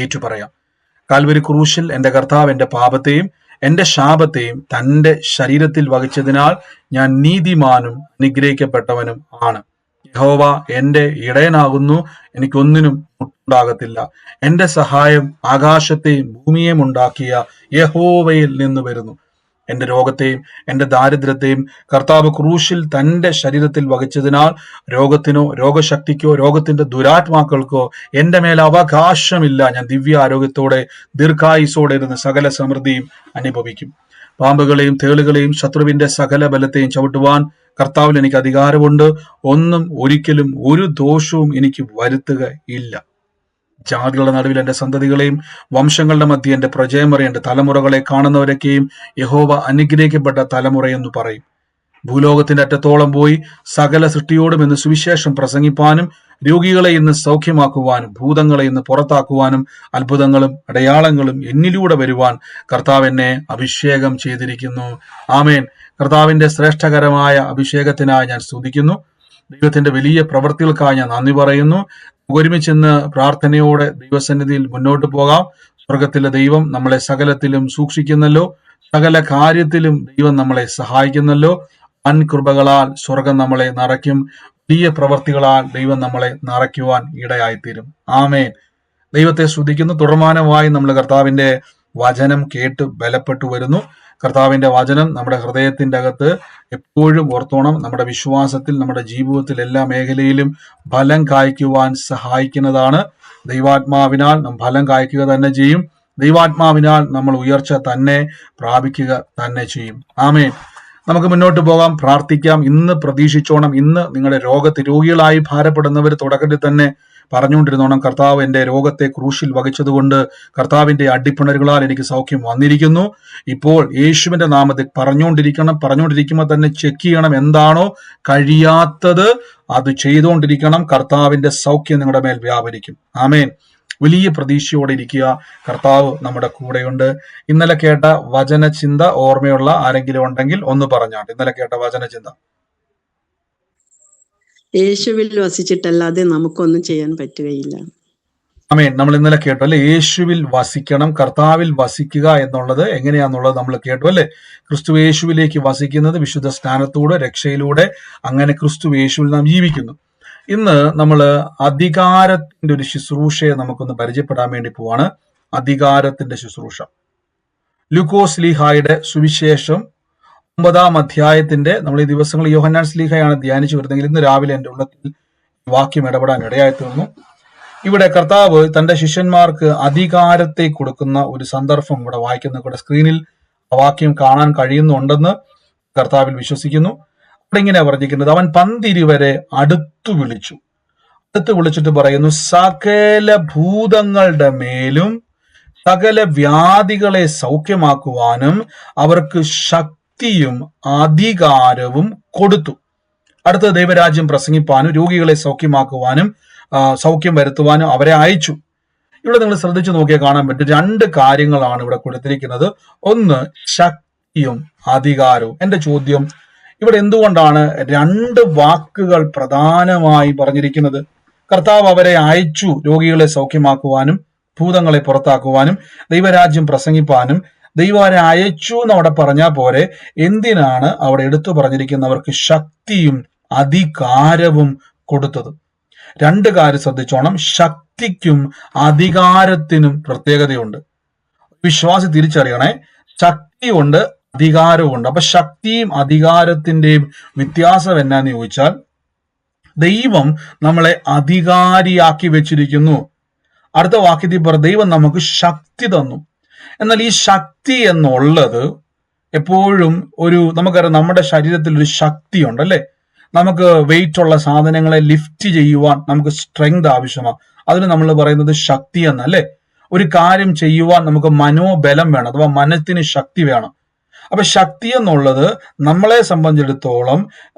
ഏറ്റുപറയാം. Calvary ക്രൂശിൽ എന്റെ കർത്താവ് എന്റെ പാപത്തെയും എന്റെ ശാപത്തെയും തന്റെ ശരീരത്തിൽ വഹിച്ചതിനാൽ ഞാൻ നീതിമാനും അനുഗ്രഹിക്കപ്പെട്ടവനും ആണ്. യഹോവ എന്റെ ഇടയനാകുന്നു, എനിക്കൊന്നിനും മുട്ടുണ്ടാകത്തില്ല. എന്റെ സഹായം ആകാശത്തെയും ഭൂമിയെയും ഉണ്ടാക്കിയ യഹോവയിൽ നിന്ന് വരുന്നു. എന്റെ രോഗത്തെയും എന്റെ ദാരിദ്ര്യത്തെയും കർത്താവ് ക്രൂശിൽ തന്റെ ശരീരത്തിൽ വഹിച്ചതിനാൽ രോഗത്തിനോ രോഗശക്തിക്കോ രോഗത്തിന്റെ ദുരാത്മാക്കൾക്കോ എന്റെ മേൽ അവകാശമില്ല. ഞാൻ ദിവ്യ ആരോഗ്യത്തോടെ ദീർഘായുസോടെ ഇരുന്ന് സകല സമൃദ്ധിയും അനുഭവിക്കും. പാമ്പുകളെയും തേളുകളെയും ശത്രുവിന്റെ സകല ബലത്തെയും ചവിട്ടുവാൻ കർത്താവിൽ എനിക്ക് അധികാരമുണ്ട്. ഒന്നും ഒരിക്കലും ഒരു ദോഷവും എനിക്ക് വരുത്തുകയില്ല. ജാതികളുടെ നടുവിൽ എന്റെ സന്തതികളെയും വംശങ്ങളുടെ മധ്യ എന്റെ പ്രജയമറി എന്റെ തലമുറകളെ കാണുന്നവരൊക്കെയും യഹോവ അനുഗ്രഹിക്കപ്പെട്ട തലമുറയെന്ന് പറയും. ഭൂലോകത്തിന്റെ അറ്റത്തോളം പോയി സകല സൃഷ്ടിയോടും ഇന്ന് സുവിശേഷം പ്രസംഗിപ്പാനും രോഗികളെ ഇന്ന് സൗഖ്യമാക്കുവാനും ഭൂതങ്ങളെ ഇന്ന് പുറത്താക്കുവാനും അത്ഭുതങ്ങളും അടയാളങ്ങളും എന്നിലൂടെ വരുവാൻ കർത്താവ് എന്നെ അഭിഷേകം ചെയ്തിരിക്കുന്നു. ആമേൻ. കർത്താവിന്റെ ശ്രേഷ്ഠകരമായ അഭിഷേകത്തിനായി ഞാൻ സ്തുതിക്കുന്നു. ദൈവത്തിന്റെ വലിയ പ്രവൃത്തികൾക്കായി ഞാൻ നന്ദി പറയുന്നു. ഒരുമിച്ച് പ്രാർത്ഥനയോടെ ദൈവസന്നിധിയിൽ മുന്നോട്ട് പോകാം. സ്വർഗത്തിലെ ദൈവം നമ്മളെ സകലത്തിലും സൂക്ഷിക്കുന്നല്ലോ, സകല കാര്യത്തിലും ദൈവം നമ്മളെ സഹായിക്കുന്നല്ലോ. വൻ കൃപകളാൽ സ്വർഗം നമ്മളെ നിറയ്ക്കും. വലിയ പ്രവർത്തികളാൽ ദൈവം നമ്മളെ നിറയ്ക്കുവാൻ ഇടയായിത്തീരും. ആമേൻ. ദൈവത്തെ സ്തുതിക്കുന്നു. തുടർമാനമായി നമ്മൾ കർത്താവിന്റെ വചനം കേട്ട് ബലപ്പെട്ടു വരുന്നു. കർത്താവിന്റെ വചനം നമ്മുടെ ഹൃദയത്തിന്റെ അകത്ത് എപ്പോഴും ഓർത്തോണം. നമ്മുടെ വിശ്വാസത്തിൽ, നമ്മുടെ ജീവിതത്തിൽ എല്ലാ മേഖലയിലും ഫലം കായ്ക്കുവാൻ സഹായിക്കുന്നതാണ്. ദൈവാത്മാവിനാൽ നാം ഫലം കായ്ക്കുക തന്നെ ചെയ്യും. ദൈവാത്മാവിനാൽ നമ്മൾ ഉയർച്ച തന്നെ പ്രാപിക്കുക തന്നെ ചെയ്യും. ആമേൻ. നമുക്ക് മുന്നോട്ട് പോകാം, പ്രാർത്ഥിക്കാം. ഇന്ന് പ്രതീക്ഷിച്ചോണം. ഇന്ന് നിങ്ങളുടെ രോഗികളായി ഭാരപ്പെടുന്നവർ തുടക്കത്തിൽ തന്നെ പറഞ്ഞുകൊണ്ടിരുന്നോണം, കർത്താവ് എന്റെ രോഗത്തെ ക്രൂശിൽ വഹിച്ചതുകൊണ്ട് കർത്താവിന്റെ അടിപ്പിണരുകളാൽ എനിക്ക് സൗഖ്യം വന്നിരിക്കുന്നു. ഇപ്പോൾ യേശുവിന്റെ നാമത്തിൽ പറഞ്ഞുകൊണ്ടിരിക്കുമ്പോൾ തന്നെ ചെക്ക് ചെയ്യണം. എന്താണോ കഴിയാത്തത് അത് ചെയ്തുകൊണ്ടിരിക്കണം. കർത്താവിന്റെ സൗഖ്യം നിങ്ങളുടെ മേൽ വ്യാപരിക്കും. ആമേൻ. വലിയ പ്രതീക്ഷയോടെ ഇരിക്കുക. കർത്താവ് നമ്മുടെ കൂടെയുണ്ട്. ഇന്നലെ കേട്ട വചനചിന്ത ഓർമ്മയുള്ള ആരെങ്കിലും ഉണ്ടെങ്കിൽ ഒന്ന് പറഞ്ഞാട്ട്. ഇന്നലെ കേട്ട വചനചിന്ത. യേശുവിൽ വസിച്ചിട്ടല്ലാതെ നമുക്കൊന്നും ചെയ്യാൻ പറ്റുകയില്ല. ആമേൻ. നമ്മൾ ഇന്നലെ കേട്ടു അല്ലെ, യേശുവിൽ വസിക്കണം, കർത്താവിൽ വസിക്കുക എന്നുള്ളത് എങ്ങനെയാന്നുള്ളത് നമ്മൾ കേട്ടു അല്ലെ. ക്രിസ്തു യേശുവിലേക്ക് വസിക്കുന്നത് വിശുദ്ധ സ്നാനത്തോടെ രക്ഷയിലൂടെ, അങ്ങനെ ക്രിസ്തു യേശുവിൽ നാം ജീവിക്കുന്നു. ഇന്ന് നമ്മൾ അധികാരത്തിന്റെ ഒരു ശുശ്രൂഷയെ നമുക്കൊന്ന് പരിചയപ്പെടാൻ വേണ്ടി പോവാണ്. അധികാരത്തിന്റെ ശുശ്രൂഷ. ലൂക്കോസ് ലീഹായുടെ സുവിശേഷം 9-ാം അധ്യായത്തിന്റെ, നമ്മൾ ഈ ദിവസങ്ങൾ യോഹന്നാൻ സ്ലീഹയാണ് ധ്യാനിച്ചു വരുന്നെങ്കിൽ ഇന്ന് രാവിലെ എന്റെ ഉള്ളത്തിൽ വാക്യം ഇടപെടാൻ ഇടയായി തീർന്നു. ഇവിടെ കർത്താവ് തന്റെ ശിഷ്യന്മാർക്ക് അധികാരത്തെ കൊടുക്കുന്ന ഒരു സന്ദർഭം ഇവിടെ വായിക്കുന്ന കൂടെ സ്ക്രീനിൽ ആ വാക്യം കാണാൻ കഴിയുന്നുണ്ടെന്ന് കർത്താവിൽ വിശ്വസിക്കുന്നു. അവിടെ ഇങ്ങനെ പറഞ്ഞിരിക്കുന്നത്, അവൻ 12 അടുത്തു വിളിച്ചിട്ട് പറയുന്നു, സകല ഭൂതങ്ങളുടെ മേലും സകല വ്യാധികളെ സൗഖ്യമാക്കുവാനും അവർക്ക് ശക്തിയും അധികാരവും കൊടുത്തു. അടുത്ത ദൈവരാജ്യം പ്രസംഗിപ്പാനും രോഗികളെ സൗഖ്യമാക്കുവാനും സൗഖ്യം വരുത്തുവാനും അവരെ അയച്ചു. ഇവിടെ നിങ്ങൾ ശ്രദ്ധിച്ചു നോക്കിയാൽ കാണാൻ പറ്റും 2 കാര്യങ്ങളാണ് ഇവിടെ കൊടുത്തിരിക്കുന്നത്. ഒന്ന് ശക്തിയും അധികാരവും. എന്റെ ചോദ്യം, ഇവിടെ എന്തുകൊണ്ടാണ് 2 വാക്കുകൾ പ്രധാനമായി പറഞ്ഞിരിക്കുന്നത്? കർത്താവ് അവരെ അയച്ചു രോഗികളെ സൗഖ്യമാക്കുവാനും ഭൂതങ്ങളെ പുറത്താക്കുവാനും ദൈവരാജ്യം പ്രസംഗിപ്പാനും. ദൈവം അവരെ അയച്ചു എന്ന് അവിടെ പറഞ്ഞാൽ പോരെ, എന്തിനാണ് അവിടെ എടുത്തു പറഞ്ഞിരിക്കുന്നവർക്ക് ശക്തിയും അധികാരവും കൊടുത്തത്? 2 കാര്യം ശ്രദ്ധിച്ചോണം. ശക്തിക്കും അധികാരത്തിനും പ്രത്യേകതയുണ്ട്. വിശ്വാസി തിരിച്ചറിയണേ, ശക്തിയുണ്ട്, അധികാരവുമുണ്ട്. അപ്പൊ ശക്തിയും അധികാരത്തിന്റെയും വ്യത്യാസം എന്നാന്ന് ചോദിച്ചാൽ, ദൈവം നമ്മളെ അധികാരിയാക്കി വെച്ചിരിക്കുന്നു. അടുത്ത വാക്യത്തിൽ പറ, ദൈവം നമുക്ക് ശക്തി തന്നു. എന്നാൽ ഈ ശക്തി എന്നുള്ളത് എപ്പോഴും നമുക്കറിയാം, നമ്മുടെ ശരീരത്തിൽ ഒരു ശക്തിയുണ്ട് അല്ലെ. നമുക്ക് വെയിറ്റ് ഉള്ള സാധനങ്ങളെ ലിഫ്റ്റ് ചെയ്യുവാൻ നമുക്ക് സ്ട്രെങ്ത് ആവശ്യമാണ്. അതിന് നമ്മൾ പറയുന്നത് ശക്തി എന്നല്ലേ. ഒരു കാര്യം ചെയ്യുവാൻ നമുക്ക് മനോബലം വേണം, അഥവാ മനസ്സിന് ശക്തി വേണം. അപ്പൊ ശക്തി എന്നുള്ളത് നമ്മളെ സംബന്ധിച്ചിടത്തോളം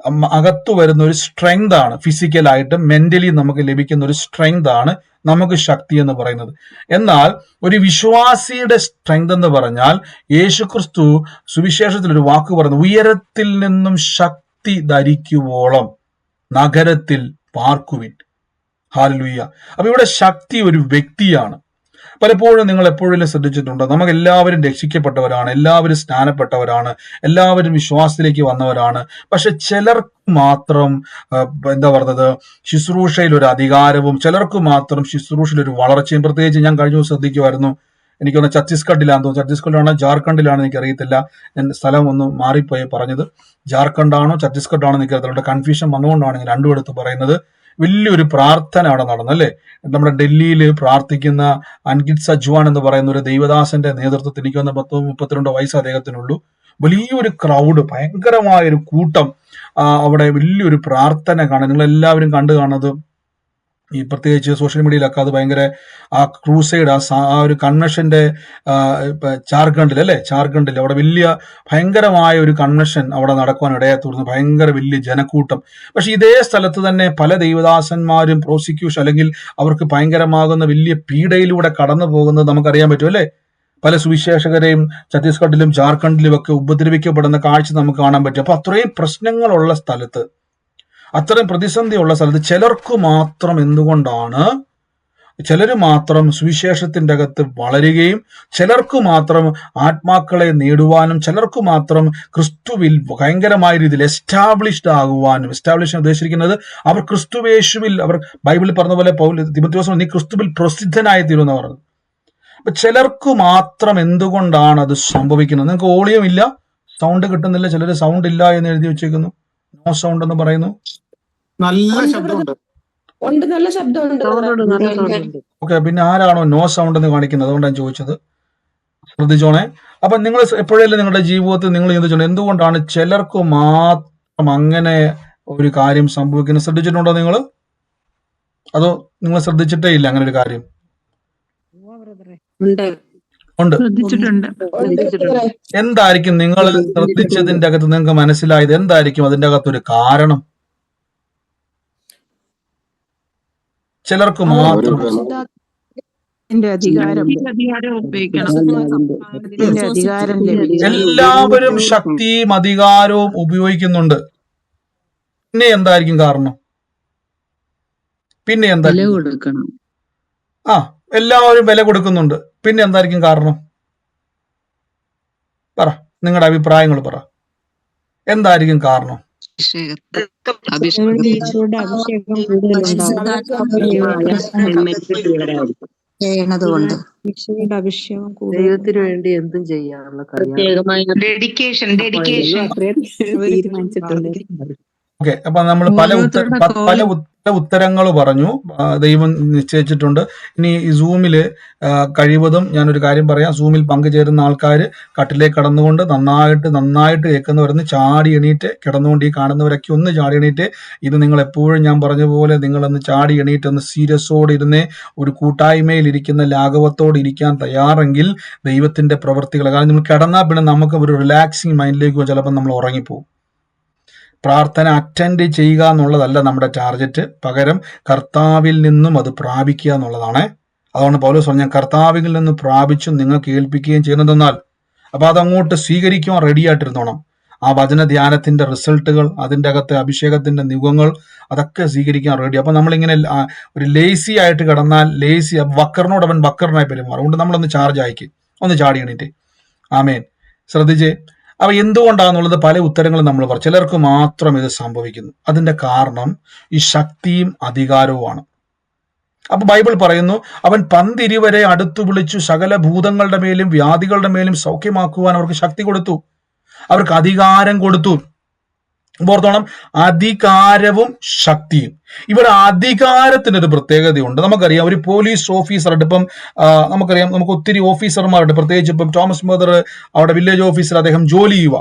അകത്തു വരുന്ന ഒരു സ്ട്രെങ്ത് ആണ്. ഫിസിക്കലായിട്ടും മെന്റലി നമുക്ക് ലഭിക്കുന്ന ഒരു സ്ട്രെങ്ത് ആണ് നമുക്ക് ശക്തി എന്ന് പറയുന്നത്. എന്നാൽ ഒരു വിശ്വാസിയുടെ സ്ട്രെങ്ത് എന്ന് പറഞ്ഞാൽ, യേശുക്രിസ്തു സുവിശേഷത്തിൽ ഒരു വാക്ക് പറയുന്നു, ഉയരത്തിൽ നിന്നും ശക്തി ധരിക്കുവോളം നഗരത്തിൽ പാർക്കുവിൻ. ഹല്ലേലൂയ. അപ്പൊ ഇവിടെ ശക്തി ഒരു വ്യക്തിയാണ്. പലപ്പോഴും നിങ്ങൾ എപ്പോഴും ശ്രദ്ധിച്ചിട്ടുണ്ടോ, നമുക്ക് എല്ലാവരും രക്ഷിക്കപ്പെട്ടവരാണ്, എല്ലാവരും സ്നാനപ്പെട്ടവരാണ്, എല്ലാവരും വിശ്വാസത്തിലേക്ക് വന്നവരാണ്. പക്ഷെ ചിലർക്ക് മാത്രം എന്താ പറഞ്ഞത്, ശുശ്രൂഷയിൽ ഒരു അധികാരവും ചിലർക്ക് മാത്രം ശുശ്രൂഷയിൽ ഒരു വളർച്ചയും. പ്രത്യേകിച്ച് ഞാൻ കഴിഞ്ഞ ദിവസം ശ്രദ്ധിക്കുമായിരുന്നു, എനിക്കൊന്ന് ഛത്തീസ്ഗഡിലാന്ന് തോന്നുന്നു, ഛത്തീസ്ഗഡിലാണോ ജാർഖണ്ഡിലാണോ എനിക്കറിയത്തില്ല, ഞാൻ സ്ഥലം ഒന്ന് മാറിപ്പോയി പറഞ്ഞത്, ജാർഖണ്ഡാണോ ഛത്തീസ്ഗഡാണോ എനിക്കറിയത്തില്ല, കൺഫ്യൂഷൻ വന്നുകൊണ്ടാണ് ഞാൻ രണ്ടും എടുത്ത് പറയുന്നത്. വലിയൊരു പ്രാർത്ഥന അവിടെ നടന്നു അല്ലേ. നമ്മുടെ ഡൽഹിയിൽ പ്രാർത്ഥിക്കുന്ന അൻകിത് സജ്വാൻ എന്ന് പറയുന്ന ഒരു ദൈവദാസന്റെ നേതൃത്വത്തിൽ, എനിക്ക് വന്ന 32 വയസ്സ് അദ്ദേഹത്തിനുള്ളൂ, വലിയൊരു ക്രൗഡ്, ഭയങ്കരമായ ഒരു കൂട്ടം അവിടെ വലിയൊരു പ്രാർത്ഥന കാണാൻ നിങ്ങൾ എല്ലാവരും കണ്ടു കാണുന്നത്. ഈ പ്രത്യേകിച്ച് സോഷ്യൽ മീഡിയയിലൊക്കെ അത് ഭയങ്കര ആ ക്രൂസൈഡ് ആ ഒരു കൺവെൻഷന്റെ ജാർഖണ്ഡിൽ അല്ലെ, ജാർഖണ്ഡിൽ അവിടെ വലിയ ഭയങ്കരമായ ഒരു കൺവെൻഷൻ അവിടെ നടക്കുവാൻ ഇടയാത്തുന്നു, ഭയങ്കര വലിയ ജനക്കൂട്ടം. പക്ഷെ ഇതേ സ്ഥലത്ത് തന്നെ പല ദൈവദാസന്മാരും പ്രോസിക്യൂഷൻ അല്ലെങ്കിൽ അവർക്ക് ഭയങ്കരമാകുന്ന വലിയ പീഡയിലൂടെ കടന്നു പോകുന്നത് നമുക്കറിയാൻ പറ്റും അല്ലെ. പല സുവിശേഷകരെയും ഛത്തീസ്ഗഡിലും ജാർഖണ്ഡിലും ഒക്കെ ഉപദ്രവിക്കപ്പെടുന്ന കാഴ്ച നമുക്ക് കാണാൻ പറ്റും. അപ്പൊ അത്രയും പ്രശ്നങ്ങളുള്ള സ്ഥലത്ത്, അത്രയും പ്രതിസന്ധിയുള്ള സ്ഥലത്ത് ചിലർക്ക് മാത്രം എന്തുകൊണ്ടാണ്, ചിലർ മാത്രം സുവിശേഷത്തിന്റെ അകത്ത് വളരുകയും ചിലർക്ക് മാത്രം ആത്മാക്കളെ നേടുവാനും ചിലർക്ക് മാത്രം ക്രിസ്തുവിൽ ഭയങ്കരമായ രീതിയിൽ എസ്റ്റാബ്ലിഷ്ഡ് ആകുവാനും. എസ്റ്റാബ്ലിഷ് ഉദ്ദേശിക്കുന്നത് അവർ ക്രിസ്തുവേശുവിൽ, അവർ ബൈബിളിൽ പറഞ്ഞ പോലെ തിമോഥെയോസ് നീ ക്രിസ്തുവിൽ പ്രസിദ്ധനായി തീരുമെന്ന് പറഞ്ഞത്. അപ്പൊ ചിലർക്ക് മാത്രം എന്തുകൊണ്ടാണ് അത് സംഭവിക്കുന്നത്? നിങ്ങൾക്ക് ഓളിയം ഇല്ല, സൗണ്ട് കിട്ടുന്നില്ല, ചിലർ സൗണ്ട് ഇല്ല എന്ന് എഴുതി വെച്ചേക്കുന്നു, നോ സൗണ്ട് എന്ന് പറയുന്നു. നല്ല ശബ്ദമുണ്ട്. നല്ല ശബ്ദമുണ്ട്. ഓക്കെ, പിന്നെ ആരാണോ നോ സൗണ്ട് എന്ന് കാണിക്കുന്നത്? അതുകൊണ്ടാണ് ഞാൻ ചോദിച്ചത്, ശ്രദ്ധിച്ചോണേ. അപ്പൊ നിങ്ങൾ എപ്പോഴെങ്കിലും നിങ്ങളുടെ ജീവിതത്തിൽ നിങ്ങൾ ചിന്തിച്ചോളൂ, എന്തുകൊണ്ടാണ് ചിലർക്ക് മാത്രം അങ്ങനെ ഒരു കാര്യം സംഭവിക്കുന്നത്? ശ്രദ്ധിച്ചിട്ടുണ്ടോ നിങ്ങൾ? അതോ നിങ്ങൾ ശ്രദ്ധിച്ചിട്ടേ ഇല്ല അങ്ങനെ ഒരു കാര്യം? ഉണ്ട്. എന്തായിരിക്കും നിങ്ങൾ ശ്രദ്ധിച്ചതിന്റെ അകത്ത് നിങ്ങൾക്ക് മനസ്സിലായത്? എന്തായിരിക്കും അതിന്റെ അകത്തൊരു കാരണം? ചിലർക്ക് മാത്രം എല്ലാവരും ശക്തിയും അധികാരവും ഉപയോഗിക്കുന്നുണ്ട്. പിന്നെ എന്തായിരിക്കും കാരണം? പിന്നെ എന്തായിരിക്കും? എല്ലാവരും വില കൊടുക്കുന്നുണ്ട്. പിന്നെ എന്തായിരിക്കും കാരണം? പറ, നിങ്ങളുടെ അഭിപ്രായങ്ങൾ പറ. എന്തായിരിക്കും കാരണം? ദൈവത്തിന് വേണ്ടി എന്തും ചെയ്യാനുള്ള ഡെഡിക്കേഷൻ ഓക്കെ, അപ്പൊ നമ്മൾ പല ഉത്തരങ്ങൾ പറഞ്ഞു, ദൈവം നിശ്ചയിച്ചിട്ടുണ്ട്. ഇനി ഈ സൂമില് കഴിവതും ഞാനൊരു കാര്യം പറയാം, സൂമിൽ പങ്കുചേരുന്ന ആൾക്കാർ കട്ടിലേക്ക് കടന്നുകൊണ്ട് നന്നായിട്ട് കേൾക്കുന്നവരെന്ന് ചാടി എണീറ്റ്, കിടന്നുകൊണ്ട് ഈ കാണുന്നവരൊക്കെ ഒന്ന് ചാടി എണീറ്റ്, ഇത് നിങ്ങൾ എപ്പോഴും ഞാൻ പറഞ്ഞ പോലെ നിങ്ങളൊന്ന് ചാടി എണീറ്റ് ഒന്ന് സീരിയസോടെ ഇരുന്ന് ഒരു കൂട്ടായ്മയിൽ ഇരിക്കുന്ന ലാഘവത്തോടെ ഇരിക്കാൻ തയ്യാറെങ്കിൽ ദൈവത്തിന്റെ പ്രവൃത്തികൾ, കാരണം നമ്മൾ കിടന്നാൽ പിന്നെ നമുക്ക് ഒരു റിലാക്സിങ് മൈൻഡിലേക്ക് ചിലപ്പോൾ നമ്മൾ ഉറങ്ങിപ്പോകും. പ്രാർത്ഥന അറ്റൻഡ് ചെയ്യുക എന്നുള്ളതല്ല നമ്മുടെ ടാർഗറ്റ്, പകരം കർത്താവിൽ നിന്നും അത് പ്രാപിക്കുക എന്നുള്ളതാണ്. അതുകൊണ്ട് പൗലോസ് പറഞ്ഞ കർത്താവിൽ നിന്ന് പ്രാപിച്ചും നിങ്ങൾക്ക് ഏൽപ്പിക്കുകയും ചെയ്യുന്നതെന്നാൽ, അപ്പൊ അതങ്ങോട്ട് സ്വീകരിക്കുവാൻ റെഡി ആയിട്ടിരുന്നോണം. ആ വചന ധ്യാനത്തിന്റെ റിസൾട്ടുകൾ, അതിൻ്റെ അകത്തെ അഭിഷേകത്തിന്റെ യുഗങ്ങൾ, അതൊക്കെ സ്വീകരിക്കാൻ റെഡി. അപ്പൊ നമ്മളിങ്ങനെ ഒരു ലേസി ആയിട്ട് കിടന്നാൽ വക്കറിനോട് അവൻ വക്കറിനായി പെരുമാറും. അതുകൊണ്ട് നമ്മളൊന്ന് ചാർജ് ആയിക്കും, ഒന്ന് ചാടി എണീറ്റ്. ആമേൻ. ശ്രദ്ധിച്ചേ. അപ്പൊ എന്തുകൊണ്ടാണെന്നുള്ളത് പല ഉത്തരങ്ങളും നമ്മൾ പറഞ്ഞു. ചിലർക്ക് മാത്രം ഇത് സംഭവിക്കുന്നു. അതിന്റെ കാരണം ഈ ശക്തിയും അധികാരവുമാണ്. അപ്പൊ ബൈബിൾ പറയുന്നു, അവൻ 12 വരെ അടുത്തു വിളിച്ചു സകല ഭൂതങ്ങളുടെ മേലും വ്യാധികളുടെ മേലും സൗഖ്യമാക്കുവാൻ അവർക്ക് ശക്തി കൊടുത്തു, അവർക്ക് അധികാരം കൊടുത്തു. ഓർത്തോണം, അധികാരവും ശക്തിയും. ഇവിടെ അധികാരത്തിനൊരു പ്രത്യേകതയുണ്ട്. നമുക്കറിയാം, ഒരു പോലീസ് ഓഫീസറുടെ, ഇപ്പം നമുക്കറിയാം, നമുക്ക് ഒത്തിരി ഓഫീസർമാരുണ്ട്. പ്രത്യേകിച്ച് ഇപ്പം തോമസ് ബ്രദർ അവിടെ വില്ലേജ് ഓഫീസർ, അദ്ദേഹം ജോലി ചെയ്യുക,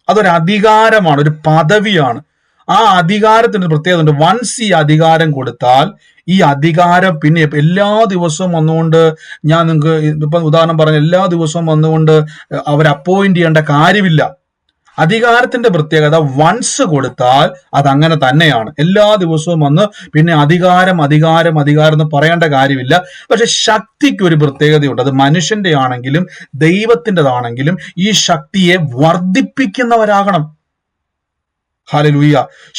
അതൊരു അധികാരമാണ്, ഒരു പദവിയാണ്. ആ അധികാരത്തിന് പ്രത്യേകത ഉണ്ട്. വൺസ് ഈ അധികാരം കൊടുത്താൽ ഈ അധികാരം പിന്നെ എല്ലാ ദിവസവും വന്നുകൊണ്ട്, ഞാൻ നിങ്ങൾക്ക് ഇപ്പം ഉദാഹരണം പറഞ്ഞ, എല്ലാ ദിവസവും വന്നുകൊണ്ട് അവർ അപ്പോയിന്റ് ചെയ്യേണ്ട കാര്യമില്ല. അധികാരത്തിന്റെ പ്രത്യേകത വൺസ് കൊടുത്താൽ അതങ്ങനെ തന്നെയാണ്. എല്ലാ ദിവസവും വന്ന് പിന്നെ അധികാരം എന്ന് പറയേണ്ട കാര്യമില്ല. പക്ഷെ ശക്തിക്ക് ഒരു പ്രത്യേകതയുണ്ട്. അത് മനുഷ്യന്റെ ആണെങ്കിലും ദൈവത്തിൻ്റെതാണെങ്കിലും ഈ ശക്തിയെ വർദ്ധിപ്പിക്കുന്നവരാകണം. ഹല്ലേലൂയ.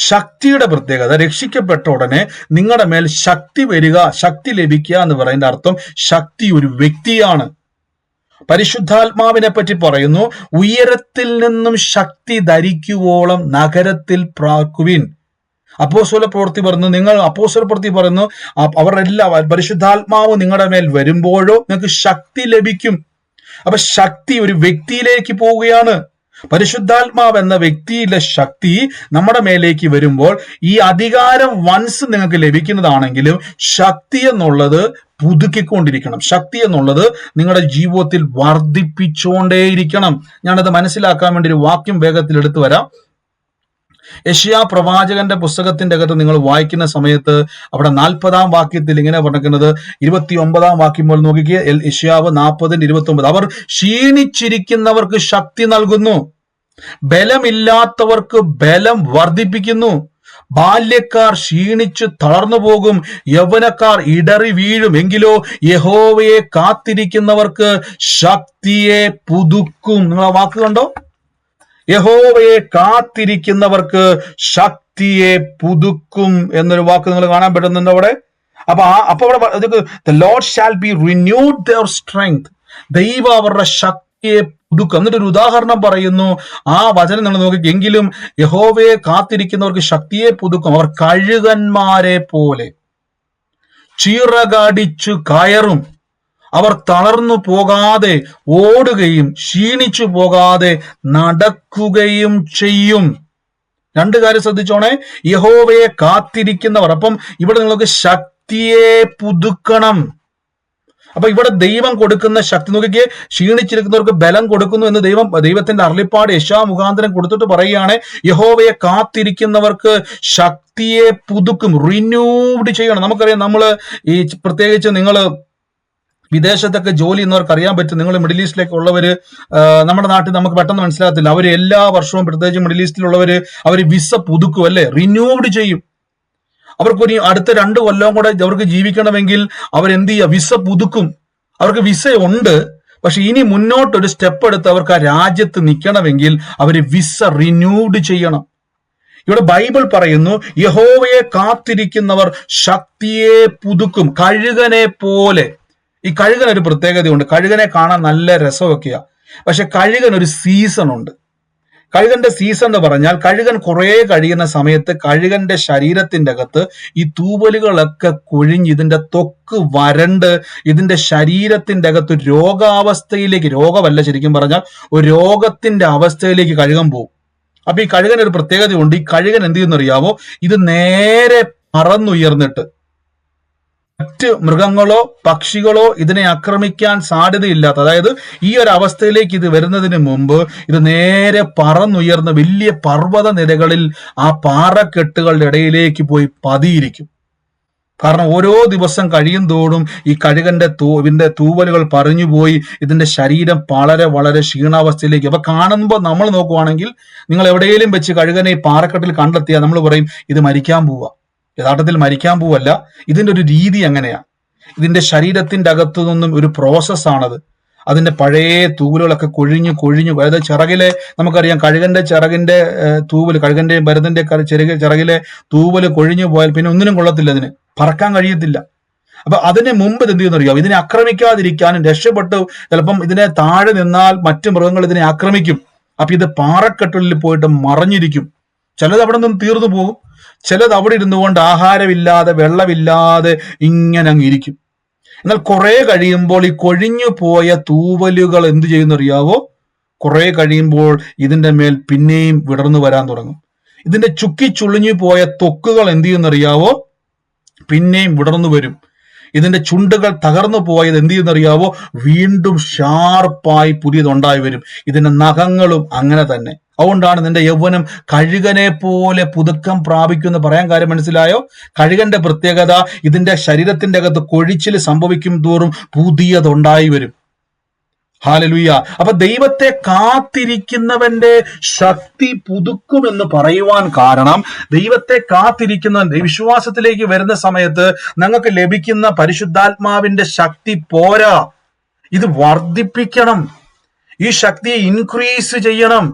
ശക്തിയുടെ പ്രത്യേകത, രക്ഷിക്കപ്പെട്ട ഉടനെ നിങ്ങളുടെ മേൽ ശക്തി വരിക, ശക്തി ലഭിക്കുക എന്ന് പറയുന്ന അർത്ഥം ശക്തി ഒരു വ്യക്തിയാണ്. പരിശുദ്ധാത്മാവിനെ പറ്റി പറയുന്നു, ഉയരത്തിൽ നിന്നും ശക്തി ധരിക്കുവോളം നഗരത്തിൽ പ്രാക്കുവിൻ. അപ്പോസ്തല പ്രവൃത്തി പറയുന്നു, നിങ്ങൾ അപ്പോസ്തല പ്രവൃത്തി പറയുന്നു, അവരെല്ലാം പരിശുദ്ധാത്മാവ് നിങ്ങളുടെ മേൽ വരുമ്പോഴോ നിങ്ങൾക്ക് ശക്തി ലഭിക്കും. അപ്പൊ ശക്തി ഒരു വ്യക്തിയിലേക്ക് പോവുകയാണ്. പരിശുദ്ധാത്മാവ് എന്ന വ്യക്തിയിലെ ശക്തി നമ്മുടെ മേലേക്ക് വരുമ്പോൾ ഈ അധികാരം വൺസ് നിങ്ങൾക്ക് ലഭിക്കുന്നതാണെങ്കിലും ശക്തി എന്നുള്ളത് പുതുക്കിക്കൊണ്ടിരിക്കണം. ശക്തി എന്നുള്ളത് നിങ്ങളുടെ ജീവിതത്തിൽ വർദ്ധിപ്പിച്ചുകൊണ്ടേയിരിക്കണം. ഞാനത് മനസ്സിലാക്കാൻ വേണ്ടി ഒരു വാക്യം വേഗത്തിൽ എടുത്തു വരാം. യെശയ്യാ പ്രവാചകന്റെ പുസ്തകത്തിന്റെ അകത്ത് നിങ്ങൾ വായിക്കുന്ന സമയത്ത് അവിടെ 40-ാം വാക്യത്തിൽ ഇങ്ങനെ പറഞ്ഞിരിക്കുന്നത്, 29-ാം വാക്യം പോലെ നോക്കിക്കേ, യെശയ്യാവ് 40:29, അവർ ക്ഷീണിച്ചിരിക്കുന്നവർക്ക് ശക്തി നൽകുന്നു, ബലമില്ലാത്തവർക്ക് ബലം വർദ്ധിപ്പിക്കുന്നു. ബാല്യക്കാർ ക്ഷീണിച്ചു തളർന്നു പോകും, യൗവനക്കാർ ഇടറി വീഴും, എങ്കിലോ യഹോവയെ കാത്തിരിക്കുന്നവർക്ക് ശക്തിയെ പുതുക്കും. നിങ്ങൾ ആ വാക്ക് കണ്ടോ? യഹോവയെ കാത്തിരിക്കുന്നവർക്ക് ശക്തിയെ പുതുക്കും എന്നൊരു വാക്ക് നിങ്ങൾ കാണാൻ പറ്റുന്നുണ്ട് അവിടെ. അപ്പൊ അവിടെ the Lord shall be renewed their strength. ദൈവം അവരുടെ ശക്തിയെ പുതുക്കും. എന്നിട്ട് ഒരു ഉദാഹരണം പറയുന്നു, ആ വചനം നിങ്ങൾ നോക്കി, എങ്കിലും യഹോവയെ കാത്തിരിക്കുന്നവർക്ക് ശക്തിയെ പുതുക്കും, അവർ കഴുകന്മാരെ പോലെ ചിറകടിച്ചു കയറും, അവർ തളർന്നു പോകാതെ ഓടുകയും ക്ഷീണിച്ചു പോകാതെ നടക്കുകയും ചെയ്യും. രണ്ട് കാര്യം ശ്രദ്ധിച്ചോണേ, യഹോവയെ കാത്തിരിക്കുന്നവർ. അപ്പം ഇവിടെ നിങ്ങൾക്ക് ശക്തിയെ പുതുക്കണം. അപ്പൊ ഇവിടെ ദൈവം കൊടുക്കുന്ന ശക്തി നോക്കിക്കേ, ക്ഷീണിച്ചിരിക്കുന്നവർക്ക് ബലം കൊടുക്കുന്നു എന്ന് ദൈവത്തിന്റെ അരുളിപ്പാട് യെശയ്യാ മുഖാന്തരം കൊടുത്തിട്ട് പറയുകയാണ്, യഹോവയെ കാത്തിരിക്കുന്നവർക്ക് ശക്തിയെ പുതുക്കും, റിന്യൂഡ് ചെയ്യണം. നമുക്കറിയാം, നമ്മള് ഈ പ്രത്യേകിച്ച് നിങ്ങൾ വിദേശത്തൊക്കെ ജോലി ചെയ്യുന്നവർക്ക് അറിയാൻ പറ്റും. നിങ്ങൾ മിഡിൽ ഈസ്റ്റിലേക്ക് ഉള്ളവര്, നമ്മുടെ നാട്ടിൽ നമുക്ക് പെട്ടെന്ന് മനസ്സിലാകത്തില്ല, അവർ എല്ലാ വർഷവും പ്രത്യേകിച്ച് മിഡിൽ ഈസ്റ്റിലുള്ളവര് അവർ വിസ പുതുക്കും, അല്ലെ, റിന്യൂഡ് ചെയ്യും. അവർക്ക് അടുത്ത 2 കൊല്ലം കൂടെ അവർക്ക് ജീവിക്കണമെങ്കിൽ അവരെന്ത് ചെയ്യുക, വിസ പുതുക്കും. അവർക്ക് വിസ ഉണ്ട്, പക്ഷെ ഇനി മുന്നോട്ടൊരു സ്റ്റെപ്പ് എടുത്ത് അവർക്ക് ആ രാജ്യത്ത് നിൽക്കണമെങ്കിൽ അവർ വിസ റിന്യൂഡ് ചെയ്യണം. ഇവിടെ ബൈബിൾ പറയുന്നു, യഹോവയെ കാത്തിരിക്കുന്നവർ ശക്തിയെ പുതുക്കും, കഴുകനെ പോലെ. ഈ കഴുകൻ ഒരു പ്രത്യേകതയുണ്ട്. കഴുകനെ കാണാൻ നല്ല രസമൊക്കെയാ, പക്ഷെ കഴുകൻ ഒരു സീസൺ ഉണ്ട്. കഴുകന്റെ സീസൺ എന്ന് പറഞ്ഞാൽ, കഴുകൻ കുറെ കഴിയുന്ന സമയത്ത് കഴുകന്റെ ശരീരത്തിന്റെ അകത്ത് ഈ തൂവലുകളൊക്കെ കൊഴിഞ്ഞ് ഇതിന്റെ ത്വക്ക് വരണ്ട് ഇതിന്റെ ശരീരത്തിന്റെ അകത്ത് രോഗാവസ്ഥയിലേക്ക്, രോഗമല്ല ശരിക്കും പറഞ്ഞാൽ ഒരു രോഗത്തിന്റെ അവസ്ഥയിലേക്ക് കഴുകൻ പോകും. അപ്പൊ ഈ കഴുകൻ ഒരു പ്രത്യേകതയുണ്ട്. ഈ കഴുകൻ എന്ത് ചെയ്യുന്നറിയാവോ, ഇത് നേരെ പറന്നുയർന്നിട്ട് മറ്റ് മൃഗങ്ങളോ പക്ഷികളോ ഇതിനെ ആക്രമിക്കാൻ സാധ്യതയില്ലാത്ത, അതായത് ഈ ഒരു അവസ്ഥയിലേക്ക് ഇത് വരുന്നതിന് മുമ്പ് ഇത് നേരെ പറന്നുയർന്ന് വലിയ പർവ്വത നിരകളിൽ ആ പാറക്കെട്ടുകളുടെ ഇടയിലേക്ക് പോയി പതിയിരിക്കും. കാരണം ഓരോ ദിവസം കഴിയും തോറും ഈ കഴുകന്റെ ഇതിന്റെ തൂവലുകൾ പറഞ്ഞുപോയി ഇതിന്റെ ശരീരം വളരെ വളരെ ക്ഷീണാവസ്ഥയിലേക്ക്. അപ്പൊ കാണുമ്പോൾ നമ്മൾ നോക്കുവാണെങ്കിൽ, നിങ്ങൾ എവിടെയെങ്കിലും വെച്ച് കഴുകനെ ഈ പാറക്കെട്ടിൽ കണ്ടെത്തിയാൽ നമ്മൾ പറയും ഇത് മരിക്കാൻ പോവുക. യഥാർത്ഥത്തിൽ മരിക്കാൻ പോവല്ല, ഇതിന്റെ ഒരു രീതി അങ്ങനെയാ. ഇതിന്റെ ശരീരത്തിന്റെ അകത്തു നിന്നും ഒരു പ്രോസസ്സാണത്. അതിന്റെ പഴയ തൂവലുകളൊക്കെ കൊഴിഞ്ഞു, അതായത് ചിറകിലെ, നമുക്കറിയാം കഴുകന്റെ ചിറകിന്റെ തൂവല്, കഴുകന്റെയും ഭരതന്റെ ചിറകിലെ തൂവല് കൊഴിഞ്ഞു പോയാൽ പിന്നെ ഒന്നിനും കൊള്ളത്തില്ല, അതിന് പറക്കാൻ കഴിയത്തില്ല. അപ്പൊ അതിന് മുമ്പ് എന്ത് ചെയ്യുന്നറിയാം, ഇതിനെ ആക്രമിക്കാതിരിക്കാനും രക്ഷപ്പെട്ട് ചിലപ്പം ഇതിനെ താഴെ നിന്നാൽ മറ്റു മൃഗങ്ങൾ ഇതിനെ ആക്രമിക്കും. അപ്പൊ ഇത് പാറക്കെട്ടുള്ളിൽ പോയിട്ട് മറഞ്ഞിരിക്കും. ചിലത് അവിടെ നിന്ന് തീർന്നു പോകും, ചിലത് അവിടെ ഇരുന്നുകൊണ്ട് ആഹാരമില്ലാതെ വെള്ളമില്ലാതെ ഇങ്ങനെ അങ്ങ് ഇരിക്കും. എന്നാൽ കുറെ കഴിയുമ്പോൾ ഈ കൊഴിഞ്ഞു പോയ തൂവലുകൾ എന്ത് ചെയ്യുന്നറിയാവോ, കുറെ കഴിയുമ്പോൾ ഇതിന്റെ മേൽ പിന്നെയും വിടർന്നു വരാൻ തുടങ്ങും. ഇതിന്റെ ചുക്കിച്ചുളിഞ്ഞു പോയ ത്വക്കുകൾ എന്ത് ചെയ്യുന്നറിയാവോ, പിന്നെയും വിടർന്നു വരും. ഇതിന്റെ ചുണ്ടുകൾ തകർന്നു പോയത് എന്ത് ചെയ്യുന്നറിയാവോ, വീണ്ടും ഷാർപ്പായി പുതിയതുണ്ടായി വരും. ഇതിന്റെ നഖങ്ങളും അങ്ങനെ തന്നെ. അതുകൊണ്ടാണ് നിന്റെ യൗവനം കഴുകനെ പോലെ പുതുക്കം പ്രാപിക്കുമെന്ന് പറയാൻ കാര്യം മനസ്സിലായോ? കഴുകന്റെ പ്രത്യേകത, ഇതിന്റെ ശരീരത്തിന്റെ അകത്ത് കൊഴിച്ചിൽ സംഭവിക്കും തോറും പുതിയതുണ്ടായി വരും. ഹല്ലേലൂയ. അപ്പൊ ദൈവത്തെ കാത്തിരിക്കുന്നവന്റെ ശക്തി പുതുക്കുമെന്ന് പറയുവാൻ കാരണം, ദൈവത്തെ കാത്തിരിക്കുന്നവൻ വിശ്വാസത്തിലേക്ക് വരുന്ന സമയത്ത് നിങ്ങൾക്ക് ലഭിക്കുന്ന പരിശുദ്ധാത്മാവിന്റെ ശക്തി പോരാ, ഇത് വർദ്ധിപ്പിക്കണം. ഈ ശക്തിയെ ഇൻക്രീസ് ചെയ്യണം.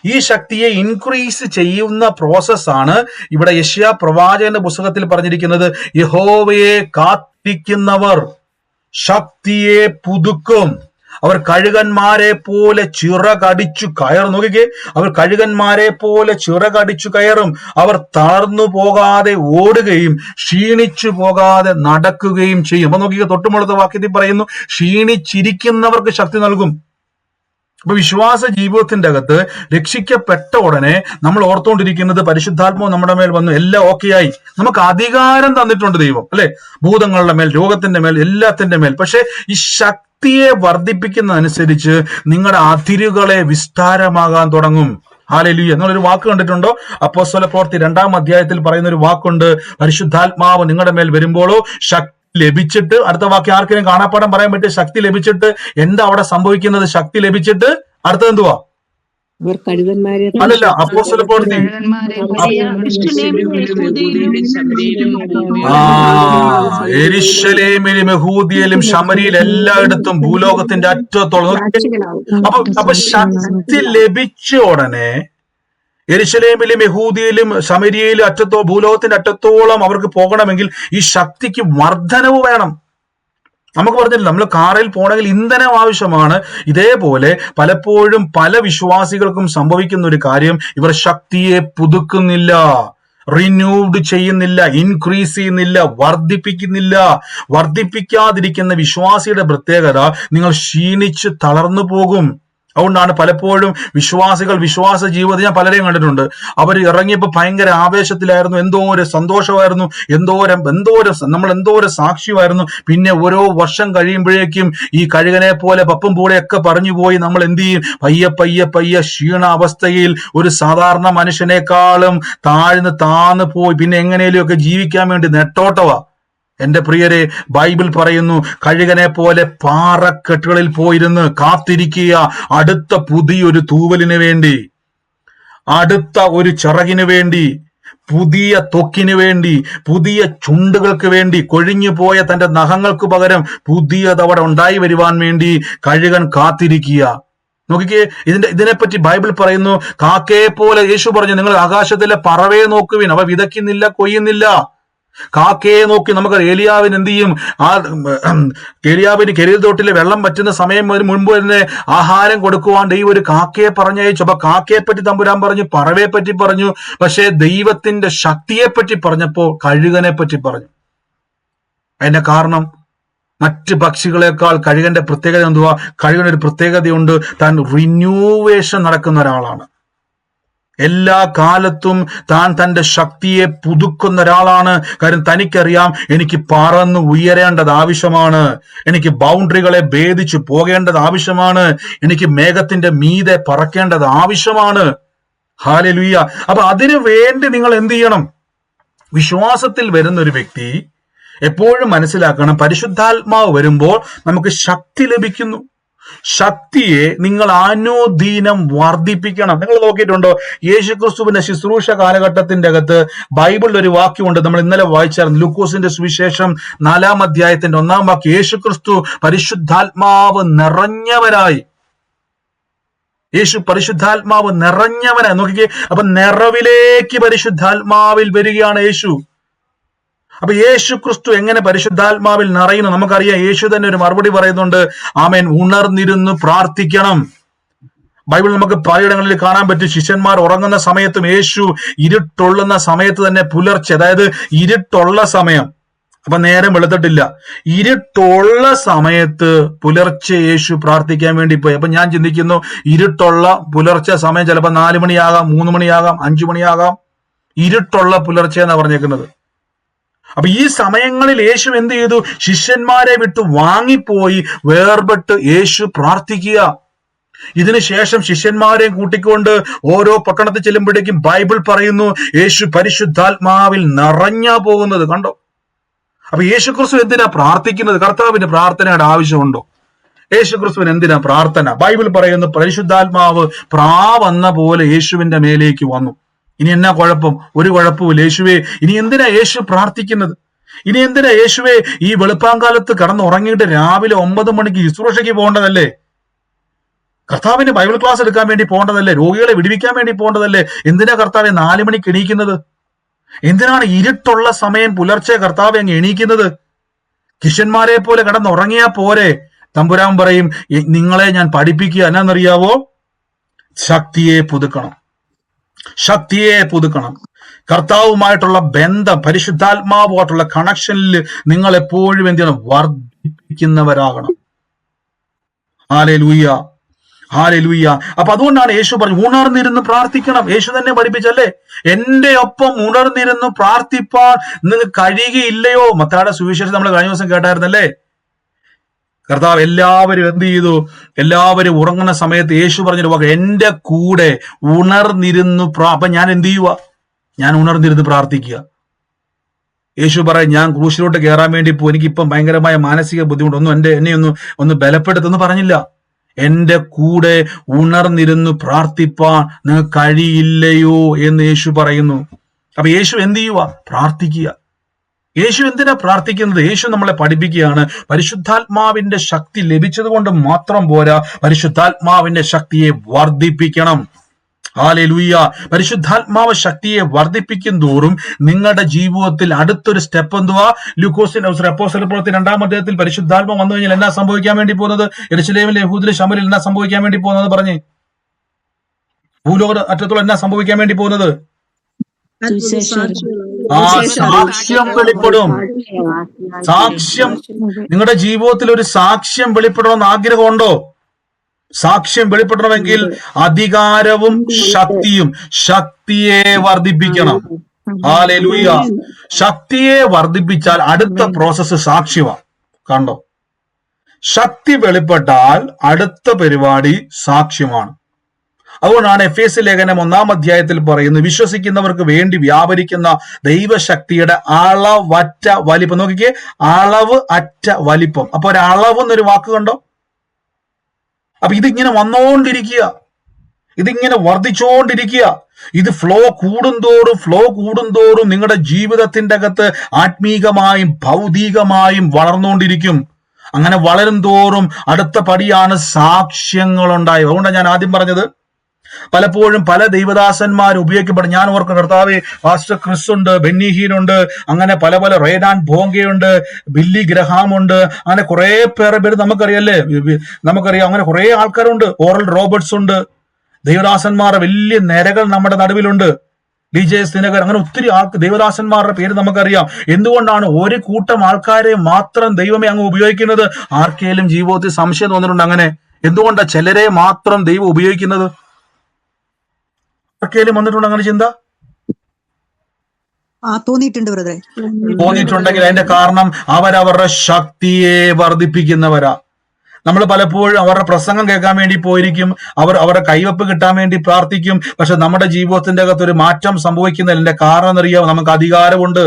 ഈ ശക്തിയെ ഇൻക്രീസ് ചെയ്യുന്ന പ്രോസസ്സാണ് ഇവിടെ യെശയ്യാ പ്രവാചകന്റെ പുസ്തകത്തിൽ പറഞ്ഞിരിക്കുന്നത്. യഹോവയെ കാത്തിരിക്കുന്നവർ ശക്തിയെ പുതുക്കും, അവർ കഴുകന്മാരെ പോലെ ചിറകടിച്ചു കയറും. നോക്കിക്കേ, അവർ കഴുകന്മാരെ പോലെ ചിറകടിച്ചു കയറും. അവർ തളർന്നു പോകാതെ ഓടുകയും ക്ഷീണിച്ചു പോകാതെ നടക്കുകയും ചെയ്യും. അപ്പൊ നോക്കിക്കേ, തൊട്ടുമുള്ളത്തെ വാക്യത്തിൽ പറയുന്നു, ക്ഷീണിച്ചിരിക്കുന്നവർക്ക് ശക്തി നൽകും. അപ്പൊ വിശ്വാസ ജീവിതത്തിന്റെ അകത്ത് രക്ഷിക്കപ്പെട്ട ഉടനെ നമ്മൾ ഓർത്തുകൊണ്ടിരിക്കുന്നത് പരിശുദ്ധാത്മാവ് നമ്മുടെ മേൽ വന്നു, എല്ലാം ഓക്കെയായി. നമുക്ക് അധികാരം തന്നിട്ടുണ്ട് ദൈവം, അല്ലെ? ഭൂതങ്ങളുടെ മേൽ, രോഗത്തിന്റെ മേൽ, എല്ലാത്തിന്റെ മേൽ. പക്ഷെ ഈ ശക്തിയെ വർദ്ധിപ്പിക്കുന്നതനുസരിച്ച് നിങ്ങളുടെ അതിരുകളെ വിസ്താരമാകാൻ തുടങ്ങും. ഹല്ലേലൂയ എന്നുള്ളൊരു വാക്ക് കണ്ടിട്ടുണ്ടോ? അപ്പോസ്തല പ്രവൃത്തി 2-ാം അധ്യായത്തിൽ പറയുന്ന ഒരു വാക്കുണ്ട്, പരിശുദ്ധാത്മാവ് നിങ്ങളുടെ മേൽ വരുമ്പോഴോ ശക്തി ലഭിച്ചിട്ട്, അടുത്ത വാക്യം ആർക്കെങ്കിലും കാണാപ്പാടം പറയാൻ പറ്റും? ശക്തി ലഭിച്ചിട്ട് എന്താ അവിടെ സംഭവിക്കുന്നത്? ശക്തി ലഭിച്ചിട്ട് അടുത്തത് എന്തുവാ? അല്ലല്ല, അപ്പോസ്തല പ്രവൃത്തി യെരൂശലേമിലും യഹൂദിയയിലും ശമരിയിലും എല്ലായിടത്തും ഭൂലോകത്തിന്റെ അറ്റത്തോളം. അപ്പൊ ശക്തി ലഭിച്ച ഉടനെ യെരൂശലേമിലും യഹൂദിയയിലും ശമരിയയിലും ഭൂലോകത്തിന്റെ അറ്റത്തോളം അവർക്ക് പോകണമെങ്കിൽ ഈ ശക്തിക്ക് വർധനവ് വേണം. നമുക്ക് പറഞ്ഞില്ല, നമ്മൾ കാറിൽ പോകണമെങ്കിൽ ഇന്ധനം ആവശ്യമാണ്. ഇതേപോലെ പലപ്പോഴും പല വിശ്വാസികൾക്കും സംഭവിക്കുന്ന ഒരു കാര്യം, ഇവർ ശക്തിയെ പുതുക്കുന്നില്ല, റിന്യൂഡ് ചെയ്യുന്നില്ല, ഇൻക്രീസ് ചെയ്യുന്നില്ല, വർദ്ധിപ്പിക്കുന്നില്ല. വർദ്ധിപ്പിക്കാതിരിക്കുന്ന വിശ്വാസിയുടെ പ്രത്യേകത, നിങ്ങൾ ക്ഷീണിച്ച് തളർന്നു പോകും. അതുകൊണ്ടാണ് പലപ്പോഴും വിശ്വാസ ജീവിതത്തിൽ ഞാൻ പലരെയും കണ്ടിട്ടുണ്ട്. അവർ ഇറങ്ങിയപ്പോൾ ഭയങ്കര ആവേശത്തിലായിരുന്നു, എന്തോ ഒരു സന്തോഷമായിരുന്നു, നമ്മൾ എന്തോരം സാക്ഷ്യമായിരുന്നു. പിന്നെ ഓരോ വർഷം കഴിയുമ്പോഴേക്കും ഈ കഴുകനെ പോലെ പപ്പും പൂടെയൊക്കെ പറഞ്ഞു പോയി നമ്മൾ എന്ത് ചെയ്യും? പയ്യെ ക്ഷീണ അവസ്ഥയിൽ ഒരു സാധാരണ മനുഷ്യനേക്കാളും താഴ്ന്നു പോയി പിന്നെ എങ്ങനെയും ഒക്കെ ജീവിക്കാൻ വേണ്ടി നെട്ടോട്ടവാ. എന്റെ പ്രിയരെ, ബൈബിൾ പറയുന്നു, കഴുകനെ പോലെ പാറക്കെട്ടുകളിൽ പോയിരുന്ന് കാത്തിരിക്കുക അടുത്ത പുതിയൊരു തൂവലിന് വേണ്ടി, അടുത്ത ഒരു ചിറകിന് വേണ്ടി, പുതിയ ത്വക്കിന് വേണ്ടി, പുതിയ ചുണ്ടുകൾക്ക് വേണ്ടി. കൊഴിഞ്ഞു പോയ തന്റെ നഖങ്ങൾക്ക് പകരം പുതിയതവിടെ ഉണ്ടായി വരുവാൻ വേണ്ടി കഴുകൻ കാത്തിരിക്കുക. നോക്കിക്കേ, ഇതിനെപ്പറ്റി ബൈബിൾ പറയുന്നു, കാക്കയെ പോലെ യേശു പറഞ്ഞു, നിങ്ങൾ ആകാശത്തിലെ പറവയെ നോക്കുവിൻ, അവ വിതയ്ക്കുന്നില്ല, കൊയ്യുന്നില്ല. കാക്കയെ നോക്കി നമുക്ക് ഏലിയാവിന് എന്ത് ചെയ്യും? ഏലിയാവിന് കെരീൽ തോട്ടിലെ വെള്ളം പറ്റുന്ന സമയം മുൻപ് തന്നെ ആഹാരം കൊടുക്കുവാൻ ദൈവം ഒരു കാക്കയെ പറഞ്ഞയച്ചു. അപ്പൊ കാക്കയെ പറ്റി തമ്പുരാൻ പറഞ്ഞു, പറവയെ പറ്റി പറഞ്ഞു. പക്ഷേ ദൈവത്തിന്റെ ശക്തിയെ പറ്റി പറഞ്ഞപ്പോ കഴുകനെ പറ്റി പറഞ്ഞു. അതിന്റെ കാരണം, മറ്റ് പക്ഷികളെക്കാൾ കഴുകന്റെ പ്രത്യേകത എന്തുവാ? കഴുകനൊരു പ്രത്യേകതയുണ്ട്, താൻ റിന്യൂവേഷൻ നടക്കുന്ന ഒരാളാണ്. എല്ലാ കാലത്തും താൻ തന്റെ ശക്തിയെ പുതുക്കുന്ന ഒരാളാണ്. കാര്യം തനിക്കറിയാം, എനിക്ക് പറന്ന് ഉയരേണ്ടത് ആവശ്യമാണ്, എനിക്ക് ബൗണ്ടറികളെ ഭേദിച്ചു പോകേണ്ടത് ആവശ്യമാണ്, എനിക്ക് മേഘത്തിന്റെ മീതെ പറക്കേണ്ടത് ആവശ്യമാണ്. ഹല്ലേലൂയ. അപ്പൊ അതിനു വേണ്ടി നിങ്ങൾ എന്ത് ചെയ്യണം? വിശ്വാസത്തിൽ വരുന്ന ഒരു വ്യക്തി എപ്പോഴും മനസ്സിലാക്കണം, പരിശുദ്ധാത്മാവ് വരുമ്പോൾ നമുക്ക് ശക്തി ലഭിക്കുന്നു. ശക്തിയെ നിങ്ങൾ അനുദിനം വർദ്ധിപ്പിക്കണം. നിങ്ങൾ നോക്കിയിട്ടുണ്ടോ? യേശുക്രിസ്തുവിന്റെ ശുശ്രൂഷ കാലഘട്ടത്തിന്റെ അകത്ത് ബൈബിളിൽ ഒരു വാക്യമുണ്ട്, നമ്മൾ ഇന്നലെ വായിച്ചായിരുന്നു, ലൂക്കോസിന്റെ സുവിശേഷം 4-ാം അധ്യായത്തിന്റെ 1-ാം വാക്യം. യേശുക്രിസ്തു പരിശുദ്ധാത്മാവ് നിറഞ്ഞവനായി. യേശു പരിശുദ്ധാത്മാവ് നിറഞ്ഞവനായി. നോക്കിക്കേ, അപ്പൊ നിറവിലേക്ക് പരിശുദ്ധാത്മാവിൽ വരികയാണ് യേശു. അപ്പൊ യേശു ക്രിസ്തു എങ്ങനെ പരിശുദ്ധാത്മാവിൽ നിറയുന്നു? നമുക്കറിയാം, യേശു തന്നെ ഒരു മറുപടി പറയുന്നുണ്ട്, ആമേൻ, ഉണർന്നിരുന്ന് പ്രാർത്ഥിക്കണം. ബൈബിൾ നമുക്ക് പലയിടങ്ങളിൽ കാണാൻ പറ്റും, ശിഷ്യന്മാർ ഉറങ്ങുന്ന സമയത്തും യേശു ഇരുട്ടുള്ളുന്ന സമയത്ത് തന്നെ പുലർച്ചെ, അതായത് ഇരുട്ടുള്ള സമയം, അപ്പൊ നേരം വെളുത്തിട്ടില്ല, ഇരുട്ടുള്ള സമയത്ത് പുലർച്ചെ യേശു പ്രാർത്ഥിക്കാൻ വേണ്ടി പോയി. അപ്പൊ ഞാൻ ചിന്തിക്കുന്നു, ഇരുട്ടുള്ള പുലർച്ചെ സമയം ചിലപ്പോൾ 4 മണിയാകാം, 3 മണിയാകാം, 5 മണിയാകാം. ഇരുട്ടുള്ള പുലർച്ചെ എന്നാ പറഞ്ഞേക്കുന്നത്. അപ്പൊ ഈ സമയങ്ങളിൽ യേശു എന്ത് ചെയ്തു? ശിഷ്യന്മാരെ വിട്ട് വാങ്ങിപ്പോയി വേർപെട്ട് യേശു പ്രാർത്ഥിക്കുക. ഇതിനുശേഷം ശിഷ്യന്മാരെയും കൂട്ടിക്കൊണ്ട് ഓരോ പട്ടണത്തിൽ ചെല്ലുമ്പോഴേക്കും ബൈബിൾ പറയുന്നു, യേശു പരിശുദ്ധാത്മാവിൽ നിറഞ്ഞാ പോകുന്നത്. കണ്ടോ? അപ്പൊ യേശുക്രിസ്തു എന്തിനാ പ്രാർത്ഥിക്കുന്നത്? കർത്താവിന്റെ പ്രാർത്ഥനയുടെ ആവശ്യമുണ്ടോ? യേശുക്രിസ്തുവിന് എന്തിനാ പ്രാർത്ഥന? ബൈബിൾ പറയുന്നു, പരിശുദ്ധാത്മാവ് പ്രാവെന്ന പോലെ യേശുവിന്റെ മേലേക്ക് വന്നു. ഇനി എന്നാ കുഴപ്പം? ഒരു കുഴപ്പമില്ല. യേശുവേ, ഇനി എന്തിനാ യേശു പ്രാർത്ഥിക്കുന്നത്? ഇനി എന്തിനാ യേശുവേ ഈ വെളുപ്പാങ്കാലത്ത് കടന്ന് ഉറങ്ങിയിട്ട് രാവിലെ 9 മണിക്ക് ശുശ്രൂഷയ്ക്ക് പോകേണ്ടതല്ലേ? കർത്താവിന്റെ ബൈബിൾ ക്ലാസ് എടുക്കാൻ വേണ്ടി പോകേണ്ടതല്ലേ? രോഗികളെ വിടുവിക്കാൻ വേണ്ടി പോകേണ്ടതല്ലേ? എന്തിനാ കർത്താവ് 4 മണിക്ക് എണീക്കുന്നത്? എന്തിനാണ് ഇരുട്ടുള്ള സമയം പുലർച്ചെ കർത്താവ് അങ്ങ് എണീക്കുന്നത്? കിഷന്മാരെ പോലെ കിടന്നുറങ്ങിയാ പോരെ? തമ്പുരാൻ പറയും, നിങ്ങളെ ഞാൻ പഠിപ്പിക്കുക എന്നാന്നറിയാവോ? ശക്തിയെ പുതുക്കണം, ശക്തിയെ പുതുക്കണം. കർത്താവുമായിട്ടുള്ള ബന്ധം, പരിശുദ്ധാത്മാവുമായിട്ടുള്ള കണക്ഷനിൽ നിങ്ങൾ എപ്പോഴും എന്ത് ചെയ്യണം? വർദ്ധിപ്പിക്കുന്നവരാകണം. Hallelujah, hallelujah. അപ്പൊ അതുകൊണ്ടാണ് യേശു പറഞ്ഞു ഉണർന്നിരുന്ന് പ്രാർത്ഥിക്കണം. യേശു തന്നെ പഠിപ്പിച്ചല്ലേ, എന്റെ ഒപ്പം ഉണർന്നിരുന്ന് പ്രാർത്ഥിപ്പാൻ നിങ്ങൾക്ക് കഴിയുകയില്ലയോ? മത്തായിയുടെ സുവിശേഷം നമ്മൾ കഴിഞ്ഞ ദിവസം കേട്ടായിരുന്നല്ലേ. കർത്താവ് എല്ലാവരും എന്ത് ചെയ്തു? എല്ലാവരും ഉറങ്ങുന്ന സമയത്ത് യേശു പറഞ്ഞൊരു വാക്ക്, എന്റെ കൂടെ ഉണർന്നിരുന്നു അപ്പൊ ഞാൻ എന്ത് ചെയ്യുക? ഞാൻ ഉണർന്നിരുന്ന് പ്രാർത്ഥിക്കുക. യേശു പറയും, ഞാൻ ക്രൂശിലോട്ട് കയറാൻ വേണ്ടി പോകും, എനിക്കിപ്പം ഭയങ്കരമായ മാനസിക ബുദ്ധിമുട്ട്, എന്നെ ഒന്ന് ബലപ്പെടുത്തെന്ന് പറഞ്ഞില്ല. എന്റെ കൂടെ ഉണർന്നിരുന്ന് പ്രാർത്ഥിപ്പാൻ നിങ്ങൾക്ക് കഴിയില്ലയോ എന്ന് യേശു പറയുന്നു. അപ്പൊ യേശു എന്ത് ചെയ്യുക? പ്രാർത്ഥിക്കുക. യേശു എന്തിനാ പ്രാർത്ഥിക്കുന്നത്? യേശു നമ്മളെ പഠിപ്പിക്കുകയാണ്, പരിശുദ്ധാത്മാവിന്റെ ശക്തി ലഭിച്ചത് കൊണ്ട് മാത്രം പോരാ, പരിശുദ്ധാത്മാവിന്റെ ശക്തിയെ വർദ്ധിപ്പിക്കണം. ഹല്ലേലൂയ. പരിശുദ്ധാത്മാവ് ശക്തിയെ വർദ്ധിപ്പിക്കും തോറും നിങ്ങളുടെ ജീവിതത്തിൽ അടുത്തൊരു സ്റ്റെപ്പ് എന്തുവാ? ലൂക്കോസിന്റെ അപ്പോസ്തല പ്രവൃത്തി 2-ാം അധ്യായത്തിൽ പരിശുദ്ധാത്മാവ് വന്നു കഴിഞ്ഞാൽ എന്നാ സംഭവിക്കാൻ വേണ്ടി പോകുന്നത്? യെരൂശലേമിലെ യഹൂദിലെ ശമരിൽ എന്നാ സംഭവിക്കാൻ വേണ്ടി പോകുന്നത്? പറഞ്ഞേ, ഭൂലോക അറ്റത്തോളം എന്നാ സംഭവിക്കാൻ വേണ്ടി പോകുന്നത്? സാക്ഷ്യം വെളിപ്പെടും. സാക്ഷ്യം, നിങ്ങളുടെ ജീവിതത്തിൽ ഒരു സാക്ഷ്യം വെളിപ്പെടണമെന്ന് ആഗ്രഹമുണ്ടോ? സാക്ഷ്യം വെളിപ്പെടണമെങ്കിൽ അധികാരവും ശക്തിയും, ശക്തിയെ വർദ്ധിപ്പിക്കണം. ഹല്ലേലൂയ. ശക്തിയെ വർദ്ധിപ്പിച്ചാൽ അടുത്ത പ്രോസസ്സ് സാക്ഷ്യമാണ്. കണ്ടോ? ശക്തി വെളിപ്പെട്ടാൽ അടുത്ത പരിപാടി സാക്ഷ്യമാണ്. അതുകൊണ്ടാണ് എഫേസ്യ ലേഖനം 1-ാം അധ്യായത്തിൽ പറയുന്നത്, വിശ്വസിക്കുന്നവർക്ക് വേണ്ടി വ്യാപരിക്കുന്ന ദൈവശക്തിയുടെ അളവറ്റ വലിപ്പം. നോക്കിക്കേ, അളവ് അറ്റ വലിപ്പം. അപ്പൊ ഒരു അളവ് എന്നൊരു വാക്ക് കണ്ടോ? അപ്പൊ ഇതിങ്ങനെ വന്നുകൊണ്ടിരിക്കുക, ഇതിങ്ങനെ വർദ്ധിച്ചുകൊണ്ടിരിക്കുക. ഇത് ഫ്ലോ കൂടുന്തോറും നിങ്ങളുടെ ജീവിതത്തിന്റെ അകത്ത് ആത്മീകമായും ഭൗതികമായും വളർന്നുകൊണ്ടിരിക്കും. അങ്ങനെ വളരും തോറും അടുത്ത പടിയാണ് സാക്ഷ്യങ്ങൾ ഉണ്ടായത്. അതുകൊണ്ടാണ് ഞാൻ ആദ്യം പറഞ്ഞത്, പലപ്പോഴും പല ദൈവദാസന്മാർ ഉപയോഗിക്കപ്പെടും. ഞാൻ ഓർക്കും, കർത്താവേ, പാസ്റ്റർ ക്രിസ് ഉണ്ട്, ബെന്നി ഹീൻ ഉണ്ട്, അങ്ങനെ പല റേനാൻ ബോങ്കയുണ്ട്, ബില്ലി ഗ്രഹാം ഉണ്ട്, അങ്ങനെ കുറെ പേര് നമുക്കറിയാം. അങ്ങനെ കുറെ ആൾക്കാരുണ്ട്. ഓറൽ റോബർട്ട്സ് ഉണ്ട്. ദൈവദാസന്മാരുടെ വലിയ നിരകൾ നമ്മുടെ നടുവിലുണ്ട്. DJ ദിനകർ, അങ്ങനെ ഒത്തിരി ദൈവദാസന്മാരുടെ പേര് നമുക്കറിയാം. എന്തുകൊണ്ടാണ് ഒരു കൂട്ടം ആൾക്കാരെ മാത്രം ദൈവമേ അങ്ങ് ഉപയോഗിക്കുന്നത്? ആർക്കേലും ജീവിതത്തിൽ സംശയം തോന്നിയിട്ടുണ്ട് അങ്ങനെ? എന്തുകൊണ്ടാണ് ചിലരെ മാത്രം ദൈവം ഉപയോഗിക്കുന്നത്? ആർക്കേലും വന്നിട്ടുണ്ട് അങ്ങനെ ചിന്ത? തോന്നിയിട്ടുണ്ടെങ്കിൽ അതിന്റെ കാരണം അവരവരുടെ ശക്തിയെ വർദ്ധിപ്പിക്കുന്നവരാ. നമ്മൾ പലപ്പോഴും അവരുടെ പ്രസംഗം കേൾക്കാൻ വേണ്ടി പോയിരിക്കും, അവരുടെ കൈവപ്പ് കിട്ടാൻ വേണ്ടി പ്രാർത്ഥിക്കും. പക്ഷെ നമ്മുടെ ജീവിതത്തിന്റെ അകത്ത് ഒരു മാറ്റം സംഭവിക്കുന്നതിന്റെ കാരണം എന്നറിയാം, നമുക്ക് അധികാരമുണ്ട്.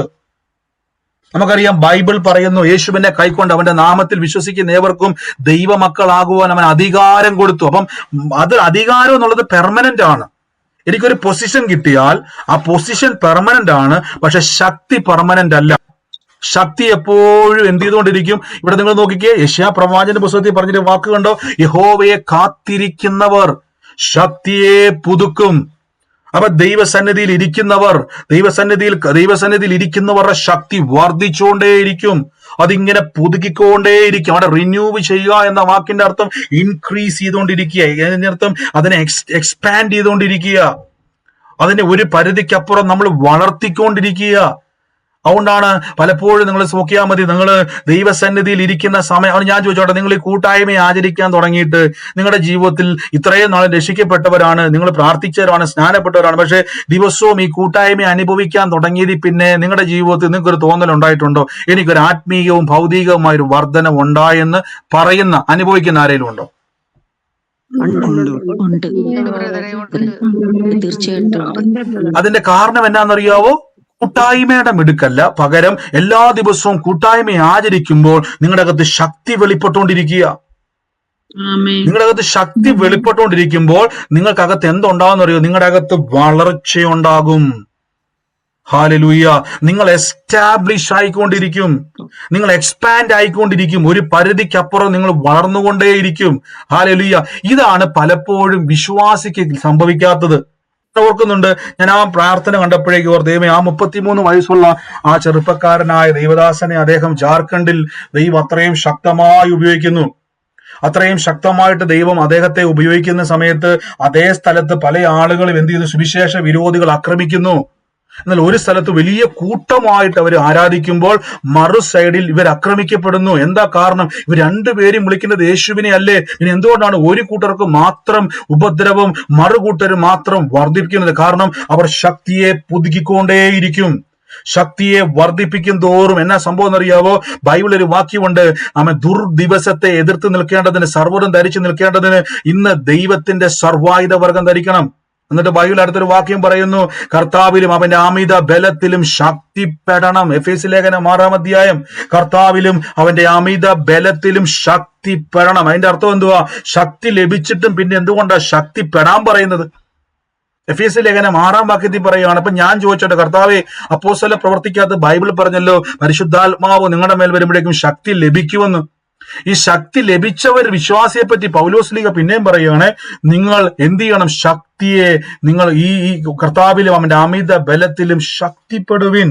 നമുക്കറിയാം, ബൈബിൾ പറയുന്നു, യേശുവിനെ കൈക്കൊണ്ട് അവന്റെ നാമത്തിൽ വിശ്വസിക്കുന്ന ഏവർക്കും ദൈവമക്കളാകുവാൻ അവൻ അധികാരം കൊടുത്തു. അപ്പം അത് അധികാരം എന്നുള്ളത് പെർമനന്റ് ആണ്. എനിക്കൊരു പൊസിഷൻ കിട്ടിയാൽ ആ പൊസിഷൻ പെർമനന്റ് ആണ്, പക്ഷെ ശക്തി പെർമനന്റ് അല്ല. ശക്തി എപ്പോഴും എന്ത് ചെയ്തുകൊണ്ടിരിക്കും? ഇവിടെ നിങ്ങൾ നോക്കിക്കേ, യെശയ്യാ പ്രവാചകന്റെ പുസ്തകത്തിൽ പറഞ്ഞൊരു വാക്ക് കണ്ടോ? യഹോവയെ കാത്തിരിക്കുന്നവർ ശക്തിയെ പുതുക്കും. അപ്പൊ ദൈവസന്നിധിയിൽ ഇരിക്കുന്നവരുടെ ശക്തി വർദ്ധിച്ചുകൊണ്ടേയിരിക്കും. അതിങ്ങനെ പുതുക്കിക്കൊണ്ടേയിരിക്കും. അവിടെ റിന്യൂവ് ചെയ്യുക എന്ന വാക്കിന്റെ അർത്ഥം ഇൻക്രീസ് ചെയ്തുകൊണ്ടിരിക്കുക, അതിനർത്ഥം അതിനെ എക്സ്പാൻഡ് ചെയ്തുകൊണ്ടിരിക്കുക, അതിനെ ഒരു പരിധിക്കപ്പുറം നമ്മൾ വളർത്തിക്കൊണ്ടിരിക്കുക. അതുകൊണ്ടാണ് പലപ്പോഴും നിങ്ങൾ നോക്കിയാൽ മതി, നിങ്ങൾ ദൈവസന്നിധിയിൽ ഇരിക്കുന്ന സമയം. അത് ഞാൻ ചോദിച്ചോട്ടെ, നിങ്ങൾ ഈ കൂട്ടായ്മയെ ആചരിക്കാൻ തുടങ്ങിയിട്ട് നിങ്ങളുടെ ജീവിതത്തിൽ ഇത്രയും നാൾ രക്ഷിക്കപ്പെട്ടവരാണ്, നിങ്ങൾ പ്രാർത്ഥിച്ചവരാണ്, സ്നാനപ്പെട്ടവരാണ്, പക്ഷെ ദിവസവും ഈ കൂട്ടായ്മയെ അനുഭവിക്കാൻ തുടങ്ങിയത് പിന്നെ നിങ്ങളുടെ ജീവിതത്തിൽ നിങ്ങൾക്കൊരു തോന്നൽ ഉണ്ടായിട്ടുണ്ടോ? എനിക്കൊരു ആത്മീയവും ഭൗതികവുമായ ഒരു വർധന ഉണ്ടായെന്ന് അനുഭവിക്കുന്ന ആരെങ്കിലും ഉണ്ടോ? തീർച്ചയായിട്ടും. അതിന്റെ കാരണം എന്നാണെന്നറിയാവോ? കൂട്ടായ്മയുടെ മിടുക്കല്ല, പകരം എല്ലാ ദിവസവും കൂട്ടായ്മയെ ആചരിക്കുമ്പോൾ നിങ്ങളുടെ അകത്ത് ശക്തി വെളിപ്പെട്ടുകൊണ്ടിരിക്കുക. നിങ്ങളുടെ അകത്ത് ശക്തി വെളിപ്പെട്ടുകൊണ്ടിരിക്കുമ്പോൾ നിങ്ങൾക്കകത്ത് എന്തുണ്ടാകുന്ന അറിയോ? നിങ്ങളുടെ അകത്ത് വളർച്ചയുണ്ടാകും. ഹല്ലേലൂയ. നിങ്ങൾ എസ്റ്റാബ്ലിഷ് ആയിക്കൊണ്ടിരിക്കും, നിങ്ങൾ എക്സ്പാൻഡ് ആയിക്കൊണ്ടിരിക്കും, ഒരു പരിധിക്കപ്പുറം നിങ്ങൾ വളർന്നുകൊണ്ടേയിരിക്കും. ഹല്ലേലൂയ. ഇതാണ് പലപ്പോഴും വിശ്വാസിക്ക് സംഭവിക്കാത്തത്. ഓർക്കുന്നുണ്ട്, ഞാൻ ആ പ്രാർത്ഥന കണ്ടപ്പോഴേക്ക് ദൈവമേ, ആ 33 വയസ്സുള്ള ആ ചെറുപ്പക്കാരനായ ദൈവദാസനെ അദ്ദേഹം ജാർഖണ്ഡിൽ ദൈവം അത്രയും ശക്തമായി ഉപയോഗിക്കുന്നു. അത്രയും ശക്തമായിട്ട് ദൈവം അദ്ദേഹത്തെ ഉപയോഗിക്കുന്ന സമയത്ത് അതേ സ്ഥലത്ത് പല ആളുകളും എന്ത് ചെയ്യുന്നു, സുവിശേഷ വിരോധികൾ ആക്രമിക്കുന്നു. എന്നാൽ ഒരു സ്ഥലത്ത് വലിയ കൂട്ടമായിട്ട് അവർ ആരാധിക്കുമ്പോൾ മറു സൈഡിൽ ഇവർ ആക്രമിക്കപ്പെടുന്നു. എന്താ കാരണം? ഇവർ രണ്ടുപേരും വിളിക്കുന്നത് യേശുവിനെ അല്ലേ? പിന്നെ എന്തുകൊണ്ടാണ് ഒരു കൂട്ടർക്ക് മാത്രം ഉപദ്രവം, മറുകൂട്ടർ മാത്രം വർദ്ധിപ്പിക്കുന്നത്? കാരണം അവർ ശക്തിയെ പുതുക്കിക്കൊണ്ടേയിരിക്കും. ശക്തിയെ വർദ്ധിപ്പിക്കും തോറും എന്നാ സംഭവം എന്നറിയാവോ? ബൈബിളിൽ ഒരു വാക്യമുണ്ട്, ദുർദിവസത്തെ എതിർത്ത് നിൽക്കേണ്ടതിന്, സർവ്വതും ധരിച്ചു നിൽക്കേണ്ടതിന് ഇന്ന് ദൈവത്തിന്റെ സർവായുധ വർഗം ധരിക്കണം. എന്നിട്ട് ബൈബിൾ അടുത്തൊരു വാക്യം പറയുന്നു, കർത്താവിലും അവന്റെ അമിത ബലത്തിലും ശക്തിപ്പെടണം. എഫേസ്യ ലേഖനം 6-ാം അധ്യായം. കർത്താവിലും അവന്റെ അമിത ബലത്തിലും ശക്തിപ്പെടണം. അതിന്റെ അർത്ഥം എന്തുവാ? ശക്തി ലഭിച്ചിട്ടും പിന്നെ എന്തുകൊണ്ടാ ശക്തിപ്പെടാൻ പറയുന്നത്? എഫേസ്യ ലേഖനം 6-ാം വാക്യത്തിൽ പറയുകയാണ്. അപ്പൊ ഞാൻ ചോദിച്ചോട്ടെ, കർത്താവേ, അപ്പോസ്തല പ്രവർത്തിക്കകത്ത് ബൈബിൾ പറഞ്ഞല്ലോ പരിശുദ്ധാത്മാവ് നിങ്ങളുടെ മേൽ വരുമ്പോഴേക്കും ശക്തി ലഭിക്കുമെന്ന്. ഈ ശക്തി ലഭിച്ചവർ വിശ്വാസിയെ പറ്റി പൗലോസ് ലീഗ പിന്നെയും പറയുകയാണ്, നിങ്ങൾ എന്ത് ചെയ്യണം? ശക്തിയെ നിങ്ങൾ ഈ കർത്താവിലും അവന്റെ അമിത ബലത്തിലും ശക്തിപ്പെടുവിൻ.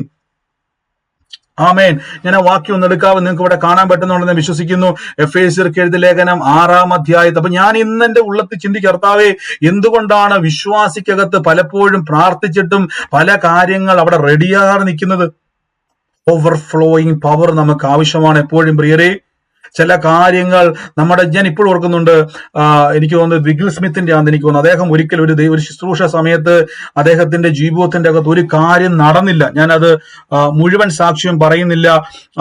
ആമേൻ. ഞാൻ ആ വാക്യം ഒന്ന് എടുക്കാതെ നിങ്ങൾക്ക് ഇവിടെ കാണാൻ പറ്റുന്നുണ്ടെന്ന് വിശ്വസിക്കുന്നു. എഫേസ്യർക്ക് എഴുതിയ ലേഖനം 6-ാം അധ്യായത്തിൽ. അപ്പൊ ഞാൻ ഇന്ന് എന്റെ ഉള്ളത്തിൽ ചിന്തിക്കും, കർത്താവേ, എന്തുകൊണ്ടാണ് വിശ്വാസിക്കകത്ത് പലപ്പോഴും പ്രാർത്ഥിച്ചിട്ടും പല കാര്യങ്ങൾ അവിടെ റെഡിയാകാതെ നിൽക്കുന്നത്? ഓവർഫ്ലോയിങ് പവർ നമുക്ക് ആവശ്യമാണ് എപ്പോഴും പ്രിയരെ. ചില കാര്യങ്ങൾ ഞാൻ ഇപ്പോൾ ഓർക്കുന്നുണ്ട്, എനിക്ക് തോന്നുന്നത് വിഗിൽ സ്മിത്തിന്റെ ആണെന്ന് എനിക്ക് തോന്നുന്നു. അദ്ദേഹം ഒരിക്കൽ ഒരു ശുശ്രൂഷ സമയത്ത് അദ്ദേഹത്തിന്റെ ജീവിതത്തിന്റെ അകത്ത് ഒരു കാര്യം നടന്നില്ല. ഞാനത് മുഴുവൻ സാക്ഷ്യം പറയുന്നില്ല.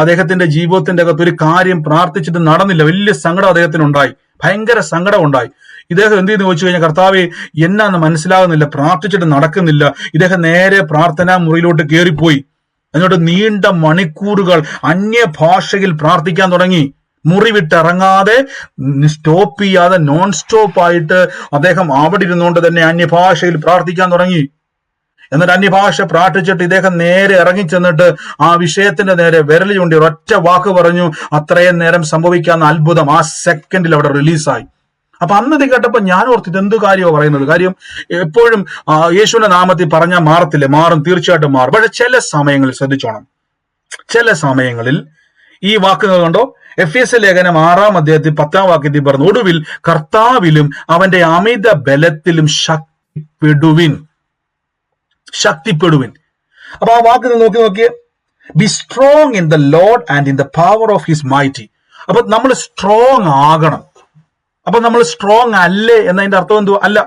അദ്ദേഹത്തിന്റെ ജീവിതത്തിന്റെ അകത്ത് ഒരു കാര്യം പ്രാർത്ഥിച്ചിട്ട് നടന്നില്ല. വലിയ സങ്കടം അദ്ദേഹത്തിന് ഉണ്ടായി, ഭയങ്കര സങ്കടം ഉണ്ടായി. ഇദ്ദേഹം എന്ത് ചെയ്തെന്ന് ചോദിച്ചു കഴിഞ്ഞാൽ, കർത്താവേ, എന്നാന്ന് മനസ്സിലാകുന്നില്ല, പ്രാർത്ഥിച്ചിട്ട് നടക്കുന്നില്ല. ഇദ്ദേഹം നേരെ പ്രാർത്ഥനാ മുറിയിലോട്ട് കയറിപ്പോയി. എന്നിട്ട് നീണ്ട മണിക്കൂറുകൾ അന്യഭാഷയിൽ പ്രാർത്ഥിക്കാൻ തുടങ്ങി. മുറി വിട്ടിറങ്ങാതെ, സ്റ്റോപ്പ് ചെയ്യാതെ, നോൺ സ്റ്റോപ്പ് ആയിട്ട് അദ്ദേഹം അവിടെ ഇരുന്നുകൊണ്ട് തന്നെ അന്യഭാഷയിൽ പ്രാർത്ഥിക്കാൻ തുടങ്ങി. എന്നിട്ട് അന്യഭാഷ പ്രാർത്ഥിച്ചിട്ട് ഇദ്ദേഹം നേരെ ഇറങ്ങിച്ചെന്നിട്ട് ആ വിഷയത്തിന്റെ നേരെ വിരൽ ചൂണ്ടി ഒറ്റ വാക്ക് പറഞ്ഞു. അത്രയും നേരം സംഭവിക്കാവുന്ന അത്ഭുതം ആ സെക്കൻഡിൽ അവിടെ റിലീസായി. അപ്പൊ അന്നത് കേട്ടപ്പോ ഞാൻ ഓർത്തിട്ട് എന്ത് കാര്യമാണ് പറയുന്നത്? കാര്യം എപ്പോഴും യേശുവിന്റെ നാമത്തിൽ പറഞ്ഞാൽ മാറത്തില്ലേ? മാറും, തീർച്ചയായിട്ടും മാറും. പക്ഷെ ചില സമയങ്ങളിൽ ശ്രദ്ധിച്ചോണം, ചില സമയങ്ങളിൽ ഈ വാക്കുകൾ കണ്ടോ, എഫേസ്യ ലേഖനം 6-ാം അധ്യായത്തിൽ 10-ാം വാക്യത്തിൽ പറഞ്ഞു, ഒടുവിൽ കർത്താവിലും അവന്റെ അമിത ബലത്തിലും ശക്തിപ്പെടുവിൻ. ശക്തിപ്പെടുവിൻ. അപ്പൊ ആ വാക്ക് നോക്കിയേ, B strong in the Lord and in the power of his mighty. അപ്പൊ നമ്മൾ സ്ട്രോങ് ആകണം. അപ്പൊ നമ്മൾ സ്ട്രോങ് അല്ലേ എന്നതിന്റെ അർത്ഥം എന്തുവാ? അല്ല,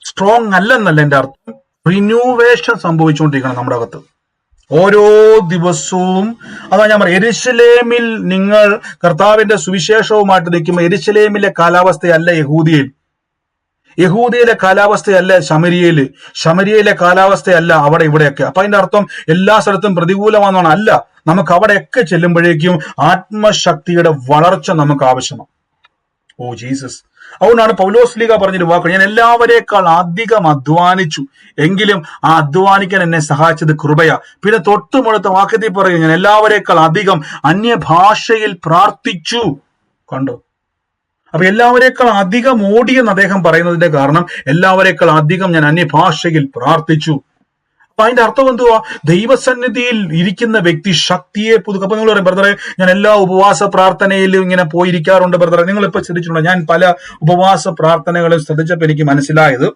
സ്ട്രോങ് അല്ലെന്നല്ല എന്റെ അർത്ഥം. റിന്യൂവേഷൻ സംഭവിച്ചുകൊണ്ടിരിക്കണം നമ്മുടെ അകത്ത് ഓരോ ദിവസവും. അതാ ഞാൻ പറയാം, യെരൂശലേമിൽ നിങ്ങൾ കർത്താവിന്റെ സുവിശേഷവുമായിട്ട് നിൽക്കുമ്പോൾ യെരൂശലേമിലെ കാലാവസ്ഥയല്ല യഹൂദിയയിൽ, യഹൂദിയയിലെ കാലാവസ്ഥയല്ല ശമരിയയില്, ശമരിയയിലെ കാലാവസ്ഥയല്ല അവിടെ ഇവിടെയൊക്കെ. അപ്പൊ അതിന്റെ അർത്ഥം എല്ലാ സ്ഥലത്തും പ്രതികൂലമാണെന്നാണ്? അല്ല, നമുക്ക് അവിടെയൊക്കെ ചെല്ലുമ്പോഴേക്കും ആത്മശക്തിയുടെ വളർച്ച നമുക്ക് ആവശ്യമാണ്. Oh Jesus. അതുകൊണ്ടാണ് പൗലോസ് ലീഗ പറഞ്ഞൊരു വാക്ക്, ഞാൻ എല്ലാവരേക്കാൾ അധികം അധ്വാനിച്ചു, എങ്കിലും ആ അധ്വാനിക്കാൻ എന്നെ സഹായിച്ചത് കൃപയാ. പിന്നെ തൊട്ടുമുഴത്ത വാക്യത്തിൽ പറയും, ഞാൻ എല്ലാവരേക്കാൾ അധികം അന്യഭാഷയിൽ പ്രാർത്ഥിച്ചു. കണ്ടോ? അപ്പൊ എല്ലാവരേക്കാൾ അധികം ഓടിയെന്ന് അദ്ദേഹം പറയുന്നതിന്റെ കാരണം, എല്ലാവരേക്കാൾ അധികം ഞാൻ അന്യഭാഷയിൽ പ്രാർത്ഥിച്ചു. അപ്പൊ അതിന്റെ അർത്ഥം എന്തുവാ? ദൈവസന്നിധിയിൽ ഇരിക്കുന്ന വ്യക്തി ശക്തിയെ പുതുക്കും. അപ്പൊ നിങ്ങൾ പറയും, ബ്രദറെ, ഞാൻ എല്ലാ ഉപവാസ പ്രാർത്ഥനയിലും ഇങ്ങനെ പോയിരിക്കാറുണ്ട് ബ്രദറെ. നിങ്ങൾ ഇപ്പൊ ശ്രദ്ധിച്ചിട്ടുണ്ടോ? ഞാൻ പല ഉപവാസ പ്രാർത്ഥനകളും ശ്രദ്ധിച്ചപ്പോൾ എനിക്ക് മനസ്സിലായത്,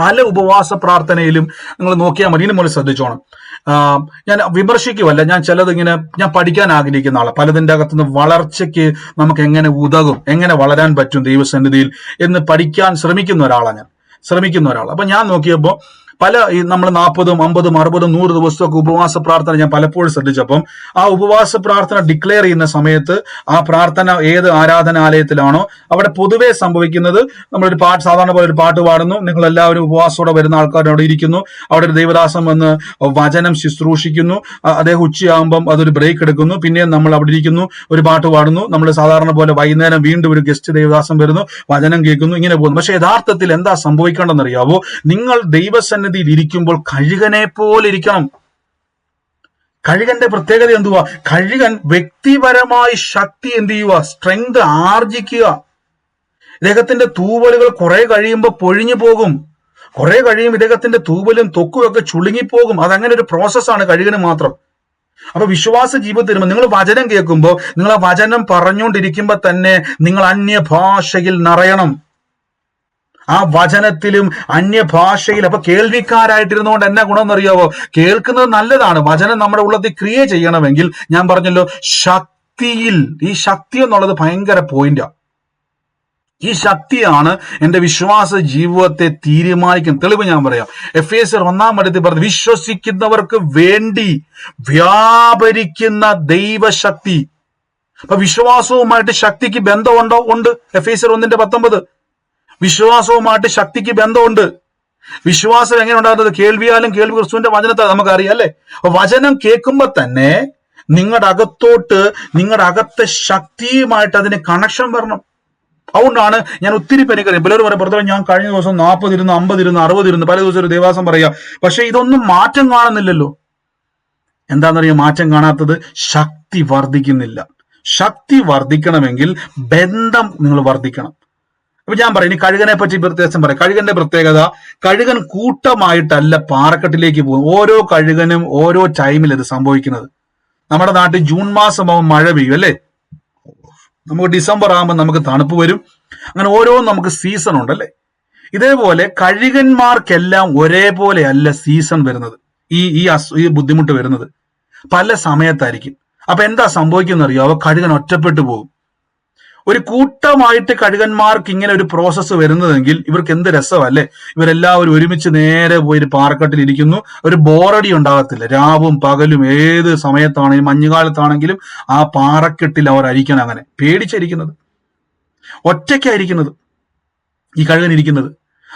പല ഉപവാസ പ്രാർത്ഥനയിലും നിങ്ങൾ നോക്കിയാൽ മതി, നമ്മൾ ശ്രദ്ധിച്ചോണം. ഞാൻ വിമർശിക്കുമല്ല, ഞാൻ ചിലത് ഇങ്ങനെ ഞാൻ പഠിക്കാൻ ആഗ്രഹിക്കുന്ന ആളാണ്. പലതിൻ്റെ അകത്തുനിന്ന് വളർച്ചയ്ക്ക് നമുക്ക് എങ്ങനെ ഉതകും, എങ്ങനെ വളരാൻ പറ്റും ദൈവസന്നിധിയിൽ എന്ന് പഠിക്കാൻ ശ്രമിക്കുന്ന ഒരാളാണ് ഞാൻ. അപ്പൊ ഞാൻ നോക്കിയപ്പോൾ പല നമ്മൾ 40, 50, 60, 100 ദിവസമൊക്കെ ഉപവാസ പ്രാർത്ഥന ഞാൻ പലപ്പോഴും ശ്രദ്ധിച്ചപ്പം ആ ഉപവാസ പ്രാർത്ഥന ഡിക്ലെയർ ചെയ്യുന്ന സമയത്ത് ആ പ്രാർത്ഥന ഏത് ആരാധനാലയത്തിലാണോ അവിടെ പൊതുവെ സംഭവിക്കുന്നത്, നമ്മളൊരു പാട്ട്, സാധാരണ പോലെ ഒരു പാട്ട് പാടുന്നു, നിങ്ങൾ എല്ലാവരും ഉപവാസത്തോടെ വരുന്ന ആൾക്കാർ അവിടെ ഇരിക്കുന്നു, അവിടെ ഒരു ദൈവദാസൻ വന്ന് വചനം ശുശ്രൂഷിക്കുന്നു, അദ്ദേഹം ഉച്ചയാകുമ്പം അതൊരു ബ്രേക്ക് എടുക്കുന്നു, പിന്നെയും നമ്മൾ അവിടെ ഇരിക്കുന്നു, ഒരു പാട്ട് പാടുന്നു, നമ്മൾ സാധാരണ പോലെ വൈകുന്നേരം വീണ്ടും ഒരു ഗസ്റ്റ് ദൈവദാസൻ വരുന്നു, വചനം കേൾക്കുന്നു, ഇങ്ങനെ പോകുന്നു. പക്ഷെ യഥാർത്ഥത്തിൽ എന്താ സംഭവിക്കേണ്ടെന്നറിയാവോ? നിങ്ങൾ ദൈവസന്നിധിയിൽ ഇരിക്കുമ്പോൾ കഴുകനെ പോലെ ഇരിക്കണം. കഴുകന്റെ പ്രത്യേകത എന്തുവാ? കഴുകൻ വ്യക്തിപരമായി ശക്തി എന്ത് ചെയ്യുക? സ്ട്രെങ്ത് ആർജിക്കുക. ഇദ്ദേഹത്തിന്റെ തൂവലുകൾ കുറെ കഴിയുമ്പോൾ പൊഴിഞ്ഞു പോകും. കുറെ കഴിയും ഇദ്ദേഹത്തിന്റെ തൂവലും ത്വക്കും ഒക്കെ ചുളുങ്ങിപ്പോകും. അതങ്ങനെ ഒരു പ്രോസസ്സാണ് കഴുകന് മാത്രം. അപ്പൊ വിശ്വാസ ജീവിതത്തിൽ വരുമ്പോൾ നിങ്ങൾ വചനം കേൾക്കുമ്പോൾ, നിങ്ങൾ ആ വചനം പറഞ്ഞുകൊണ്ടിരിക്കുമ്പോ തന്നെ നിങ്ങൾ അന്യഭാഷയിൽ നിറയണം. ആ വചനത്തിലും അന്യഭാഷയിൽ. അപ്പൊ കേൾവിക്കാരായിട്ടിരുന്നുകൊണ്ട് എന്നാ ഗുണമെന്നറിയാവോ? കേൾക്കുന്നത് നല്ലതാണ്. വചനം നമ്മുടെ ഉള്ളത്തിൽ ക്രിയ ചെയ്യണമെങ്കിൽ ഞാൻ പറഞ്ഞല്ലോ, ശക്തിയിൽ. ഈ ശക്തി എന്നുള്ളത് ഭയങ്കര പോയിന്റാ. ഈ ശക്തിയാണ് എന്റെ വിശ്വാസ ജീവിതത്തെ തീരുമാനിക്കുന്നത്. തെളിവ് ഞാൻ പറയാം. എഫേസ്യർ 1-ാം പറഞ്ഞു, വിശ്വസിക്കുന്നവർക്ക് വേണ്ടി വ്യാപരിക്കുന്ന ദൈവശക്തി. അപ്പൊ വിശ്വാസവുമായിട്ട് ശക്തിക്ക് ബന്ധമുണ്ടോ? ഉണ്ട്. എഫേസ്യർ 1:19. വിശ്വാസവുമായിട്ട് ശക്തിക്ക് ബന്ധമുണ്ട്. വിശ്വാസം എങ്ങനെ ഉണ്ടാകുന്നത്? കേൾവിയാലും, കേൾവി ക്രിസ്തുവിന്റെ വചനത്താൽ നമുക്കറിയാം അല്ലെ? അപ്പൊ വചനം കേൾക്കുമ്പോ തന്നെ നിങ്ങളുടെ അകത്തോട്ട്, നിങ്ങളുടെ അകത്തെ ശക്തിയുമായിട്ട് അതിന് കണക്ഷൻ വരണം. അതുകൊണ്ടാണ് ഞാൻ ഒത്തിരി പേര് പലരും പറയും, പുറത്തെ ഞാൻ കഴിഞ്ഞ ദിവസം 40 ഇരുന്ന്, 50 ഇരുന്ന്, 60 ഇരുന്ന്, പല ദിവസം ഒരു ദേവാസം പറയാം. പക്ഷെ ഇതൊന്നും മാറ്റം കാണുന്നില്ലല്ലോ. എന്താണെന്നറിയാം മാറ്റം കാണാത്തത്? ശക്തി വർദ്ധിക്കുന്നില്ല. ശക്തി വർദ്ധിക്കണമെങ്കിൽ ബന്ധം നിങ്ങൾ വർദ്ധിക്കണം. അപ്പൊ ഞാൻ പറയാം, ഇനി കഴുകനെ പറ്റി വ്യത്യാസം പറയാം. കഴുകന്റെ പ്രത്യേകത, കഴുകൻ കൂട്ടമായിട്ടല്ല പാറക്കെട്ടിലേക്ക് പോകും. ഓരോ കഴുകനും ഓരോ ടൈമിൽ ഇത് സംഭവിക്കുന്നത്. നമ്മുടെ നാട്ടിൽ ജൂൺ മാസമാകുമ്പോൾ മഴ പെയ്യും അല്ലേ? നമുക്ക് ഡിസംബർ ആകുമ്പോൾ നമുക്ക് തണുപ്പ് വരും. അങ്ങനെ ഓരോന്നും നമുക്ക് സീസൺ ഉണ്ടല്ലേ? ഇതേപോലെ കഴുകന്മാർക്കെല്ലാം ഒരേപോലെ അല്ല സീസൺ വരുന്നത്. ഈ ബുദ്ധിമുട്ട് വരുന്നത് പല സമയത്തായിരിക്കും. അപ്പൊ എന്താ സംഭവിക്കുന്ന അറിയാവോ? കഴുകൻ ഒറ്റപ്പെട്ടു പോകും. ഒരു കൂട്ടമായിട്ട് കഴുകന്മാർക്ക് ഇങ്ങനെ ഒരു പ്രോസസ്സ് വരുന്നതെങ്കിൽ ഇവർക്ക് എന്ത് രസമല്ലേ? ഇവരെല്ലാവരും ഒരുമിച്ച് നേരെ പോയി ഒരു പാറക്കെട്ടിൽ ഇരിക്കുന്നു. ഒരു ബോറടി ഉണ്ടാകത്തില്ല. രാവും പകലും ഏത് സമയത്താണെങ്കിലും, മഞ്ഞുകാലത്താണെങ്കിലും ആ പാറക്കെട്ടിൽ അവർ അരിക്കണം. അങ്ങനെ പേടിച്ചിരിക്കുന്നത്, ഒറ്റയ്ക്കായിരിക്കുന്നത് ഈ കഴുകൻ ഇരിക്കുന്നത്.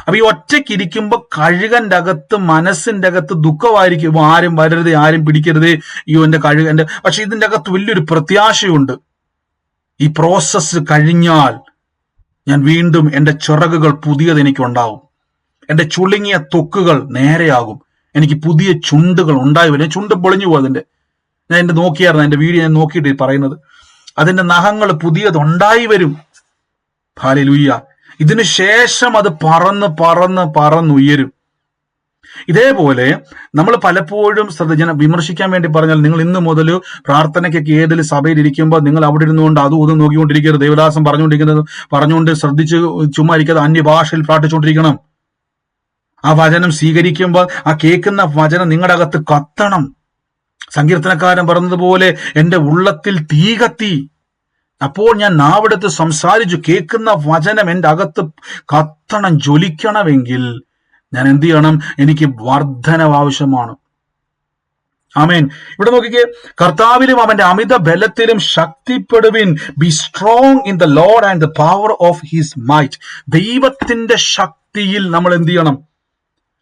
അപ്പൊ ഈ ഒറ്റയ്ക്ക് ഇരിക്കുമ്പോ കഴുകന്റെ അകത്ത്, മനസ്സിന്റെ അകത്ത് ദുഃഖമായിരിക്കും. ആരും വരരുതേ, ആരും പിടിക്കരുതേ, അയ്യോ എന്റെ കഴുകന്റെ. പക്ഷെ ഇതിന്റെ അകത്ത് വലിയൊരു പ്രത്യാശയുണ്ട്. ഈ പ്രോസസ്സ് കഴിഞ്ഞാൽ ഞാൻ വീണ്ടും എൻ്റെ ചിറകുകൾ പുതിയത് എനിക്കുണ്ടാവും. എൻ്റെ ചുളുങ്ങിയ ത്വക്കുകൾ നേരെയാകും. എനിക്ക് പുതിയ ചുണ്ടുകൾ ഉണ്ടായി വരും. ചുണ്ട് പൊളിഞ്ഞു പോകും അതിന്റെ. ഞാൻ എന്റെ നോക്കിയായിരുന്നു, എന്റെ വീഡിയോ ഞാൻ നോക്കിയിട്ട് പറയുന്നത്. അതിന്റെ നഖങ്ങൾ പുതിയത് ഉണ്ടായി വരും. ഹല്ലേലൂയ. ഇതിനു ശേഷം അത് പറന്ന് പറന്ന് പറന്നുയരും. ഇതേപോലെ നമ്മൾ പലപ്പോഴും വിമർശിക്കാൻ വേണ്ടി പറഞ്ഞാൽ, നിങ്ങൾ ഇന്ന് മുതൽ പ്രാർത്ഥനയ്ക്കൊക്കെ ഏതെങ്കിലും സഭയിൽ ഇരിക്കുമ്പോൾ നിങ്ങൾ അവിടെ ഇരുന്നുകൊണ്ട് അതും ഇതും നോക്കിക്കൊണ്ടിരിക്കരുത്. ദേവദാസം പറഞ്ഞുകൊണ്ട് ശ്രദ്ധിച്ച് ചുമ്മാ ഇരിക്കാതെ അന്യഭാഷയിൽ പ്രാർത്ഥിച്ചുകൊണ്ടിരിക്കണം. ആ വചനം സ്വീകരിക്കുമ്പോൾ ആ കേൾക്കുന്ന വചനം നിങ്ങളുടെ അകത്ത് കത്തണം. സങ്കീർത്തനക്കാരൻ പറഞ്ഞതുപോലെ എൻ്റെ ഉള്ളത്തിൽ തീ കത്തി. അപ്പോൾ ഞാൻ നാവെടുത്ത് സംസാരിച്ചു. കേൾക്കുന്ന വചനം എൻ്റെ അകത്ത് കത്തണം, ജ്വലിക്കണമെങ്കിൽ ഞാൻ എന്ത് ചെയ്യണം? എനിക്ക് വർധനവ് ആവശ്യമാണ്. ആമേൻ. ഇവിടെ നോക്കിക്കേ, കർത്താവിലും അവന്റെ അമിത ബലത്തിലും ശക്തിപ്പെടുവിൻ. Be strong in the Lord and the power of his might. ദൈവത്തിന്റെ ശക്തിയിൽ നമ്മൾ എന്ത് ചെയ്യണം?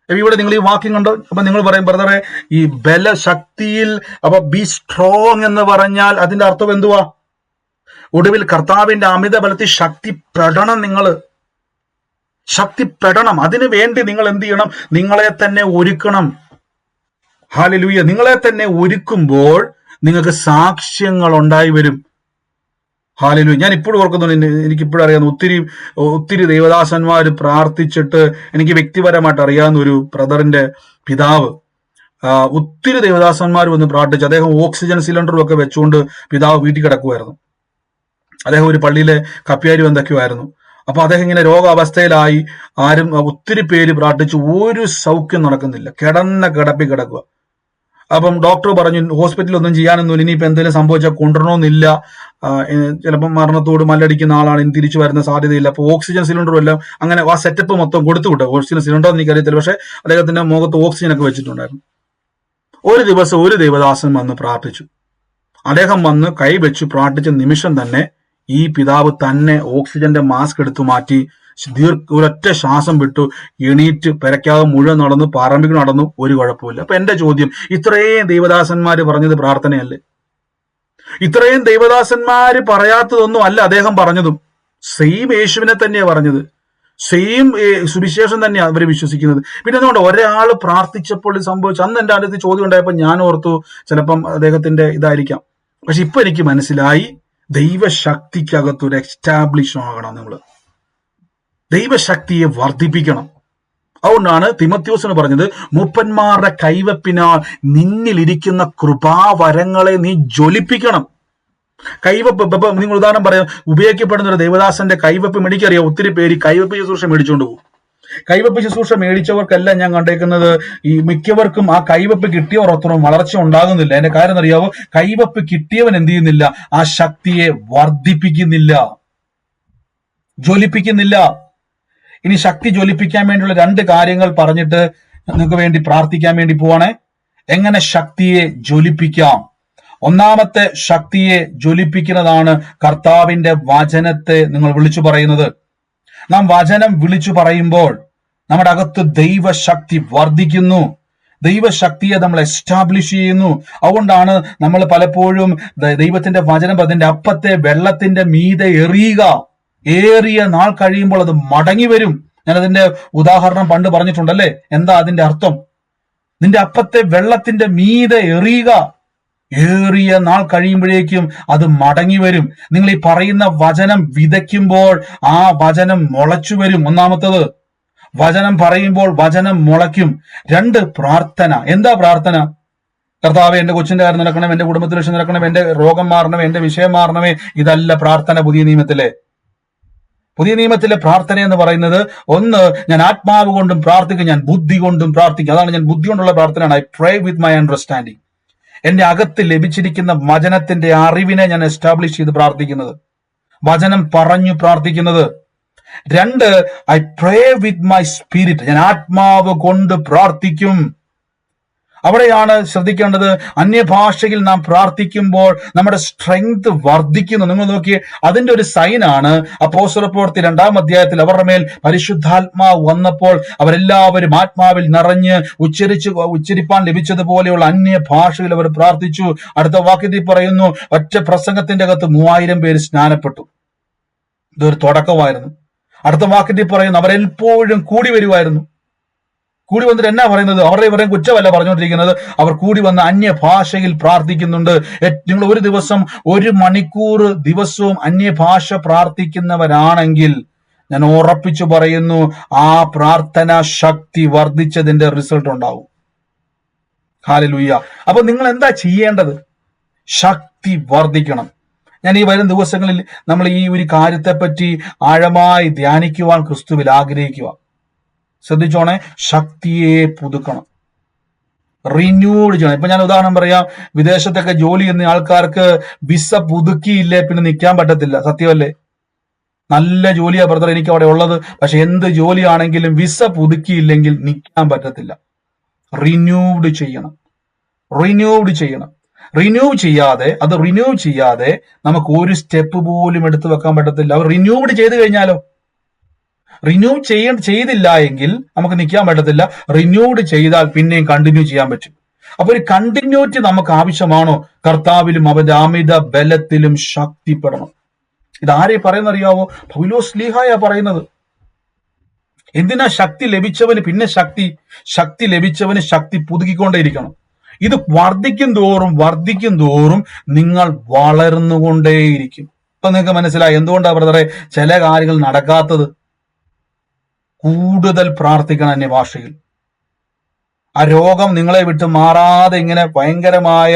ഇവിടെ നിങ്ങൾ ഈ വാക്യം കണ്ടോ? അപ്പൊ നിങ്ങൾ പറയും, ബ്രദറെ ഈ ബലശക്തിയിൽ, അപ്പൊ ബി സ്ട്രോങ് എന്ന് പറഞ്ഞാൽ അതിന്റെ അർത്ഥം എന്തുവാ? ഒടുവിൽ കർത്താവിന്റെ അമിത ബലത്തിൽ ശക്തിപ്പെടണം. നിങ്ങൾ ശക്തിപ്പെടണം. അതിനു വേണ്ടി നിങ്ങൾ എന്ത് ചെയ്യണം? നിങ്ങളെ തന്നെ ഒരുക്കണം. ഹല്ലേലൂയ. നിങ്ങളെ തന്നെ ഒരുക്കുമ്പോൾ നിങ്ങൾക്ക് സാക്ഷ്യങ്ങൾ ഉണ്ടായി വരും. ഹല്ലേലൂയ. ഞാൻ ഇപ്പോഴും ഓർക്കുന്നുണ്ട്, എനിക്കിപ്പോഴും അറിയാവുന്ന ഒത്തിരി ദേവദാസന്മാർ പ്രാർത്ഥിച്ചിട്ട് എനിക്ക് വ്യക്തിപരമായിട്ട് അറിയാവുന്ന ഒരു ബ്രദറിന്റെ പിതാവ്, ഒത്തിരി ദേവദാസന്മാർ വന്ന് പ്രാർത്ഥിച്ചു. അദ്ദേഹം ഓക്സിജൻ സിലിണ്ടറും ഒക്കെ വെച്ചുകൊണ്ട് പിതാവ് വീട്ടിൽ കിടക്കുമായിരുന്നു. അദ്ദേഹം ഒരു പള്ളിയിലെ കപ്പ്യാരി എന്തൊക്കെയോ ആയിരുന്നു. അപ്പൊ അദ്ദേഹം ഇങ്ങനെ രോഗാവസ്ഥയിലായി. ഒത്തിരി പേര് പ്രാർത്ഥിച്ചു, ഒരു സൗഖ്യം നടക്കുന്നില്ല. കിടപ്പി കിടക്കുക. അപ്പം ഡോക്ടർ പറഞ്ഞു ഹോസ്പിറ്റലിൽ ഒന്നും ചെയ്യാനൊന്നുമില്ല, ഇനിയിപ്പോ എന്തെങ്കിലും സംഭവിച്ചാൽ കൊണ്ടുവരണമെന്നില്ല, ചിലപ്പം മരണത്തോട് മല്ലടിക്കുന്ന ആളാണ്, ഇനി തിരിച്ചു വരുന്ന സാധ്യതയില്ല. അപ്പൊ ഓക്സിജൻ സിലിണ്ടറും എല്ലാം അങ്ങനെ ആ സെറ്റപ്പ് മൊത്തം കൊടുത്തു വിട്ടു. ഓക്സിജൻ സിലിണ്ടർ എനിക്കറിയത്തില്ല, പക്ഷെ അദ്ദേഹത്തിന്റെ മുഖത്ത് ഓക്സിജൻ ഒക്കെ വെച്ചിട്ടുണ്ടായിരുന്നു. ഒരു ദിവസം ഒരു ദേവദാസൻ വന്ന് പ്രാർത്ഥിച്ചു. അദ്ദേഹം വന്ന് കൈവച്ചു പ്രാർത്ഥിച്ച നിമിഷം തന്നെ ഈ പിതാവ് തന്നെ ഓക്സിജന്റെ മാസ്ക് എടുത്തു മാറ്റി ഒരൊറ്റ ശ്വാസം വിട്ടു, എണീറ്റ് പെരക്കാവ് മുഴുവൻ നടന്നു, പറമ്പിൽ നടന്നു, ഒരു കുഴപ്പമില്ല. അപ്പൊ എന്റെ ചോദ്യം, ഇത്രയും ദൈവദാസന്മാര് പറഞ്ഞത് പ്രാർത്ഥനയല്ലേ? ഇത്രയും ദൈവദാസന്മാര് പറയാത്തതൊന്നും അല്ല അദ്ദേഹം പറഞ്ഞതും. സെയിം യേശുവിനെ തന്നെയാ പറഞ്ഞത്. സെയിം സുവിശേഷം തന്നെയാണ് അവർ വിശ്വസിക്കുന്നത്. പിന്നെ അതുകൊണ്ട് ഒരാൾ പ്രാർത്ഥിച്ചപ്പോൾ ഇത് സംഭവിച്ചു. അന്ന് എൻ്റെ അടുത്ത് ചോദ്യം ഉണ്ടായപ്പോൾ ഞാൻ ഓർത്തു ചിലപ്പം അദ്ദേഹത്തിന്റെ ഇതായിരിക്കാം. പക്ഷെ ഇപ്പൊ എനിക്ക് മനസ്സിലായി, ദൈവശക്തിക്കകത്തൊരു എസ്റ്റാബ്ലിഷ് ആകണം. നമ്മൾ ദൈവശക്തിയെ വർദ്ധിപ്പിക്കണം. അതുകൊണ്ടാണ് തിമോഥെയോസിന് പറഞ്ഞത്, മൂപ്പന്മാരുടെ കൈവപ്പിനാൽ നിന്നിലിരിക്കുന്ന കൃപാവരങ്ങളെ നീ ജ്വലിപ്പിക്കണം. കൈവപ്പ് ഇപ്പൊ നിങ്ങൾ ഉദാഹരണം പറയാം, ഉപയോഗിക്കപ്പെടുന്ന ഒരു ദേവദാസന്റെ കൈവപ്പ് എനിക്കറിയാം. ഒത്തിരി പേര് കൈവപ്പ് ശുശ്രൂഷ മേടിച്ചുകൊണ്ട് പോകും. കൈവപ്പ് ശുശ്രൂഷ മേടിച്ചവർക്കെല്ലാം ഞാൻ കണ്ടേക്കുന്നത് ഈ മിക്കവർക്കും ആ കൈവപ്പ് കിട്ടിയവർ അത്രയും വളർച്ച ഉണ്ടാകുന്നില്ല. അതിന്റെ കാര്യം അറിയാവോ? കൈവപ്പ് കിട്ടിയവൻ എന്ത് ചെയ്യുന്നില്ല? ആ ശക്തിയെ വർദ്ധിപ്പിക്കുന്നില്ല, ജ്വലിപ്പിക്കുന്നില്ല. ഇനി ശക്തി ജ്വലിപ്പിക്കാൻ വേണ്ടിയുള്ള 2 കാര്യങ്ങൾ പറഞ്ഞിട്ട് നിങ്ങൾക്ക് വേണ്ടി പ്രാർത്ഥിക്കാൻ വേണ്ടി പോവാണേ. എങ്ങനെ ശക്തിയെ ജ്വലിപ്പിക്കാം? ഒന്നാമത്തെ ശക്തിയെ ജ്വലിപ്പിക്കുന്നതാണ് കർത്താവിന്റെ വചനത്തെ നിങ്ങൾ വിളിച്ചു പറയുന്നത്. നാം വചനം വിളിച്ചു പറയുമ്പോൾ നമ്മുടെ അകത്ത് ദൈവശക്തി വർദ്ധിക്കുന്നു, ദൈവശക്തിയെ നമ്മൾ എസ്റ്റാബ്ലിഷ് ചെയ്യുന്നു. അതുകൊണ്ടാണ് നമ്മൾ പലപ്പോഴും ദൈവത്തിന്റെ വചനം അതിന്റെ അപ്പത്തെ വെള്ളത്തിന്റെ മീതെ എറിയുക, ഏറിയ നാൾ കഴിയുമ്പോൾ അത് മടങ്ങി വരും. ഞാനതിന്റെ ഉദാഹരണം പണ്ട് പറഞ്ഞിട്ടുണ്ടല്ലേ. എന്താ അതിന്റെ അർത്ഥം? നിന്റെ അപ്പത്തെ വെള്ളത്തിന്റെ മീതെ എറിയുക, ഏറിയ നാൾ കഴിയുമ്പോഴേക്കും അത് മടങ്ങി വരും. നിങ്ങൾ ഈ പറയുന്ന വചനം വിതയ്ക്കുമ്പോൾ ആ വചനം മുളച്ചു വരും. ഒന്നാമത്തത്, വചനം പറയുമ്പോൾ വചനം മുളയ്ക്കും. 2, പ്രാർത്ഥന. എന്താ പ്രാർത്ഥന? കർത്താവേ, എന്റെ കൊച്ചിന്റെ കാര്യം നടക്കണം, എന്റെ കുടുംബത്തിൽ രക്ഷ നടക്കണം, എന്റെ രോഗം മാറണമേ, എന്റെ വിഷയം മാറണമേ. ഇതല്ല പ്രാർത്ഥന. പുതിയ നിയമത്തിലെ പ്രാർത്ഥന എന്ന് പറയുന്നത്, ഒന്ന്, ഞാൻ ആത്മാവ് കൊണ്ടും പ്രാർത്ഥിക്കും, ഞാൻ ബുദ്ധി കൊണ്ടും പ്രാർത്ഥിക്കും. അതാണ് ഞാൻ ബുദ്ധി കൊണ്ടുള്ള പ്രാർത്ഥനയാണ്. I pray with my understanding. എന്റെ അകത്ത് ലഭിച്ചിരിക്കുന്ന വചനത്തിന്റെ അറിവിനെ ഞാൻ എസ്റ്റാബ്ലിഷ് ചെയ്ത് പ്രാർത്ഥിക്കുന്നത്, വചനം പറഞ്ഞു പ്രാർത്ഥിക്കുന്നത്. 2, I pray with my spirit. ഞാൻ ആത്മാവ് കൊണ്ട് പ്രാർത്ഥിക്കും. അവിടെയാണ് ശ്രദ്ധിക്കേണ്ടത്. അന്യഭാഷയിൽ നാം പ്രാർത്ഥിക്കുമ്പോൾ നമ്മുടെ സ്ട്രെങ്ത് വർദ്ധിക്കുന്നു. നിങ്ങൾ നോക്കിയേ, അതിന്റെ ഒരു സൈനാണ് അപ്പോസ്തല പ്രവൃത്തി 2-ാം അധ്യായത്തിൽ അവരുടെ മേൽ പരിശുദ്ധാത്മാവ് വന്നപ്പോൾ അവരെല്ലാവരും ആത്മാവിൽ നിറഞ്ഞ് ഉച്ചരിപ്പാൻ ലഭിച്ചതുപോലെയുള്ള അന്യഭാഷയിൽ അവർ പ്രാർത്ഥിച്ചു. അടുത്ത വാക്യത്തിൽ പറയുന്നു, ഒറ്റ പ്രസംഗത്തിന്റെ അകത്ത് 3000 പേര് സ്നാനപ്പെട്ടു. ഇതൊരു തുടക്കമായിരുന്നു. അടുത്ത വാക്യത്തിൽ പറയുന്നു, അവരെപ്പോഴും കൂടി വരുമായിരുന്നു. കൂടി വന്നിട്ട് എന്നാ പറയുന്നത്? ഇവരെയും കുറ്റമല്ല പറഞ്ഞുകൊണ്ടിരിക്കുന്നത്. അവർ കൂടി വന്ന് അന്യഭാഷയിൽ പ്രാർത്ഥിക്കുന്നുണ്ട്. നിങ്ങൾ ഒരു ദിവസം 1 മണിക്കൂർ ദിവസവും അന്യഭാഷ പ്രാർത്ഥിക്കുന്നവരാണെങ്കിൽ ഞാൻ ഉറപ്പിച്ചു പറയുന്നു, ആ പ്രാർത്ഥന ശക്തി വർദ്ധിച്ചതിന്റെ റിസൾട്ട് ഉണ്ടാവും. ഹല്ലേലൂയ. അപ്പൊ നിങ്ങൾ എന്താ ചെയ്യേണ്ടത്? ശക്തി വർദ്ധിക്കണം. ഞാൻ ഈ വരും ദിവസങ്ങളിൽ നമ്മൾ ഈ ഒരു കാര്യത്തെപ്പറ്റി ആഴമായി ധ്യാനിക്കുവാൻ ക്രിസ്തുവിൽ ആഗ്രഹിക്കുക. ശ്രദ്ധിച്ചോണേ, ശക്തിയെ പുതുക്കണം, റിന്യൂഡ് ചെയ്യണം. ഇപ്പൊ ഞാൻ ഉദാഹരണം പറയാം, വിദേശത്തൊക്കെ ജോലി ചെയ്യുന്ന ആൾക്കാർക്ക് വിസ പുതുക്കിയില്ലേ പിന്നെ നിൽക്കാൻ പറ്റത്തില്ല. സത്യമല്ലേ? നല്ല ജോലിയാ ബ്രദർ എനിക്ക് അവിടെ ഉള്ളത്, പക്ഷെ എന്ത് ജോലിയാണെങ്കിലും വിസ പുതുക്കിയില്ലെങ്കിൽ നിൽക്കാൻ പറ്റത്തില്ല. റിന്യൂഡ് ചെയ്യണം. റിന്യൂ ചെയ്യാതെ നമുക്ക് ഒരു സ്റ്റെപ്പ് പോലും എടുത്തു വെക്കാൻ പറ്റത്തില്ല. അവർ റിന്യൂഡ് ചെയ്ത് കഴിഞ്ഞാലോ? റിന്യൂ ചെയ്തില്ല എങ്കിൽ നമുക്ക് നിൽക്കാൻ പറ്റത്തില്ല. റിന്യൂഡ് ചെയ്താൽ പിന്നെയും കണ്ടിന്യൂ ചെയ്യാൻ പറ്റും. അപ്പൊ ഒരു കണ്ടിന്യൂറ്റി നമുക്ക് ആവശ്യമാണോ? കർത്താവിലും അവന്റെ അമിത ബലത്തിലും ശക്തിപ്പെടണം. ഇതാരെ പറയുന്നറിയാവോ? പൗലോസ് ശ്ലീഹായാ പറയുന്നത്. എന്തിനാ? ശക്തി ലഭിച്ചവന് പിന്നെ ശക്തി ലഭിച്ചവന് ശക്തി പുതുക്കിക്കൊണ്ടേയിരിക്കണം. ഇത് വർദ്ധിക്കും തോറും നിങ്ങൾ വളർന്നുകൊണ്ടേയിരിക്കും. ഇപ്പൊ നിങ്ങൾക്ക് മനസ്സിലായി എന്തുകൊണ്ടാ ബ്രദറെ ചില കാര്യങ്ങൾ നടക്കാത്തത്? കൂടുതൽ പ്രാർത്ഥിക്കണം അന്യഭാഷയിൽ. ആ രോഗം നിങ്ങളെ വിട്ട് മാറാതെ ഇങ്ങനെ ഭയങ്കരമായ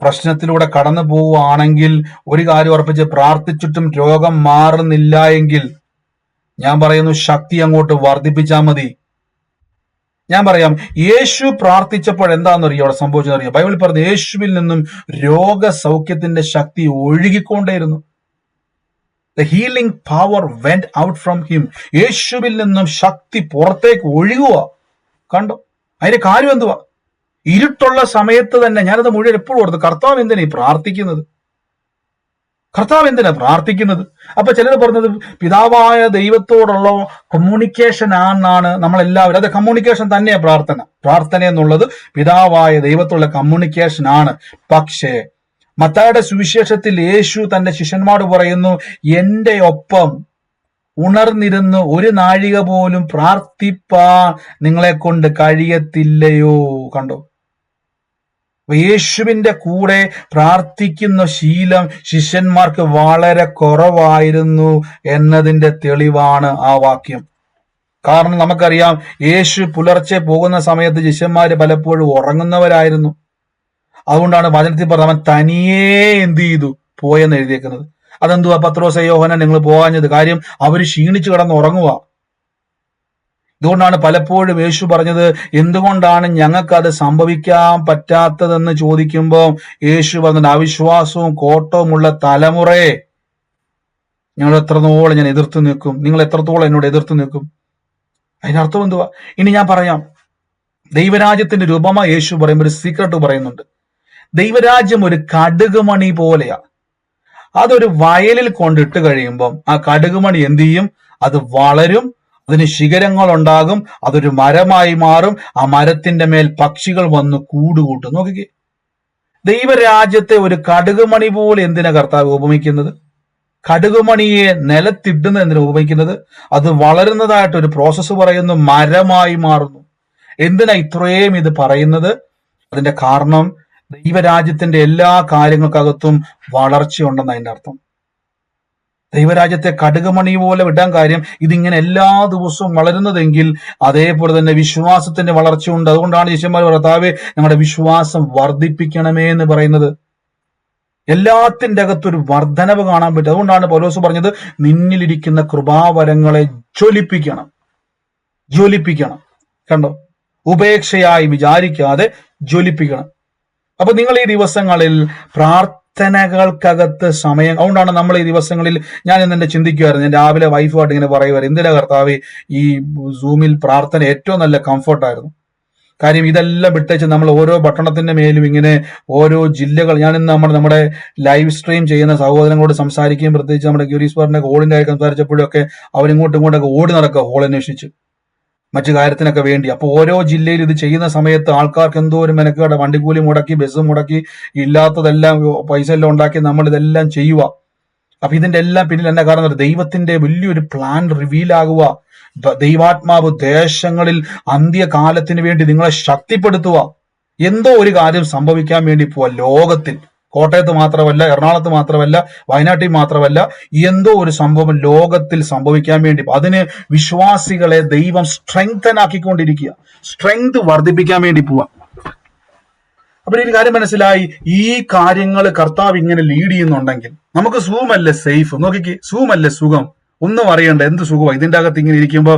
പ്രശ്നത്തിലൂടെ കടന്നു പോവുകയാണെങ്കിൽ ഒരു കാര്യം ഉറപ്പിച്ച്, പ്രാർത്ഥിച്ചിട്ടും രോഗം മാറുന്നില്ല എങ്കിൽ ഞാൻ പറയുന്നു, ശക്തി അങ്ങോട്ട് വർദ്ധിപ്പിച്ചാൽ മതി. ഞാൻ പറയാം, യേശു പ്രാർത്ഥിച്ചപ്പോൾ എന്താണെന്നറിയോ അവിടെ സംഭവിച്ചെന്നറിയോ? ബൈബിൾ പറഞ്ഞു, യേശുവിൽ നിന്നും രോഗസൗഖ്യത്തിന്റെ ശക്തി ഒഴുകിക്കൊണ്ടേയിരുന്നു. The healing power went out from him. യേശുവിൽ നിന്നും ശക്തി പുറത്തേക്ക് ഒഴുകുക. കണ്ടോ? അതിന്റെ കാര്യം എന്തുവാ? ഇരുട്ടുള്ള സമയത്ത് തന്നെ ഞാനത് മുഴുവൻ എപ്പോഴും ഓർത്തു, കർത്താവ് എന്തിനാ പ്രാർത്ഥിക്കുന്നത്? അപ്പൊ ചിലർ പറഞ്ഞത് പിതാവായ ദൈവത്തോടുള്ള കമ്മ്യൂണിക്കേഷൻ ആണെന്നാണ്. നമ്മളെല്ലാവരും അത് കമ്മ്യൂണിക്കേഷൻ തന്നെയാണ് പ്രാർത്ഥന എന്നുള്ളത് പിതാവായ ദൈവത്തോടുള്ള കമ്മ്യൂണിക്കേഷൻ ആണ്. പക്ഷേ മത്തായിയുടെ സുവിശേഷത്തിൽ യേശു തന്റെ ശിഷ്യന്മാരോട് പറയുന്നു, എന്റെ ഒപ്പം ഉണർന്നിരുന്ന് ഒരു നാഴിക പോലും പ്രാർത്ഥിപ്പാൻ നിങ്ങളെ കൊണ്ട് കഴിയത്തില്ലയോ? കണ്ടോ, യേശുവിന്റെ കൂടെ പ്രാർത്ഥിക്കുന്ന ശീലം ശിഷ്യന്മാർക്ക് വളരെ കുറവായിരുന്നു എന്നതിന്റെ തെളിവാണ് ആ വാക്യം. കാരണം നമുക്കറിയാം, യേശു പുലർച്ചെ പോകുന്ന സമയത്ത് ശിഷ്യന്മാര് പലപ്പോഴും ഉറങ്ങുന്നവരായിരുന്നു. അതുകൊണ്ടാണ് വചനത്തിൽ പറഞ്ഞത് അവൻ തനിയേ എന്ത് ചെയ്തു പോയെന്ന് എഴുതിയേക്കുന്നത്. അതെന്തുവാ പത്രോസ്, യോഹന്നാൻ നിങ്ങൾ പോകാഞ്ഞത്? കാര്യം അവര് ക്ഷീണിച്ചു കിടന്ന് ഉറങ്ങുക. ഇതുകൊണ്ടാണ് പലപ്പോഴും യേശു പറഞ്ഞത്, എന്തുകൊണ്ടാണ് ഞങ്ങൾക്കത് സംഭവിക്കാൻ പറ്റാത്തതെന്ന് ചോദിക്കുമ്പോൾ യേശു പറഞ്ഞത്, അവിശ്വാസവും കോട്ടവുമുള്ള തലമുറയെ ഞങ്ങൾ എത്രത്തോളം ഞാൻ എതിർത്ത് നിൽക്കും, നിങ്ങൾ എത്രത്തോളം എന്നോട് എതിർത്ത് നിൽക്കും. അതിനർത്ഥം എന്തുവാ? ഇനി ഞാൻ പറയാം. ദൈവരാജ്യത്തിന്റെ രൂപമ യേശു പറയുമ്പോൾ ഒരു സീക്രട്ട് പറയുന്നുണ്ട്. ദൈവരാജ്യം ഒരു കടുകുമണി പോലെയാ. അതൊരു വയലിൽ കൊണ്ടിട്ട് കഴിയുമ്പം ആ കടുകുമണി എന്ത് ചെയ്യും? അത് വളരും, അതിന് ശിഖരങ്ങൾ ഉണ്ടാകും, അതൊരു മരമായി മാറും. ആ മരത്തിന്റെ മേൽ പക്ഷികൾ വന്ന് കൂടുകൂട്ടും. നോക്കിക്കേ, ദൈവരാജ്യത്തെ ഒരു കടുകുമണി പോലെ എന്തിനാ കർത്താവ് ഉപമിക്കുന്നത്? കടുകുമണിയെ നിലത്തിടുന്ന എന്തിനാ ഉപമിക്കുന്നത്? അത് വളരുന്നതായിട്ട് ഒരു പ്രോസസ്സ് പറയുന്നു, മരമായി മാറുന്നു. എന്തിനാ ഇത്രയും ഇത് പറയുന്നത്? അതിന്റെ കാരണം ദൈവരാജ്യത്തിന്റെ എല്ലാ കാര്യങ്ങൾക്കകത്തും വളർച്ചയുണ്ടെന്ന് അതിന്റെ അർത്ഥം. ദൈവരാജ്യത്തെ കടുകുമണി പോലെ വിടാൻ കാര്യം, ഇതിങ്ങനെ എല്ലാ ദിവസവും വളരുന്നതെങ്കിൽ അതേപോലെ തന്നെ വിശ്വാസത്തിന്റെ വളർച്ചയുണ്ട്. അതുകൊണ്ടാണ് ശിഷ്യന്മാർ കർത്താവേ ഞങ്ങളുടെ വിശ്വാസം വർദ്ധിപ്പിക്കണമേ എന്ന് പറയുന്നത്. എല്ലാത്തിന്റെ അകത്തൊരു വർധനവ് കാണാൻ പറ്റും. അതുകൊണ്ടാണ് പൗലോസ് പറഞ്ഞത്, നിന്നിലിരിക്കുന്ന കൃപാവരങ്ങളെ ജ്വലിപ്പിക്കണം. കണ്ടോ, ഉപേക്ഷയായി വിചാരിക്കാതെ ജ്വലിപ്പിക്കണം. അപ്പൊ നിങ്ങൾ ഈ ദിവസങ്ങളിൽ പ്രാർത്ഥനകൾക്കകത്ത് സമയം, അതുകൊണ്ടാണ് നമ്മൾ ഈ ദിവസങ്ങളിൽ, ഞാൻ ഇന്ന് ചിന്തിക്കുമായിരുന്നു, ഞാൻ രാവിലെ വൈഫുമായിട്ട് ഇങ്ങനെ പറയുമായിരുന്നു, എന്തിനാ കർത്താവേ ഈ സൂമിൽ പ്രാർത്ഥന ഏറ്റവും നല്ല കംഫർട്ടായിരുന്നു. കാര്യം ഇതെല്ലാം വിട്ടേച്ച് നമ്മൾ ഓരോ പട്ടണത്തിന്റെ മേലും ഇങ്ങനെ ഓരോ ജില്ലകൾ, ഞാനിന്ന് നമ്മുടെ ലൈവ് സ്ട്രീം ചെയ്യുന്ന സഹോദരങ്ങളോട് സംസാരിക്കുകയും പ്രത്യേകിച്ച് നമ്മുടെ ഗിരീശ്വറിന്റെ ഹോളിന്റെ കാര്യം സംസാരിച്ചപ്പോഴൊക്കെ അവരിങ്ങോട്ടും ഇങ്ങോട്ടൊക്കെ ഓടി നടക്കുക ഹോൾ അന്വേഷിച്ച് മറ്റു കാര്യത്തിനൊക്കെ വേണ്ടി. അപ്പൊ ഓരോ ജില്ലയിൽ ഇത് ചെയ്യുന്ന സമയത്ത് ആൾക്കാർക്ക് എന്തോ ഒരു മെനക്കേടെ, വണ്ടിക്കൂലി മുടക്കി, ബസ് മുടക്കി, ഇല്ലാത്തതെല്ലാം പൈസ എല്ലാം ഉണ്ടാക്കി നമ്മൾ ഇതെല്ലാം ചെയ്യുക. അപ്പൊ ഇതിന്റെ എല്ലാം പിന്നിൽ എന്നാ കാരണം? ദൈവത്തിന്റെ വലിയൊരു പ്ലാൻ റിവീൽ ആകുക. ദൈവാത്മാവ് ദേശങ്ങളിൽ അന്ത്യകാലത്തിന് വേണ്ടി നിങ്ങളെ ശക്തിപ്പെടുത്തുക. എന്തോ ഒരു കാര്യം സംഭവിക്കാൻ വേണ്ടി പോവാ ലോകത്തിൽ. കോട്ടയത്ത് മാത്രമല്ല, എറണാകുളത്ത് മാത്രമല്ല, വയനാട്ടിൽ മാത്രമല്ല, എന്തോ ഒരു സംഭവം ലോകത്തിൽ സംഭവിക്കാൻ വേണ്ടി. അതിന് വിശ്വാസികളെ ദൈവം സ്ട്രെങ്തൻ ആക്കിക്കൊണ്ടിരിക്കുക, സ്ട്രെങ്ത് വർദ്ധിപ്പിക്കാൻ വേണ്ടി പോവാ. അപ്പൊ ഒരു കാര്യം മനസ്സിലായി, ഈ കാര്യങ്ങൾ കർത്താവ് ഇങ്ങനെ ലീഡ് ചെയ്യുന്നുണ്ടെങ്കിൽ നമുക്ക് സൂമല്ലേ സേഫ്? നോക്കിക്ക്, സൂമല്ലേ സുഖം? ഒന്നും അറിയണ്ട, എന്ത് സുഖമാണ് ഇതിന്റെ അകത്ത് ഇങ്ങനെ ഇരിക്കുമ്പോൾ.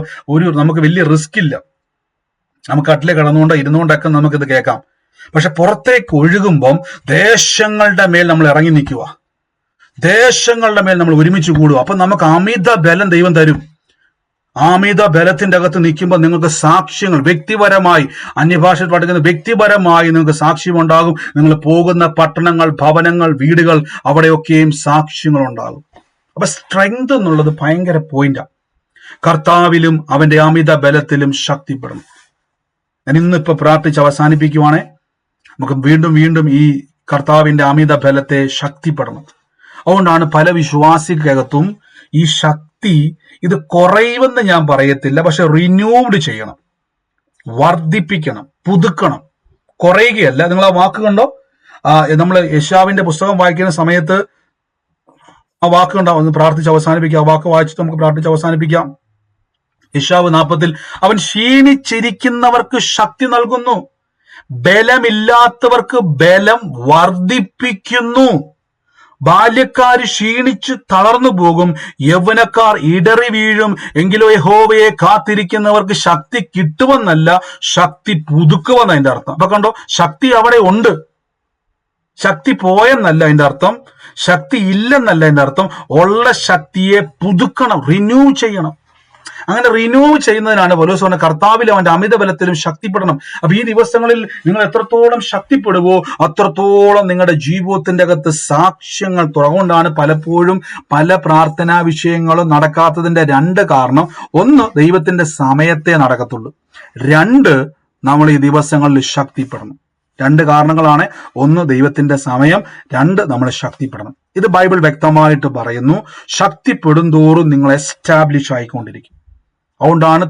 നമുക്ക് വലിയ റിസ്ക് ഇല്ല, നമുക്ക് കട്ടിലെ കിടന്നുകൊണ്ടോ ഇരുന്നുകൊണ്ടൊക്കെ നമുക്കിത് കേൾക്കാം. പക്ഷെ പുറത്തേക്ക് ഒഴുകുമ്പം ദേശങ്ങളുടെ മേൽ നമ്മൾ ഇറങ്ങി നിൽക്കുക, ദേശങ്ങളുടെ മേൽ നമ്മൾ ഒരുമിച്ച് കൂടുക. അപ്പൊ നമുക്ക് അമിത ബലം ദൈവം തരും. അമിത ബലത്തിന്റെ അകത്ത് നിൽക്കുമ്പോൾ നിങ്ങൾക്ക് സാക്ഷ്യങ്ങൾ വ്യക്തിപരമായി, അന്യഭാഷ പഠിക്കുന്ന വ്യക്തിപരമായി നിങ്ങൾക്ക് സാക്ഷ്യമുണ്ടാകും. നിങ്ങൾ പോകുന്ന പട്ടണങ്ങൾ, ഭവനങ്ങൾ, വീടുകൾ, അവിടെയൊക്കെയും സാക്ഷ്യങ്ങൾ ഉണ്ടാകും. അപ്പൊ സ്ട്രെങ്ത് എന്നുള്ളത് ഭയങ്കര പോയിന്റാണ്. കർത്താവിലും അവന്റെ അമിത ബലത്തിലും ശക്തിപ്പെടണം. ഞാൻ ഇന്നിപ്പോ പ്രാർത്ഥിച്ച് അവസാനിപ്പിക്കുവാണേ, നമുക്ക് വീണ്ടും വീണ്ടും ഈ കർത്താവിന്റെ അമിത ബലത്തെ ശക്തിപ്പെടണം. അതുകൊണ്ടാണ് പല വിശ്വാസിക്കകത്തും ഈ ശക്തി, ഇത് കുറയുമെന്ന് ഞാൻ പറയത്തില്ല, പക്ഷെ റിന്യൂവ്ഡ് ചെയ്യണം, വർദ്ധിപ്പിക്കണം, പുതുക്കണം. കുറയുകയല്ല. നിങ്ങൾ ആ വാക്ക് കണ്ടോ? നമ്മൾ യെശയ്യാവിന്റെ പുസ്തകം വായിക്കുന്ന സമയത്ത് ആ വാക്ക് കണ്ടോ? ഒന്ന് പ്രാർത്ഥിച്ച് അവസാനിപ്പിക്കാം. ആ വാക്ക് വായിച്ചിട്ട് നമുക്ക് പ്രാർത്ഥിച്ച് അവസാനിപ്പിക്കാം. യെശയ്യാവ് 40 അവൻ ക്ഷീണിച്ചിരിക്കുന്നവർക്ക് ശക്തി നൽകുന്നു, ബലമില്ലാത്തവർക്ക് ബലം വർദ്ധിപ്പിക്കുന്നു. ബാല്യക്കാർ ക്ഷീണിച്ച് തളർന്നു പോകും, യൗവനക്കാർ ഇടറി വീഴും. എങ്കിലോ യഹോവയെ കാത്തിരിക്കുന്നവർക്ക് ശക്തി കിട്ടുമെന്നല്ല, ശക്തി പുതുക്കുമെന്ന് അതിന്റെ അർത്ഥം. അപ്പൊ കണ്ടോ, ശക്തി അവിടെ ഉണ്ട്. ശക്തി പോയെന്നല്ല അതിന്റെ അർത്ഥം, ശക്തി ഇല്ലെന്നല്ല അതിന്റെ അർത്ഥം. ഉള്ള ശക്തിയെ പുതുക്കണം, റിന്യൂ ചെയ്യണം. അങ്ങനെ റിന്യൂ ചെയ്യുന്നതിനാണ് പൗലോസ് പറഞ്ഞ കർത്താവിലും അവന്റെ അമിത ബലത്തിലും ശക്തിപ്പെടണം. അപ്പൊ ഈ ദിവസങ്ങളിൽ നിങ്ങൾ എത്രത്തോളം ശക്തിപ്പെടുവോ അത്രത്തോളം നിങ്ങളുടെ ജീവിതത്തിന്റെ അകത്ത് സാക്ഷ്യങ്ങൾ തുറകൊണ്ടാണ് പലപ്പോഴും പല പ്രാർത്ഥനാ വിഷയങ്ങളും നടക്കാത്തതിന്റെ 2 കാരണം. 1, ദൈവത്തിന്റെ സമയത്തെ നടക്കത്തുള്ളൂ. 2, നമ്മൾ ഈ ദിവസങ്ങളിൽ ശക്തിപ്പെടണം. 2 കാരണങ്ങളാണ്. 1 ദൈവത്തിന്റെ സമയം, 2 നമ്മൾ ശക്തിപ്പെടണം. ഇത് ബൈബിൾ വ്യക്തമായിട്ട് പറയുന്നു. ശക്തിപ്പെടും തോറും നിങ്ങൾ എസ്റ്റാബ്ലിഷ് ആയിക്കൊണ്ടിരിക്കും. അതുകൊണ്ടാണ്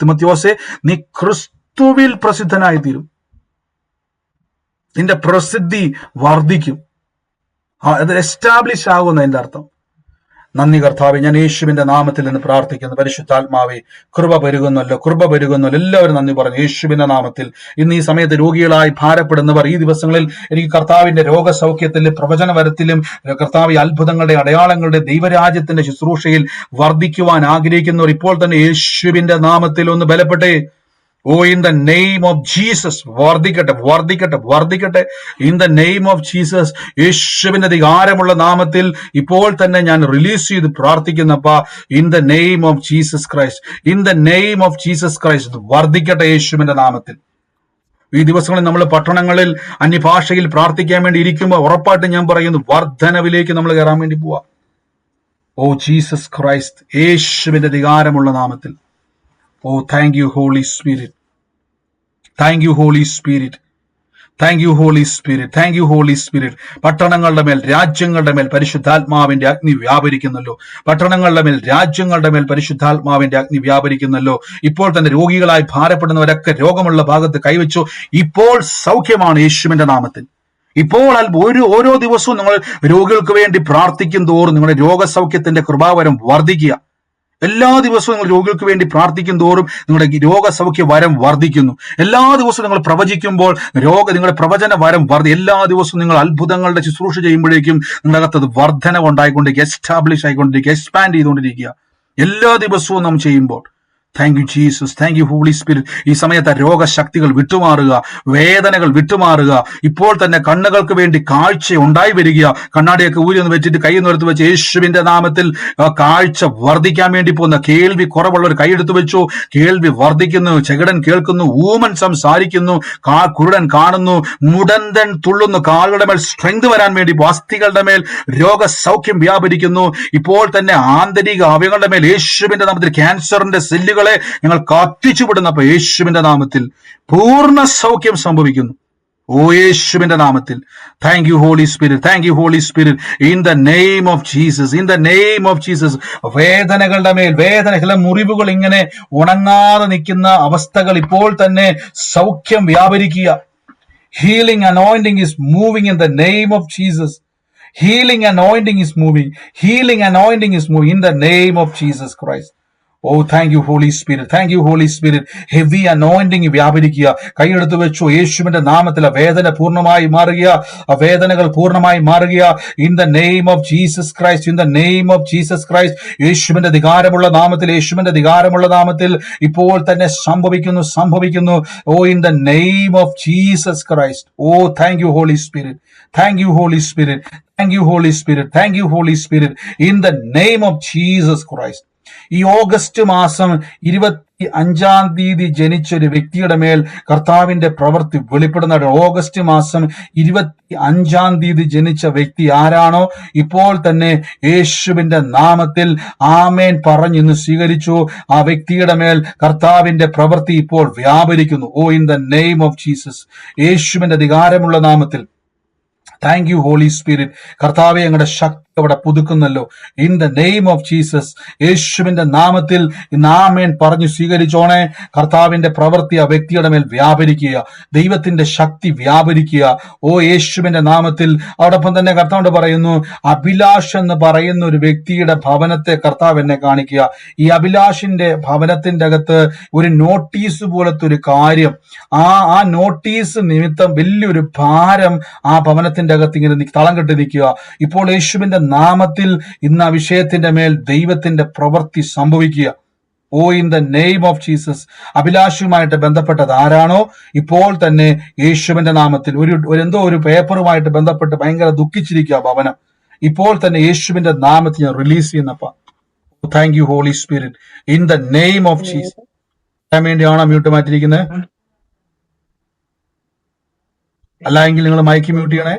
തിമത്യോസെ നീ ക്രിസ്തുവിൽ പ്രസിദ്ധനായി തീരും. നിന്റെ പ്രസിദ്ധി വർദ്ധിക്കും. അത് എസ്റ്റാബ്ലിഷ് ആകുന്ന എന്റെ അർത്ഥം. നന്ദി കർത്താവെ, ഞാൻ യേശുവിന്റെ നാമത്തിൽ നിന്ന് പ്രാർത്ഥിക്കുന്നു. പരിശുദ്ധാത്മാവെ, കൃപ പെരുകുന്നല്ലോ, കൃപ പെരുകുന്നല്ലോ. എല്ലാവരും നന്ദി പറഞ്ഞു യേശുവിന്റെ നാമത്തിൽ. ഇന്ന് ഈ സമയത്ത് രോഗികളായി ഭാരപ്പെടുന്നവർ, ഈ ദിവസങ്ങളിൽ എനിക്ക് കർത്താവിന്റെ രോഗസൗഖ്യത്തിലും പ്രവചനവരത്തിലും കർത്താവ് അത്ഭുതങ്ങളുടെ അടയാളങ്ങളുടെ ദൈവരാജ്യത്തിന്റെ ശുശ്രൂഷയിൽ വർദ്ധിക്കുവാൻ ആഗ്രഹിക്കുന്നവർ ഇപ്പോൾ തന്നെ യേശുവിന്റെ നാമത്തിൽ ഒന്ന് ബലപ്പെട്ടേ. ഓ, in the name of Jesus വർദ്ധിക്കട്ടെ, വർദ്ധിക്കട്ടെ, വർദ്ധിക്കട്ടെ. In the name of Jesus, യേശുവിന്റെ അധികാരമുള്ള നാമത്തിൽ ഇപ്പോൾ തന്നെ ഞാൻ റിലീസ് ചെയ്ത് പ്രാർത്ഥിക്കുന്നപ്പ. In the name of Jesus Christ, in the name of Jesus Christ വർദ്ധിക്കട്ടെ യേശുവിന്റെ നാമത്തിൽ. ഈ ദിവസങ്ങളിൽ നമ്മൾ പട്ടണങ്ങളിൽ അന്യഭാഷയിൽ പ്രാർത്ഥിക്കാൻ വേണ്ടി ഇരിക്കുമ്പോൾ ഉറപ്പായിട്ട് ഞാൻ പറയുന്നു, വർധനവിലേക്ക് നമ്മൾ കയറാൻ വേണ്ടി പോവാ. ഓ ജീസസ് ക്രൈസ്റ്റ്, യേശുവിന്റെ അധികാരമുള്ള നാമത്തിൽ. Oh, thank you, Holy Spirit. Thank you, Holy Spirit. Thank you, Holy Spirit. Thank you, Holy Spirit. പട്ടണങ്ങളുടെ മേൽ, രാജ്യങ്ങളുടെ മേൽ പരിശുദ്ധാത്മാവിന്റെ അഗ്നി വ്യാപരിക്കുന്നല്ലോ. പട്ടണങ്ങളുടെ മേൽ, രാജ്യങ്ങളുടെ മേൽ പരിശുദ്ധാത്മാവിന്റെ അഗ്നി വ്യാപരിക്കുന്നല്ലോ. ഇപ്പോൾ തന്നെ രോഗികളായി ഭാരപ്പെടുന്നവരൊക്കെ രോഗമുള്ള ഭാഗത്ത് കൈവച്ചു. ഇപ്പോൾ സൗഖ്യമാണ് യേശുവിന്റെ നാമത്തിൽ. ഇപ്പോൾ ഓരോ ദിവസവും നിങ്ങൾ രോഗികൾക്ക് വേണ്ടി പ്രാർത്ഥിക്കും തോറും നിങ്ങളുടെ രോഗസൗഖ്യത്തിന്റെ കൃപാവരം വർദ്ധിക്കുക. എല്ലാ ദിവസവും നിങ്ങൾ രോഗികൾക്ക് വേണ്ടി പ്രാർത്ഥിക്കും തോറും നിങ്ങളുടെ രോഗസൗഖ്യ വരം വർദ്ധിക്കുന്നു. എല്ലാ ദിവസവും നിങ്ങൾ പ്രവചിക്കുമ്പോൾ നിങ്ങളുടെ പ്രവചന വരം എല്ലാ ദിവസവും നിങ്ങൾ അത്ഭുതങ്ങളുടെ ശുശ്രൂഷ ചെയ്യുമ്പോഴേക്കും നിങ്ങളുടെ അകത്ത് വർധന ഉണ്ടായിക്കൊണ്ടിരിക്കുക, എസ്റ്റാബ്ലിഷ് ആയിക്കൊണ്ടിരിക്കുക, എക്സ്പാൻഡ് ചെയ്തുകൊണ്ടിരിക്കുക. എല്ലാ ദിവസവും നാം ചെയ്യുമ്പോൾ. Thank you Jesus, thank you Holy Spirit. ഈ സമയത്ത് രോഗശക്തികൾ വിട്ടുമാറുക, വേദനകൾ വിട്ടുമാറുക. ഇപ്പോൾ തന്നെ കണ്ണുകൾക്ക് വേണ്ടി കാഴ്ച ഉണ്ടായി വരിക. കണ്ണാടിയൊക്കെ ഊരി ഒന്ന് വെച്ചിട്ട് കൈ എടുത്ത് വെച്ച് യേശുവിന്റെ നാമത്തിൽ കാഴ്ച വർദ്ധിക്കാൻ വേണ്ടി പോകുന്ന, കേൾവി കുറവുള്ളവർ കൈയെടുത്ത് വെച്ചു. കേൾവി വർദ്ധിക്കുന്നു, ചെകിടൻ കേൾക്കുന്നു, ഊമൻ സംസാരിക്കുന്നു, കുരുടൻ കാണുന്നു, മുടന്തൻ തുള്ളുന്നു. കാലുകളുടെ മേൽ സ്ട്രെങ്ത് വരാൻ വേണ്ടി, അസ്ഥികളുടെ മേൽ രോഗസൗഖ്യം വ്യാപരിക്കുന്നു. ഇപ്പോൾ തന്നെ ആന്തരിക അവയവങ്ങളുടെ മേൽ യേശുവിന്റെ നാമത്തിൽ ക്യാൻസറിന്റെ സെല്ലുകൾ ഞങ്ങൾ കത്തിച്ചുവിടുന്നപ്പോ യേശുവിന്റെ നാമത്തിൽ പൂർണ്ണ സൗഖ്യം സംഭവിക്കുന്നു. ഓ യേശുവിന്റെ നാമത്തിൽ. Thank you Holy Spirit, thank you Holy Spirit. In the name of Jesus, in the name of Jesus. വേദനകളുടെ മേൽ മുറിവുകൾ ഇങ്ങനെ ഉണങ്ങാതെ നിൽക്കുന്ന അവസ്ഥകൾ ഇപ്പോൾ തന്നെ സൗഖ്യം വ്യാപരിക്കുക. Healing anointing is moving in the name of Jesus. Healing anointing is moving. Healing anointing is moving in the name of Jesus Christ. ഓ thank you Holy Spirit, thank you Holy Spirit. Heavy anointing വ്യാപരിക്കുക. കൈയെടുത്ത് വെച്ചു യേശുവിന്റെ നാമത്തിൽ വേദന പൂർണ്ണമായി മാറുക, വേദനകൾ പൂർണ്ണമായി മാറുക. In the name of Jesus Christ, in the name of Jesus Christ. യേശുവിന്റെ അധികാരമുള്ള നാമത്തിൽ, യേശുവിന്റെ അധികാരമുള്ള നാമത്തിൽ ഇപ്പോൾ തന്നെ സംഭവിക്കുന്നു. ഓ in the name of Jesus Christ. ഓ thank you Holy Spirit, thank you Holy Spirit, thank you Holy Spirit, thank you Holy Spirit. In the name of Jesus Christ. ഈ ഓഗസ്റ്റ് മാസം 25-ാം തീയതി ജനിച്ചൊരു വ്യക്തിയുടെ മേൽ കർത്താവിന്റെ പ്രവൃത്തി വെളിപ്പെടുന്ന, ഓഗസ്റ്റ് മാസം 25-ാം തീയതി ജനിച്ച വ്യക്തി ആരാണോ ഇപ്പോൾ തന്നെ യേശുവിന്റെ നാമത്തിൽ ആമേൻ പറഞ്ഞിന്ന് സ്വീകരിച്ചു. ആ വ്യക്തിയുടെ മേൽ കർത്താവിന്റെ പ്രവൃത്തി ഇപ്പോൾ വ്യാപരിക്കുന്നു. ഓ in the name of Jesus, യേശുവിന്റെ അധികാരമുള്ള നാമത്തിൽ. Thank you Holy Spirit. കർത്താവെ, ഞങ്ങളുടെ ശക്തി അവിടെ പുതുക്കുന്നല്ലോ. In the name of Jesus, യേശുവിന്റെ നാമത്തിൽ ആമേൻ പറഞ്ഞു സ്വീകരിച്ചോണേ. കർത്താവിന്റെ പ്രവൃത്തി ആ വ്യക്തിയുടെ മേൽ വ്യാപരിക്കുക, ദൈവത്തിന്റെ ശക്തി വ്യാപരിക്കുക. ഓ യേശുവിന്റെ നാമത്തിൽ. അതോടൊപ്പം തന്നെ കർത്താവ് പറയുന്നു, അഭിലാഷ് എന്ന് പറയുന്ന ഒരു വ്യക്തിയുടെ ഭവനത്തെ കർത്താവ് എന്നെ കാണിക്കുക. ഈ അഭിലാഷിന്റെ ഭവനത്തിന്റെ അകത്ത് ഒരു നോട്ടീസ് പോലത്തെ ഒരു കാര്യം, ആ നോട്ടീസ് നിമിത്തം വലിയൊരു ഭാരം ആ ഭവനത്തിന്റെ അകത്ത് ഇങ്ങനെ തളം കെട്ടി നിൽക്കുക. ഇപ്പോൾ യേശുവിന്റെ നാമത്തിൽ ഇന്ന് ആ വിഷയത്തിന്റെ മേൽ ദൈവത്തിന്റെ പ്രവൃത്തി സംഭവിക്കുക. ഓ in the name of Jesus. അഭിലാഷുമായിട്ട് ബന്ധപ്പെട്ടത് ആരാണോ ഇപ്പോൾ തന്നെ യേശുവിന്റെ നാമത്തിൽ എന്തോ ഒരു പേപ്പറുമായിട്ട് ബന്ധപ്പെട്ട് ഭയങ്കര ദുഃഖിച്ചിരിക്കുക ഭവനം, ഇപ്പോൾ തന്നെ യേശുവിന്റെ നാമത്തിൽ ഞാൻ റിലീസ് ചെയ്യുന്നപ്പ. Thank you Holy Spirit. In the name of Jesus. വേണ്ടിയാണോ മ്യൂട്ട് മാറ്റിയിരിക്കുന്നത്? അല്ല എങ്കിൽ നിങ്ങൾ മൈക്ക് മ്യൂട്ട് ചെയ്യണേ.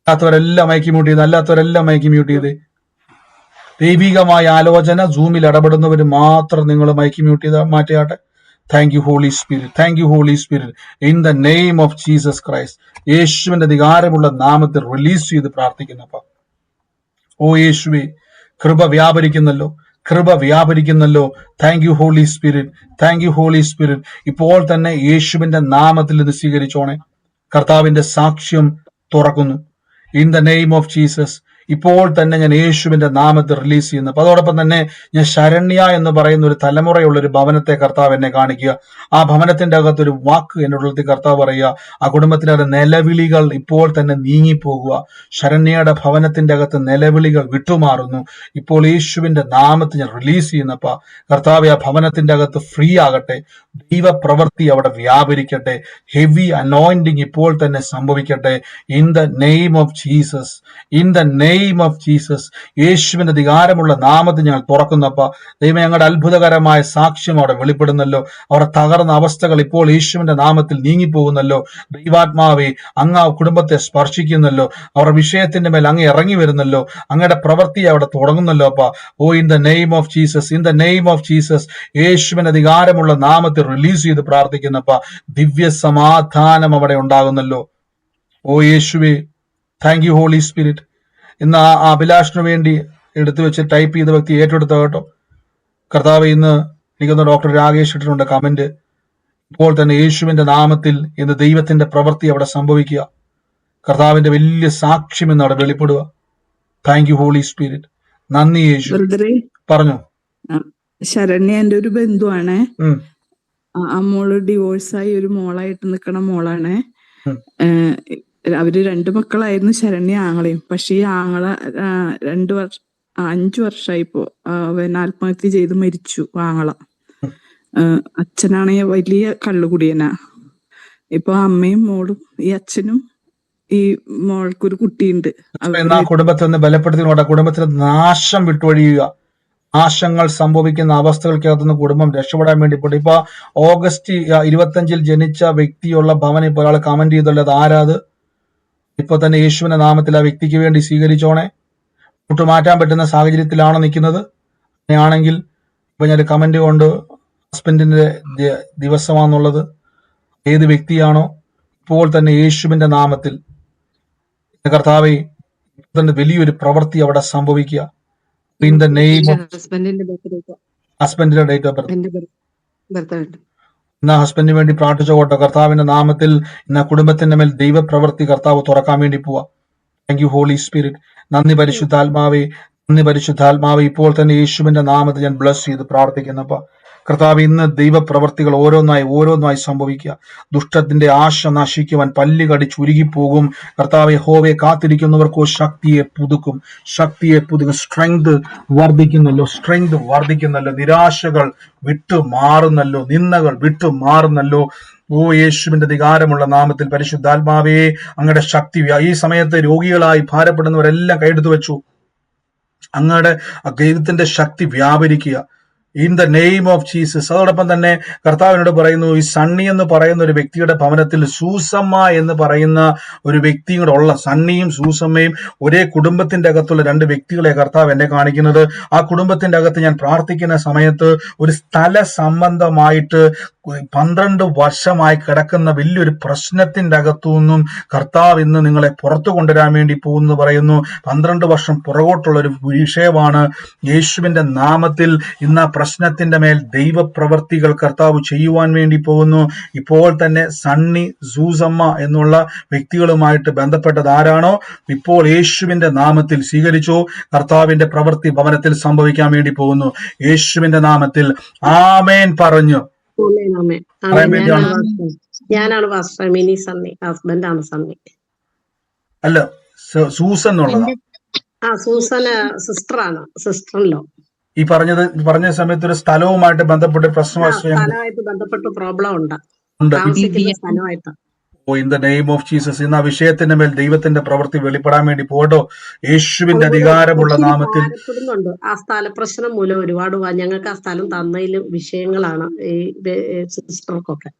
അല്ലാത്തവരെല്ലാം മൈക്ക് മ്യൂട്ട് ചെയ്ത്, അല്ലാത്തവരെല്ലാം മൈക്ക് മ്യൂട്ട് ചെയ്ത്. ദൈവികമായ ആലോചന സൂമിൽ ഇടപെടുന്നവർ മാത്രം നിങ്ങൾ മൈക്ക് മ്യൂട്ട് ചെയ്ത് മാറ്റിയാട്ടെ. Thank you Holy Spirit, thank you Holy Spirit. In the name of Jesus Christ, യേശുവിന്റെ അധികാരമുള്ള നാമത്തിൽ റിലീസ് ചെയ്ത് പ്രാർത്ഥിക്കുന്നപ്പ. ഓ യേശുവേ, കൃപ വ്യാപരിക്കുന്നല്ലോ, കൃപ വ്യാപരിക്കുന്നല്ലോ. Thank you Holy Spirit, thank you Holy Spirit. ഇപ്പോൾ തന്നെ യേശുവിന്റെ നാമത്തിൽ ഇത് സ്വീകരിച്ചോണേ. കർത്താവിന്റെ സാക്ഷ്യം തുറക്കുന്നു. In the name of Jesus, ഇപ്പോൾ തന്നെ ഞാൻ യേശുവിന്റെ നാമത്തിൽ റിലീസ് ചെയ്യുന്നു. അപ്പൊ അതോടൊപ്പം തന്നെ ഞാൻ ശരണ്യ എന്ന് പറയുന്ന ഒരു തലമുറയുള്ള ഒരു ഭവനത്തെ കർത്താവ് എന്നെ കാണിക്കുക. ആ ഭവനത്തിന്റെ അകത്ത് ഒരു വാക്ക് എന്റെ ഉള്ളിൽ കർത്താവ് പറയുക, ആ കുടുംബത്തിലെ നിലവിളികൾ ഇപ്പോൾ തന്നെ നീങ്ങിപ്പോകുക. ശരണ്യയുടെ ഭവനത്തിന്റെ അകത്ത് നിലവിളികൾ വിട്ടുമാറുന്നു. ഇപ്പോൾ യേശുവിന്റെ നാമത്തിൽ ഞാൻ റിലീസ് ചെയ്യുന്നപ്പ കർത്താവ് ആ ഭവനത്തിന്റെ അകത്ത് ഫ്രീ ആകട്ടെ. ദൈവപ്രവൃത്തി അവിടെ വ്യാപരിക്കട്ടെ. ഹെവി അനോയിന്റിങ് ഇപ്പോൾ തന്നെ സംഭവിക്കട്ടെ. In the name of Jesus, in the name of Jesus. യേശുവിന്റെ അധികാരമുള്ള നാമത്തിൽ ഞങ്ങൾ തുറക്കുന്നപ്പ ദൈവം ഞങ്ങളുടെ അത്ഭുതകരമായ സാക്ഷ്യം അവിടെ വെളിപ്പെടുന്നല്ലോ. അവരുടെ തകർന്ന അവസ്ഥകൾ ഇപ്പോൾ യേശുവിന്റെ നാമത്തിൽ നീങ്ങിപ്പോകുന്നല്ലോ. ദൈവാത്മാവെ, അങ്ങ് ആ കുടുംബത്തെ സ്പർശിക്കുന്നല്ലോ. അവരുടെ വിഷയത്തിന്റെ മേൽ അങ്ങ് ഇറങ്ങി വരുന്നല്ലോ. അങ്ങയുടെ പ്രവൃത്തി അവിടെ തുടങ്ങുന്നല്ലോ അപ്പ. ഓ in the name of Jesus, in the name of Jesus. യേശുവിന്റെ അധികാരമുള്ള നാമത്തിൽ റിലീസ് ചെയ്ത് പ്രാർത്ഥിക്കുന്നപ്പ ദിവ്യ സമാധാനം അവിടെ ഉണ്ടാകുന്നല്ലോ. ഓ യേശുവേ, താങ്ക് യു ഹോളി സ്പിരിറ്റ്. ഇന്ന് ആ അഭിലാഷിന് വേണ്ടി എടുത്തു വെച്ച് ടൈപ്പ് ചെയ്ത വ്യക്തി ഏറ്റെടുത്ത കേട്ടോ. കർത്താവ്, ഇന്ന് എനിക്കൊന്ന് ഡോക്ടർ രാകേഷ് ഇട്ടിട്ടുണ്ട് കമന്റ്. ഇപ്പോൾ തന്നെ യേശുവിന്റെ നാമത്തിൽ ഇന്ന് ദൈവത്തിന്റെ പ്രവൃത്തി അവിടെ സംഭവിക്കുക. കർത്താവിന്റെ വലിയ സാക്ഷ്യം ഇന്ന് അവിടെ വെളിപ്പെടുക. Thank you Holy Spirit. നന്ദി യേശു. ബ്രദറെ, പറഞ്ഞു. ശരണ്യ എന്റെ ഒരു ബന്ധുവാണ്. ഉം. ആ മോള് ഡിവോഴ്സായി ഒരു മോളായിട്ട് നിക്കണ മോളാണ്. ഉം. അവര് 2 മക്കളായിരുന്നു, ശരണ്യ ആങ്ങളെയും. പക്ഷെ ഈ ആങ്ങള 5 വർഷമായിപ്പോ അവൻ ആത്മഹത്യ ചെയ്ത് മരിച്ചു. ആങ്ങള അച്ഛനാണെങ്കിൽ വലിയ കള്ളുകുടിയനാ. ഇപ്പൊ അമ്മയും മോളും ഈ അച്ഛനും ഈ മോൾക്കൊരു കുട്ടിയുണ്ട്. എന്നാ കുടുംബത്തെ ഒന്ന് ബലപ്പെടുത്തി, കുടുംബത്തിന് നാശം വിട്ടൊഴിയുക. നാശങ്ങൾ സംഭവിക്കുന്ന അവസ്ഥകൾക്കകത്തുനിന്ന് കുടുംബം രക്ഷപ്പെടാൻ വേണ്ടി പോയി. ഇപ്പൊ ഓഗസ്റ്റ് 25 ജനിച്ച വ്യക്തിയുള്ള ഭവനം ഇപ്പൊ ഒരാൾ കമന്റ് ചെയ്തല്ലോ, അത് ആരാത്? ഇപ്പൊ തന്നെ യേശുവിന്റെ നാമത്തിൽ ആ വ്യക്തിക്ക് വേണ്ടി സ്വീകരിച്ചോണേ. മാറ്റാൻ പറ്റുന്ന സാഹചര്യത്തിലാണോ നിൽക്കുന്നത്? അങ്ങനെയാണെങ്കിൽ ഇപ്പൊ ഞാൻ കമന്റ് കൊണ്ട് ഹസ്ബൻഡിന്റെ ദിവസമാണെന്നുള്ളത് ഏത് വ്യക്തിയാണോ ഇപ്പോൾ തന്നെ യേശുവിന്റെ നാമത്തിൽ കർത്താവെ തന്നെ വലിയൊരു പ്രവൃത്തി അവിടെ സംഭവിക്കുക. ഇൻ ദ നെയിം ഓഫ് ഹസ്ബൻഡിന്റെ ഡേറ്റ് ഓഫ് ബർത്ത്. ഇന്ന് ഹസ്ബൻഡിന് വേണ്ടി പ്രാർത്ഥിച്ചോട്ടെ. കർത്താവിന്റെ നാമത്തിൽ ഇന്ന് കുടുംബത്തിന്റെ മേൽ ദൈവപ്രവൃത്തി കർത്താവ് തുറക്കാൻ വേണ്ടി പോവാ. Thank you Holy Spirit. നന്ദി പരിശുദ്ധാത്മാവേ, നന്ദി പരിശുദ്ധാത്മാവേ. ഇപ്പോൾ തന്നെ യേശുവിന്റെ നാമത്തിൽ ഞാൻ ബ്ലസ് ചെയ്ത് പ്രാർത്ഥിക്കുന്നപ്പ കർത്താവ് ഇന്ന് ദൈവപ്രവർത്തികൾ ഓരോന്നായി സംഭവിക്കുക. ദുഷ്ടത്തിന്റെ ആശ നശിക്കുവാൻ പല്ല് കടിച്ചുരുകിപ്പോകും. കർത്താവ് യഹോവയെ കാത്തിരിക്കുന്നവർക്കോ ശക്തിയെ പുതുക്കും. സ്ട്രെങ്ത് വർദ്ധിക്കുന്നല്ലോ. നിരാശകൾ വിട്ടുമാറുന്നല്ലോ. നിന്ദകൾ വിട്ടുമാറുന്നല്ലോ. ഓ യേശുവിന്റെ അധികാരമുള്ള നാമത്തിൽ പരിശുദ്ധാത്മാവേ, അങ്ങയുടെ ശക്തി ഈ സമയത്ത് രോഗികളായി ഭാരപ്പെടുന്നവരെല്ലാം കൈയെടുത്തു വെച്ചു. അങ്ങയുടെ ദൈവത്തിന്റെ ശക്തി വ്യാപരിക്കുക. In the name of Jesus. അതോടൊപ്പം തന്നെ കർത്താവിനോട് പറയുന്നു, ഈ സണ്ണി എന്ന് പറയുന്ന ഒരു വ്യക്തിയുടെ ഭവനത്തിൽ സൂസമ്മ എന്ന് പറയുന്ന ഒരു വ്യക്തിയും കൂടെ ഉള്ള, സണ്ണിയും സൂസമ്മയും ഒരേ കുടുംബത്തിന്റെ അകത്തുള്ള 2 വ്യക്തികളെ കർത്താവ് എന്നെ കാണിക്കുന്നത്. ആ കുടുംബത്തിന്റെ അകത്ത് ഞാൻ പ്രാർത്ഥിക്കുന്ന സമയത്ത് ഒരു സ്ഥല സംബന്ധമായിട്ട് 12 വർഷമായി കിടക്കുന്ന വലിയൊരു പ്രശ്നത്തിന്റെ അകത്തുനിന്നും കർത്താവ് ഇന്ന് നിങ്ങളെ പുറത്തു കൊണ്ടുവരാൻ വേണ്ടി പോകുന്നു പറയുന്നു. 12 വർഷം പുറകോട്ടുള്ള ഒരു വിഷയമാണ്. യേശുവിന്റെ നാമത്തിൽ ഇന്ന് ആ പ്രശ്നത്തിന്റെ മേൽ ദൈവപ്രവർത്തികൾ കർത്താവ് ചെയ്യുവാൻ വേണ്ടി പോകുന്നു. ഇപ്പോൾ തന്നെ സണ്ണി, സൂസമ്മ എന്നുള്ള വ്യക്തികളുമായിട്ട് ബന്ധപ്പെട്ടത് ആരാണോ ഇപ്പോൾ യേശുവിന്റെ നാമത്തിൽ സ്വീകരിച്ചു. കർത്താവിന്റെ പ്രവൃത്തി ഭവനത്തിൽ സംഭവിക്കാൻ വേണ്ടി പോകുന്നു. യേശുവിന്റെ നാമത്തിൽ ആമേൻ പറഞ്ഞു. ഞാനാണ് പാസ്റ്റർ മിനി സണ്ണി, ഹസ്ബൻഡാണ് സണ്ണി. അല്ല, സൂസൻ എന്നുള്ളതാ. സൂസന് സിസ്റ്ററിലോ. ഈ പറഞ്ഞ സമയത്ത് ഒരു സ്ഥലവുമായിട്ട് ബന്ധപ്പെട്ട് സ്ഥലമായിട്ട് ബന്ധപ്പെട്ട് പ്രോബ്ലം ഉണ്ട്. താമസിക്കുന്ന സ്ഥലമായിട്ട്. ഓ in the name of Jesus. ഇന്ന് ആ വിഷയത്തിന്റെ മേൽ ദൈവത്തിന്റെ പ്രവൃത്തി വെളിപ്പെടാൻ വേണ്ടി പോട്ടോ. യേശുവിന്റെ അധികാരമുള്ള നാമത്തിൽ. ആ സ്ഥല പ്രശ്നം മൂലം ഒരുപാട് ഞങ്ങൾക്ക് ആ സ്ഥലം തന്നതിലും വിഷയങ്ങളാണ് ഈ സിസ്റ്റർക്കൊക്കെ.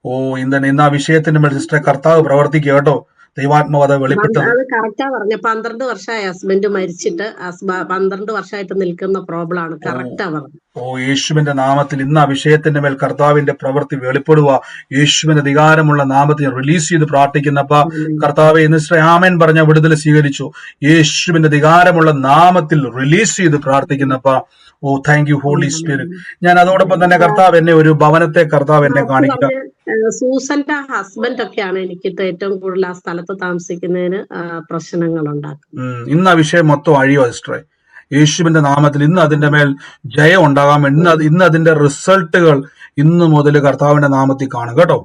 ഓ ഇന്ന് ആ വിഷയത്തിന്റെ മേൽ സിസ്റ്റർ കർത്താവ് പ്രവർത്തിക്കുക കേട്ടോ. ദൈവാത്മാവ് വെളിപ്പെട്ടത്. അത് കറക്റ്റാ പറഞ്ഞ. 12 വർഷമായി ഹസ്ബൻഡ് മരിച്ചിട്ട് 12 വർഷമായിട്ട് നിൽക്കുന്ന പ്രോബ്ലം ആണ്. കറക്റ്റാ പറഞ്ഞത്. ഓ യേശുവിന്റെ നാമത്തിൽ ഇന്ന് ആ വിഷയത്തിന്റെ മേൽ കർത്താവിന്റെ പ്രവൃത്തി വെളിപ്പെടുക. യേശുവിന്റെ അധികാരമുള്ള നാമത്തിൽ റിലീസ് ചെയ്ത് പ്രാർത്ഥിക്കുന്നപ്പ കർത്താവെ ഇന്ന് ആമേൻ പറഞ്ഞ വിടുതൽ സ്വീകരിച്ചു. യേശുവിന്റെ അധികാരമുള്ള നാമത്തിൽ റിലീസ് ചെയ്ത് പ്രാർത്ഥിക്കുന്നപ്പ ഓ താങ്ക് യു ഹോളി സ്പിരിറ്റ്. ഞാൻ അതോടൊപ്പം തന്നെ കർത്താവ് എന്നെ ഒരു ഭവനത്തെ കർത്താവ് എന്നെ കാണിക്കുക. സൂസന്റെ ഹസ്ബൻഡ് ഒക്കെയാണ് എനിക്ക് ഏറ്റവും കൂടുതൽ ആ സ്ഥലത്ത് താമസിക്കുന്നതിന് പ്രശ്നങ്ങൾ ഉണ്ടാക്കുന്നത്. ഇന്ന് ആ വിഷയം മൊത്തം അഴിയോ സിസ്റ്ററെ. യേശുവിന്റെ നാമത്തിൽ ഇന്ന് അതിന്റെ മേൽ ജയം ഉണ്ടാകാൻ ഇന്ന് അതിന്റെ റിസൾട്ടുകൾ ഇന്ന് മുതൽ കർത്താവിന്റെ നാമത്തിൽ കാണും കേട്ടോ.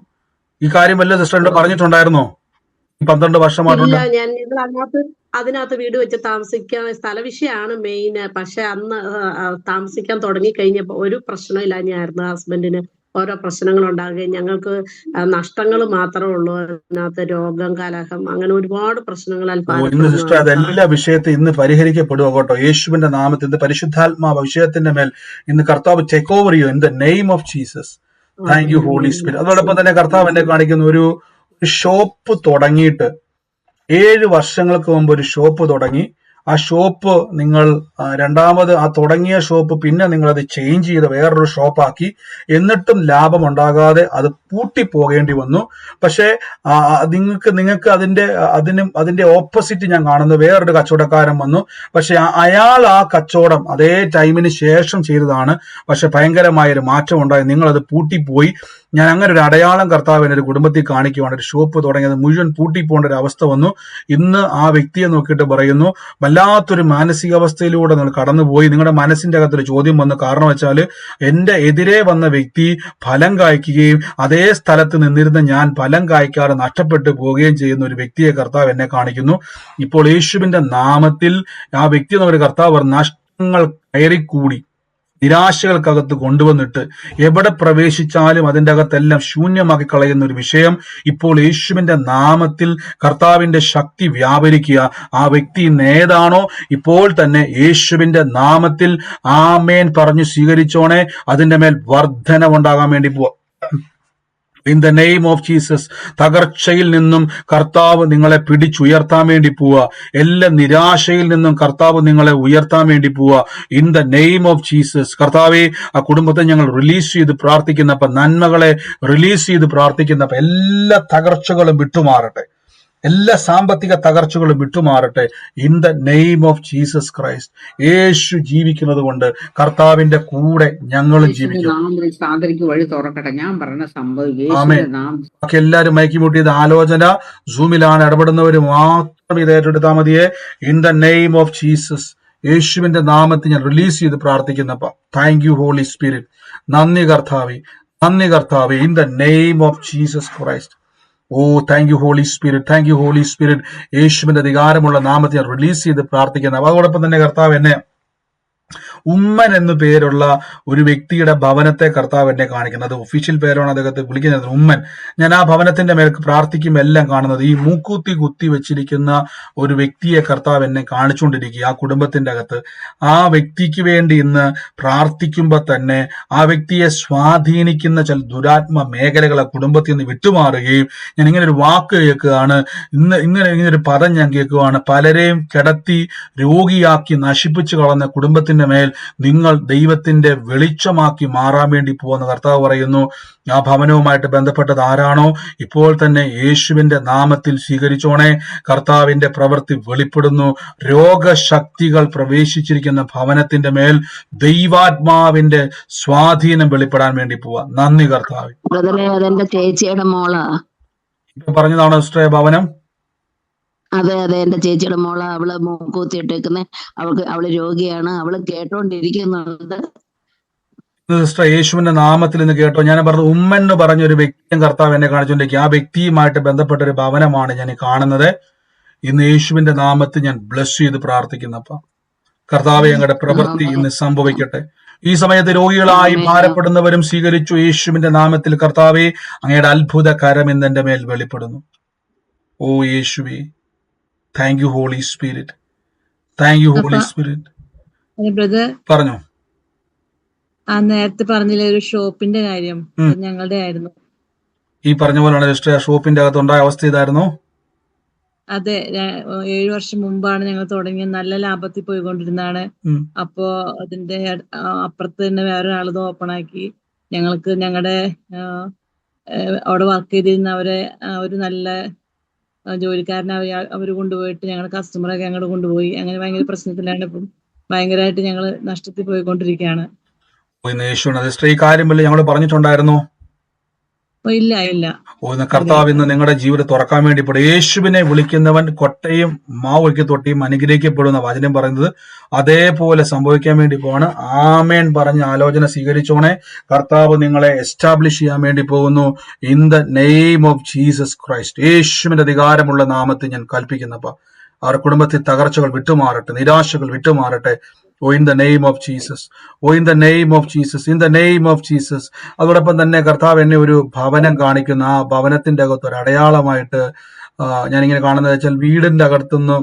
ഈ കാര്യം വല്ല സിസ്റ്ററിന്റെ പറഞ്ഞിട്ടുണ്ടായിരുന്നോ? 12 വർഷമായിട്ടുണ്ട്. ഞാൻ അതിനകത്ത് വീട് വെച്ച് താമസിക്കാൻ സ്ഥല വിഷയമാണ് മെയിൻ. പക്ഷെ അന്ന് താമസിക്കാൻ തുടങ്ങി കഴിഞ്ഞപ്പോ ഒരു പ്രശ്നമില്ലാഞ്ഞായിരുന്നു. ഹസ്ബൻഡിന് ഓരോ പ്രശ്നങ്ങൾ ഉണ്ടാകുകയും ഞങ്ങൾക്ക് നഷ്ടങ്ങൾ മാത്രമേ ഉള്ളൂ. അതിനകത്ത് രോഗം, കലഹം, അങ്ങനെ ഒരുപാട് പ്രശ്നങ്ങളാൽ സിസ്റ്റർ അതെല്ലാ വിഷയത്തെ ഇന്ന് പരിഹരിക്കപ്പെടുക കേട്ടോ. യേശുവിന്റെ നാമത്തിൽ ഇന്ന് പരിശുദ്ധാത്മാവ് വിഷയത്തിന്റെ മേൽ ഇന്ന് കർത്താവ് ടേക്ക് ഓവർ ചെയ്യും in the name of Jesus. Thank you Holy Spirit. അതോടൊപ്പം തന്നെ കർത്താവ് എന്നെ കാണിക്കുന്ന ഒരു ഷോപ്പ് തുടങ്ങിയിട്ട് 7 വർഷങ്ങൾക്ക് മുമ്പ് ഒരു ഷോപ്പ് തുടങ്ങി. ആ ഷോപ്പ് നിങ്ങൾ രണ്ടാമത് ആ തുടങ്ങിയ ഷോപ്പ് പിന്നെ നിങ്ങൾ അത് ചേഞ്ച് ചെയ്ത് വേറൊരു ഷോപ്പാക്കി. എന്നിട്ടും ലാഭം ഉണ്ടാകാതെ അത് പൂട്ടിപ്പോകേണ്ടി വന്നു. പക്ഷെ നിങ്ങൾക്ക് അതിന്റെ ഓപ്പോസിറ്റ് ഞാൻ കാണുന്നത് വേറൊരു കച്ചവടക്കാരൻ വന്നു. പക്ഷെ അയാൾ ആ കച്ചവടം അതേ ടൈമിന് ശേഷം ചെയ്തതാണ്. പക്ഷെ ഭയങ്കരമായൊരു മാറ്റം ഉണ്ടായി. നിങ്ങളത് പൂട്ടിപ്പോയി. ഞാൻ അങ്ങനെ ഒരു അടയാളം കർത്താവ് എന്റെ ഒരു കുടുംബത്തിൽ കാണിക്കുവാണ്. ഒരു ഷോപ്പ് തുടങ്ങിയത് മുഴുവൻ പൂട്ടിപ്പോകേണ്ട ഒരു അവസ്ഥ വന്നു. ഇന്ന് ആ വ്യക്തിയെ നോക്കിയിട്ട് പറയുന്നു, വല്ലാത്തൊരു മാനസികാവസ്ഥയിലൂടെ നിങ്ങൾ കടന്നുപോയി. നിങ്ങളുടെ മനസ്സിന്റെ അകത്തൊരു ചോദ്യം വന്നു. കാരണം വെച്ചാൽ എന്റെ എതിരെ വന്ന വ്യക്തി ഫലം കായ്ക്കുകയും അതേ സ്ഥലത്ത് നിന്നിരുന്ന ഞാൻ ഫലം കായ്ക്കാതെ നഷ്ടപ്പെട്ടു പോവുകയും ചെയ്യുന്ന ഒരു വ്യക്തിയെ കർത്താവ് എന്നെ കാണിക്കുന്നു. ഇപ്പോൾ യേശുവിന്റെ നാമത്തിൽ ആ വ്യക്തി എന്നൊരു കർത്താവ് നഷ്ടങ്ങൾ കയറിക്കൂടി നിരാശകൾക്കകത്ത് കൊണ്ടുവന്നിട്ട് എവിടെ പ്രവേശിച്ചാലും അതിൻ്റെ അകത്തെല്ലാം ശൂന്യമാക്കി കളയുന്ന ഒരു വിഷയം ഇപ്പോൾ യേശുവിന്റെ നാമത്തിൽ കർത്താവിന്റെ ശക്തി വ്യാപരിക്കുക. ആ വ്യക്തി ഏതാണോ ഇപ്പോൾ തന്നെ യേശുവിന്റെ നാമത്തിൽ ആമേൻ പറഞ്ഞു സ്വീകരിച്ചോണേ. അതിന്റെ മേൽ വർധനവുണ്ടാകാൻ വേണ്ടി പോവാ. In the name of Jesus. തകർച്ചയിൽ നിന്നും കർത്താവ് നിങ്ങളെ പിടിച്ചുയർത്താൻ വേണ്ടി പോവുക. എല്ലാ നിരാശയിൽ നിന്നും കർത്താവ് നിങ്ങളെ ഉയർത്താൻ വേണ്ടി പോവുക. In the name of Jesus. കർത്താവെ ആ കുടുംബത്തെ ഞങ്ങൾ റിലീസ് ചെയ്ത് പ്രാർത്ഥിക്കുന്നപ്പോ, നന്മകളെ റിലീസ് ചെയ്ത് പ്രാർത്ഥിക്കുന്നപ്പോ എല്ലാ തകർച്ചകളും വിട്ടുമാറട്ടെ. എല്ലാ സാമ്പത്തിക തകർച്ചകളും വിട്ടുമാറട്ടെ. In the name of Jesus Christ. Yesu ജീവിക്കുന്നത് കൊണ്ട് കർത്താവിന്റെ കൂടെ ഞങ്ങളും ജീവിക്കും. വഴി തുറക്കട്ടെ. ഞാൻ പറഞ്ഞ സംഭവം എല്ലാരും മയക്കിമുട്ടി. ഇത് ആലോചന സൂമിലാണ്. ഇടപെടുന്നവര് മാത്രം ഇത് ഏറ്റെടുത്താൽ മതിയെ. In the name of Jesus. യേശുവിന്റെ നാമത്തിൽ ഞാൻ റിലീസ് ചെയ്ത് പ്രാർത്ഥിക്കുന്നപ്പ താങ്ക് യു ഹോളി സ്പിരിറ്റ്. നന്ദി കർത്താവേ, നന്ദി കർത്താവേ. In the name of Jesus Christ. ഓ thank you Holy Spirit, thank you Holy Spirit. യേശുവിന്റെ അധികാരമുള്ള നാമത്തിൽ റിലീസ് ചെയ്ത് പ്രാർത്ഥിക്കുന്നത്. അതോടൊപ്പം തന്നെ കർത്താവ് എന്നെ ഉമ്മൻ എന്നു പേരുള്ള ഒരു വ്യക്തിയുടെ ഭവനത്തെ കർത്താവ് എന്നെ കാണിക്കുന്നത്. ഒഫീഷ്യൽ പേരാണ് അദ്ദേഹത്തെ വിളിക്കുന്നത്, ഉമ്മൻ. ഞാൻ ആ ഭവനത്തിന്റെ മേൽ പ്രാർത്ഥിക്കുമ്പോൾ എല്ലാം കാണുന്നത് ഈ മൂക്കൂത്തി കുത്തി വെച്ചിരിക്കുന്ന ഒരു വ്യക്തിയെ കർത്താവ് എന്നെ കാണിച്ചുകൊണ്ടിരിക്കുക. ആ കുടുംബത്തിന്റെ അകത്ത് ആ വ്യക്തിക്ക് വേണ്ടി ഇന്ന് പ്രാർത്ഥിക്കുമ്പോൾ തന്നെ ആ വ്യക്തിയെ സ്വാധീനിക്കുന്ന ചില ദുരാത്മ മേഖലകളെ കുടുംബത്തിൽ നിന്ന് വിട്ടുമാറുകയും ഞാൻ ഇങ്ങനെ ഒരു വാക്ക് കേൾക്കുകയാണ്. ഇങ്ങനെ ഒരു പദം ഞാൻ കേൾക്കുകയാണ്. പലരെയും കിടത്തി രോഗിയാക്കി നശിപ്പിച്ചു കളഞ്ഞ കുടുംബത്തിന്റെ മേൽ നിങ്ങൾ ദൈവത്തിന്റെ വെളിച്ചമാക്കി മാറാൻ വേണ്ടി പോകുന്ന കർത്താവ് പറയുന്നു. ആ ഭവനവുമായിട്ട് ബന്ധപ്പെട്ടത് ആരാണോ ഇപ്പോൾ തന്നെ യേശുവിന്റെ നാമത്തിൽ സ്വീകരിച്ചോണേ. കർത്താവിന്റെ പ്രവൃത്തി വെളിപ്പെടുന്നു. രോഗശക്തികൾ പ്രവേശിച്ചിരിക്കുന്ന ഭവനത്തിന്റെ മേൽ ദൈവാത്മാവിന്റെ സ്വാധീനം വെളിപ്പെടാൻ വേണ്ടി പോവാ. നന്ദി കർത്താവ്. അതെന്റെ ചേച്ചിയുടെ മോളാ. ഇപ്പൊ പറഞ്ഞതാണോ സിസ്റ്ററെ ഭവനം? അതെ അതെ, എന്റെ ചേച്ചിയുടെ മോള്. അവള് മൂക്കൂത്തിയിട്ടേക്കുന്നെ. അവള് രോഗിയാണ്. അവള് കേട്ടോണ്ടിരിക്കുന്നുണ്ട്. സിസ്റ്റർ യേശുവിന്റെ നാമത്തിൽ ഇന്ന് കേട്ടോ. ഞാൻ പറഞ്ഞു ഉമ്മൻ എന്ന് പറഞ്ഞൊരു വ്യക്തിയും കർത്താവ് എന്നെ കാണിച്ചുകൊണ്ടിരിക്കുക. ആ വ്യക്തിയുമായിട്ട് ബന്ധപ്പെട്ട ഒരു ഭവനമാണ് ഞാൻ കാണുന്നത്. ഇന്ന് യേശുവിന്റെ നാമത്തിൽ ഞാൻ ബ്ലസ് ചെയ്ത് പ്രാർത്ഥിക്കുന്നപ്പ കർത്താവെ ഞങ്ങളുടെ പ്രവൃത്തി ഇന്ന് സംഭവിക്കട്ടെ. ഈ സമയത്ത് രോഗികളായി ഭാരപ്പെടുന്നവരും സ്വീകരിച്ചു യേശുവിന്റെ നാമത്തിൽ. കർത്താവെ അങ്ങയുടെ അത്ഭുത കരം ഇന്ന് എന്റെ മേൽ വെളിപ്പെടുന്നു. ഓ യേശുവേ, thank you Holy Spirit, thank you Holy Spirit. Brother പറഞ്ഞോ. ആ നേരത്തെ പറഞ്ഞില്ലേ ഒരു ഷോപ്പിന്റെ കാര്യം, ഞങ്ങളുടെ ആയിരുന്നു. ഈ പറഞ്ഞ പോലെയാണ് സിസ്റ്റർ ഷോപ്പിന്റെ അകത്തുണ്ടായ അവസ്ഥ ഇതായിരുന്നു. അതെ 7 വർഷം മുമ്പാണ് ഞങ്ങൾ തുടങ്ങിയത്. നല്ല ലാഭത്തിൽ പോയിക്കൊണ്ടിരുന്നതാണ്. ഉം. അപ്പോ അതിന്റെ അപ്പുറത്ത് തന്നെ വേറൊരാളത് ഓപ്പണാക്കി. ഞങ്ങൾക്ക് ഞങ്ങളുടെ അവിടെ വർക്ക് ചെയ്തിരുന്ന ഒരു നല്ല ജോലിക്കാരനെ അവര് കൊണ്ടുപോയിട്ട് ഞങ്ങളുടെ കസ്റ്റമറൊക്കെ അങ്ങോട്ട് കൊണ്ടുപോയി. അങ്ങനെ ഭയങ്കര പ്രശ്നത്തിലാണ്. ഇപ്പം ഭയങ്കരമായിട്ട് ഞങ്ങൾ നഷ്ടത്തിൽ പോയിക്കൊണ്ടിരിക്കുകയാണ്. ഇന്ന് യേശുവിന് സിസ്റ്റർ ഈ കാര്യം വല്ല ഞങ്ങൾ പറഞ്ഞിട്ടുണ്ടായിരുന്നോ? ഇല്ല. ഇന്ന് കർത്താവ് ഇന്ന് നിങ്ങളുടെ ജീവിതം തുറക്കാൻ വേണ്ടി യേശുവിനെ വിളിക്കുന്നവൻ കൊട്ടയും മാവൊക്കെ തൊട്ടിയും അനുഗ്രഹിക്കപ്പെടുന്ന വചനം പറയുന്നത് അതേപോലെ സംഭവിക്കാൻ വേണ്ടി പോവാണ്. ആമേൻ പറഞ്ഞ ആലോചന സ്വീകരിച്ചോണെ. കർത്താവ് നിങ്ങളെ എസ്റ്റാബ്ലിഷ് ചെയ്യാൻ വേണ്ടി പോകുന്നു. In the name of Jesus Christ. യേശുവിന്റെ അധികാരമുള്ള നാമത്തിൽ ഞാൻ കൽപ്പിക്കുന്നപ്പ അവരുടെ കുടുംബത്തിൽ തകർച്ചകൾ വിട്ടുമാറട്ടെ, നിരാശകൾ വിട്ടുമാറട്ടെ. ഓ in the name of Jesus, ഓ in the name of Jesus, in the name of Jesus. അതോടൊപ്പം തന്നെ കർത്താവ് എന്നെ ഒരു ഭവനം കാണിക്കുന്ന ആ ഭവനത്തിന്റെ അകത്ത് ഒരു അടയാളമായിട്ട് ഞാനിങ്ങനെ കാണുന്നത് വെച്ചാൽ വീടിന്റെ അകത്തുനിന്ന്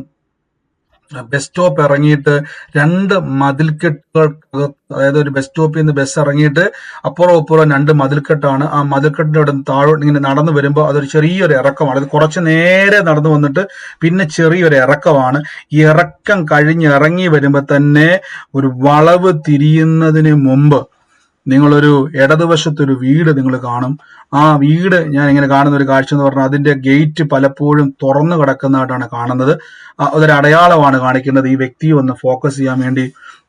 ബസ് സ്റ്റോപ്പ് ഇറങ്ങിയിട്ട് 2 മതിൽക്കെട്ടുകൾക്ക്, അതായത് ഒരു ബസ് സ്റ്റോപ്പിൽ നിന്ന് ബസ് ഇറങ്ങിയിട്ട് അപ്പുറം 2 മതിൽക്കെട്ടാണ്. ആ മതിൽക്കെട്ടിന്റെ അവിടെ താഴോട്ട് ഇങ്ങനെ നടന്നു വരുമ്പോൾ അതൊരു ചെറിയൊരു ഇറക്കമാണ്. അത് കുറച്ച് നേരെ നടന്നു വന്നിട്ട് പിന്നെ ചെറിയൊരു ഇറക്കമാണ്. ഈ ഇറക്കം കഴിഞ്ഞ് ഇറങ്ങി വരുമ്പോൾ തന്നെ ഒരു വളവ് തിരിയുന്നതിന് മുമ്പ് നിങ്ങളൊരു ഇടതുവശത്തൊരു വീട് നിങ്ങൾ കാണും. ആ വീട് ഞാൻ ഇങ്ങനെ കാണുന്ന ഒരു കാഴ്ച എന്ന് പറഞ്ഞാൽ അതിന്റെ ഗേറ്റ് പലപ്പോഴും തുറന്നു കിടക്കുന്നതായിട്ടാണ് കാണുന്നത്. അതൊരു അടയാളമാണ് കാണിക്കുന്നത്. ഈ വ്യക്തിയെ ഒന്ന് ഫോക്കസ് ചെയ്യാൻ വേണ്ടി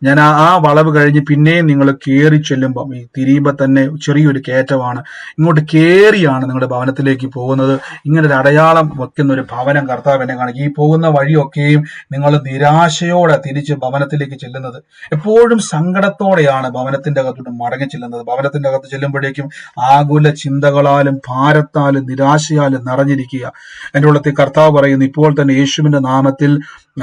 ഞാൻ ആ വളവ് കഴിഞ്ഞ് പിന്നെയും നിങ്ങൾ കയറി ചെല്ലുമ്പം ഈ തിരിയുമ്പോൾ തന്നെ ചെറിയൊരു കയറ്റമാണ്. ഇങ്ങോട്ട് കയറിയാണ് നിങ്ങളുടെ ഭവനത്തിലേക്ക് പോകുന്നത്. ഇങ്ങനെ ഒരു അടയാളം വെക്കുന്ന ഒരു ഭവനം കർത്താവ് എന്നെ കാണിക്കും. ഈ പോകുന്ന വഴിയൊക്കെയും നിങ്ങൾ നിരാശയോടെ തിരിച്ച് ഭവനത്തിലേക്ക് ചെല്ലുന്നത്, എപ്പോഴും സങ്കടത്തോടെയാണ് ഭവനത്തിന്റെ അകത്തോട്ട് മടങ്ങി ചെല്ലുന്നത്. ഭവനത്തിന്റെ അകത്ത് ചെല്ലുമ്പോഴേക്കും ആകുല ചിന്തകളാലും ഭാരത്താലും നിരാശയാലും നിറഞ്ഞിരിക്കുക. എൻ്റെ ഉള്ളത്തിൽ കർത്താവ് പറയുന്നു, ഇപ്പോൾ തന്നെ യേശുവിന്റെ നാമത്തിൽ